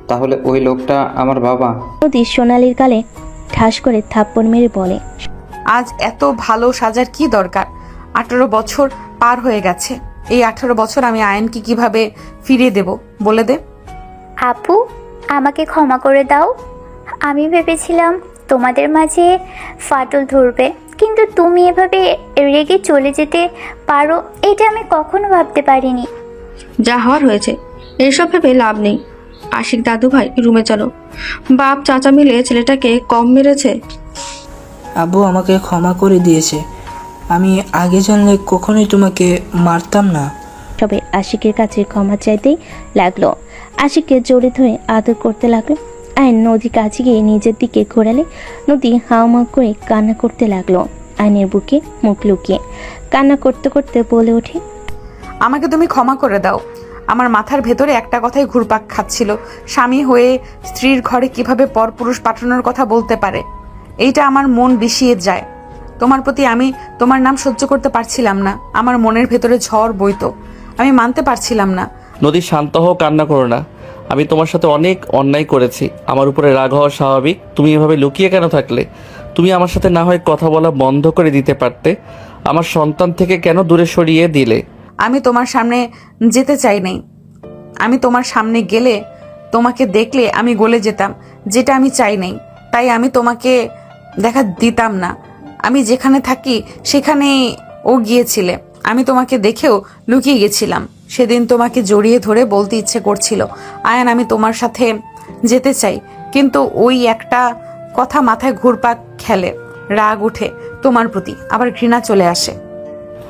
তাহলে ওই লোকটা আমার বাবা? নদী সোনালির গালে ঠাস করে থাপ্পড় মেরে বলে, আজ এত ভালো সাজার কি দরকার? 18 বছর পার হয়ে গেছে। এই 18 বছর আমি আয়নকে কিভাবে ফিরিয়ে দেব বলে দে। আপু, আমাকে ক্ষমা করে দাও। আমি ভেবেছিলাম তোমাদের মাঝে ফাটল ধরবে, কিন্তু তুমি এভাবে রেগে চলে যেতে পারো এটা আমি কখনো ভাবতে পারিনি। যা হওয়ার হয়েছে, এসব ভেবে লাভ নেই। আশিক দাদু ভাই, রুমে চলো। বাপ চাচা মিলে ছেলেটাকে কম মেরেছে। আব্বু আমাকে ক্ষমা করে দিয়েছে। আমি আগে জানলে কখনোই তোমাকে মারতাম না। সবাই আশিকের কাছে ক্ষমা চাইতেই লাগলো। আশিককে জড়িয়ে ধরে আদর করতে লাগলো। আয়ন নদী কাছে গিয়ে নিজের দিকে ঘোরালে নদী হাওমাও করে কান্না করতে লাগলো। আয়নের বুকে মুখ লুকিয়ে কান্না করতে করতে বলে ওঠে, আমাকে তুমি ক্ষমা করে দাও। আমার মাথার ভেতরে একটা কথাই ঘুরপাক খাচ্ছিল, স্বামী হয়ে স্ত্রীর ঘরে কিভাবে পরপুরুষ পাঠানোর কথা বলতে পারে। এইটা আমার মন বিষিয়ে যায়। তোমার প্রতি আমি তোমার নাম সহ্য করতে পারছিলাম না। আমার মনের ভেতরে ঝড় বইতো, আমি মানতে পারছিলাম না। নদী শান্ত হও, কান্না করো না। আমি তোমার সাথে অনেক অন্যায় করেছি, আমার উপরে রাগ হওয়া স্বাভাবিক। তুমি এভাবে লুকিয়ে কেন থাকলে? তুমি আমার সাথে না হয় কথা বলা বন্ধ করে দিতে পারতে। আমার সন্তান থেকে কেন দূরে সরিয়ে দিলে? আমি তোমার সামনে যেতে চাই নাই। আমি তোমার সামনে গেলে, তোমাকে দেখলে আমি গলে যেতাম, যেটা আমি চাই নাই। তাই আমি তোমাকে দেখা দিতাম না। আমি যেখানে থাকি সেখানে ও গিয়েছিলে। আমি তোমাকে দেখেও লুকিয়ে গেছিলাম। সেদিন তোমাকে জড়িয়ে ধরে বলতে ইচ্ছে করছিল, আয়ান আমি তোমার সাথে যেতে চাই, কিন্তু ওই একটা কথা মাথায় ঘুরপাক খেলে, রাগ উঠে তোমার প্রতি, আবার ঘৃণা চলে আসে।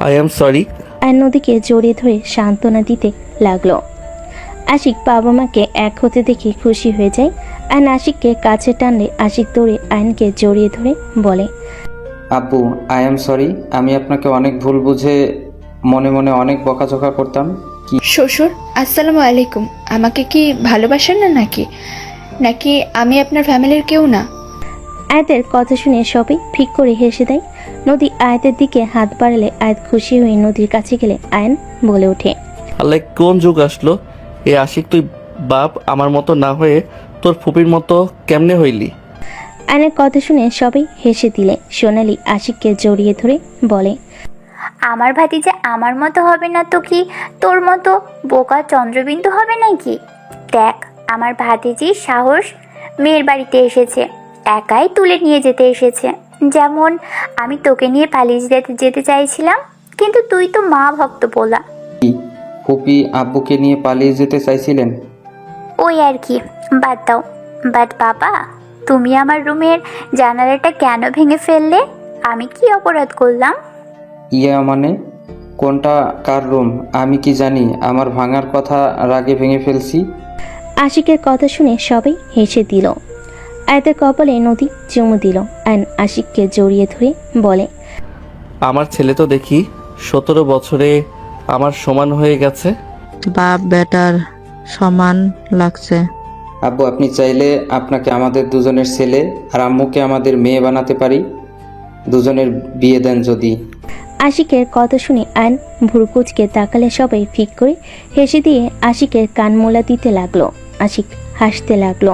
I am sorry. আয়ন নদীকে জড়িয়ে ধরে সান্ত্বনা দিতে লাগলো। আশিক বাবা মাকে এক হতে দেখে খুশি হয়ে যায়। আয়ন আশিককে কাছে টানলে আশিক দৌড়ে আয়নকে জড়িয়ে ধরে বলে, আব্বু, আই এম সরি। আমি আপনাকে অনেক ভুল বুঝে মনে মনে অনেক বকাঝকা করতাম। শ্বশুর আসসালামু আলাইকুম। আমাকে কি ভালোবাসেন না নাকি নাকি আমি আপনার ফ্যামিলির কেউ না? আয়াতের কথা শুনে সবাই ফিক করে হেসে দেয়। নদী আয়াতের দিকে হাত বাড়ালে আয়াত খুশি হয়ে নদীর কাছে গেলে আয়ান বলে ওঠে, আল্লাহ কোন যুগ আসলো? এ আশিক তুই বাপ আমার মতো না হয়ে তোর ফুপির মতো কেমনে হইলি? আয়নের কথা শুনে সবাই হেসে দিলে সোনালি আশিককে জড়িয়ে ধরে বলে, আমার ভাতিজা আমার মতো হবে না তো কি তোর মতো বোকা চন্দ্রবিন্দু হবে নাকি? দেখ আমার ভাতিজির সাহস, মেয়ের বাড়িতে এসেছে, একাই তুলে নিয়ে যেতে এসেছে। যেমন আমি তোকে নিয়ে পালিয়ে যেতে চাইছিলাম, কিন্তু তুই তো মা ভক্ত বলা। ফুপি আব্বুকে নিয়ে পালিয়ে যেতে চাইছিলেন? ওই আর কি, বাদ দাও। বাট বাবা, তুমি আমার রুমের জানালাটা কেন ভেঙে ফেললে? আমি কি অপরাধ করলাম? ইয়া মানে কোনটা কার রুম আমি কি জানি? আমার ভাঙার কথা রাগে ভেঙে ফেলছি। আশিকের কথা শুনে সবাই হেসে দিল। আয়াতের কপালে নদী চুমু দিল। আয়ন আশিককে জড়িয়ে ধরে বলে, আমার ছেলে তো দেখি 17 বছরে আমার সমান হয়ে গেছে। বাপ বেটার সমান লাগছে। আব্বু আপনি চাইলে আপনাকে আমাদের দুজনের ছেলে আর আম্মুকে আমাদের মেয়ে বানাতে পারি। দুজনের বিয়ে দেন যদি। আশিকের কথা শুনে আয়ন ভুরুকুচকে তাকালে সবাই ফিক করে হেসে দিয়ে আশিকের কান মোলা দিতে লাগলো। আশিক হাসতে লাগলো।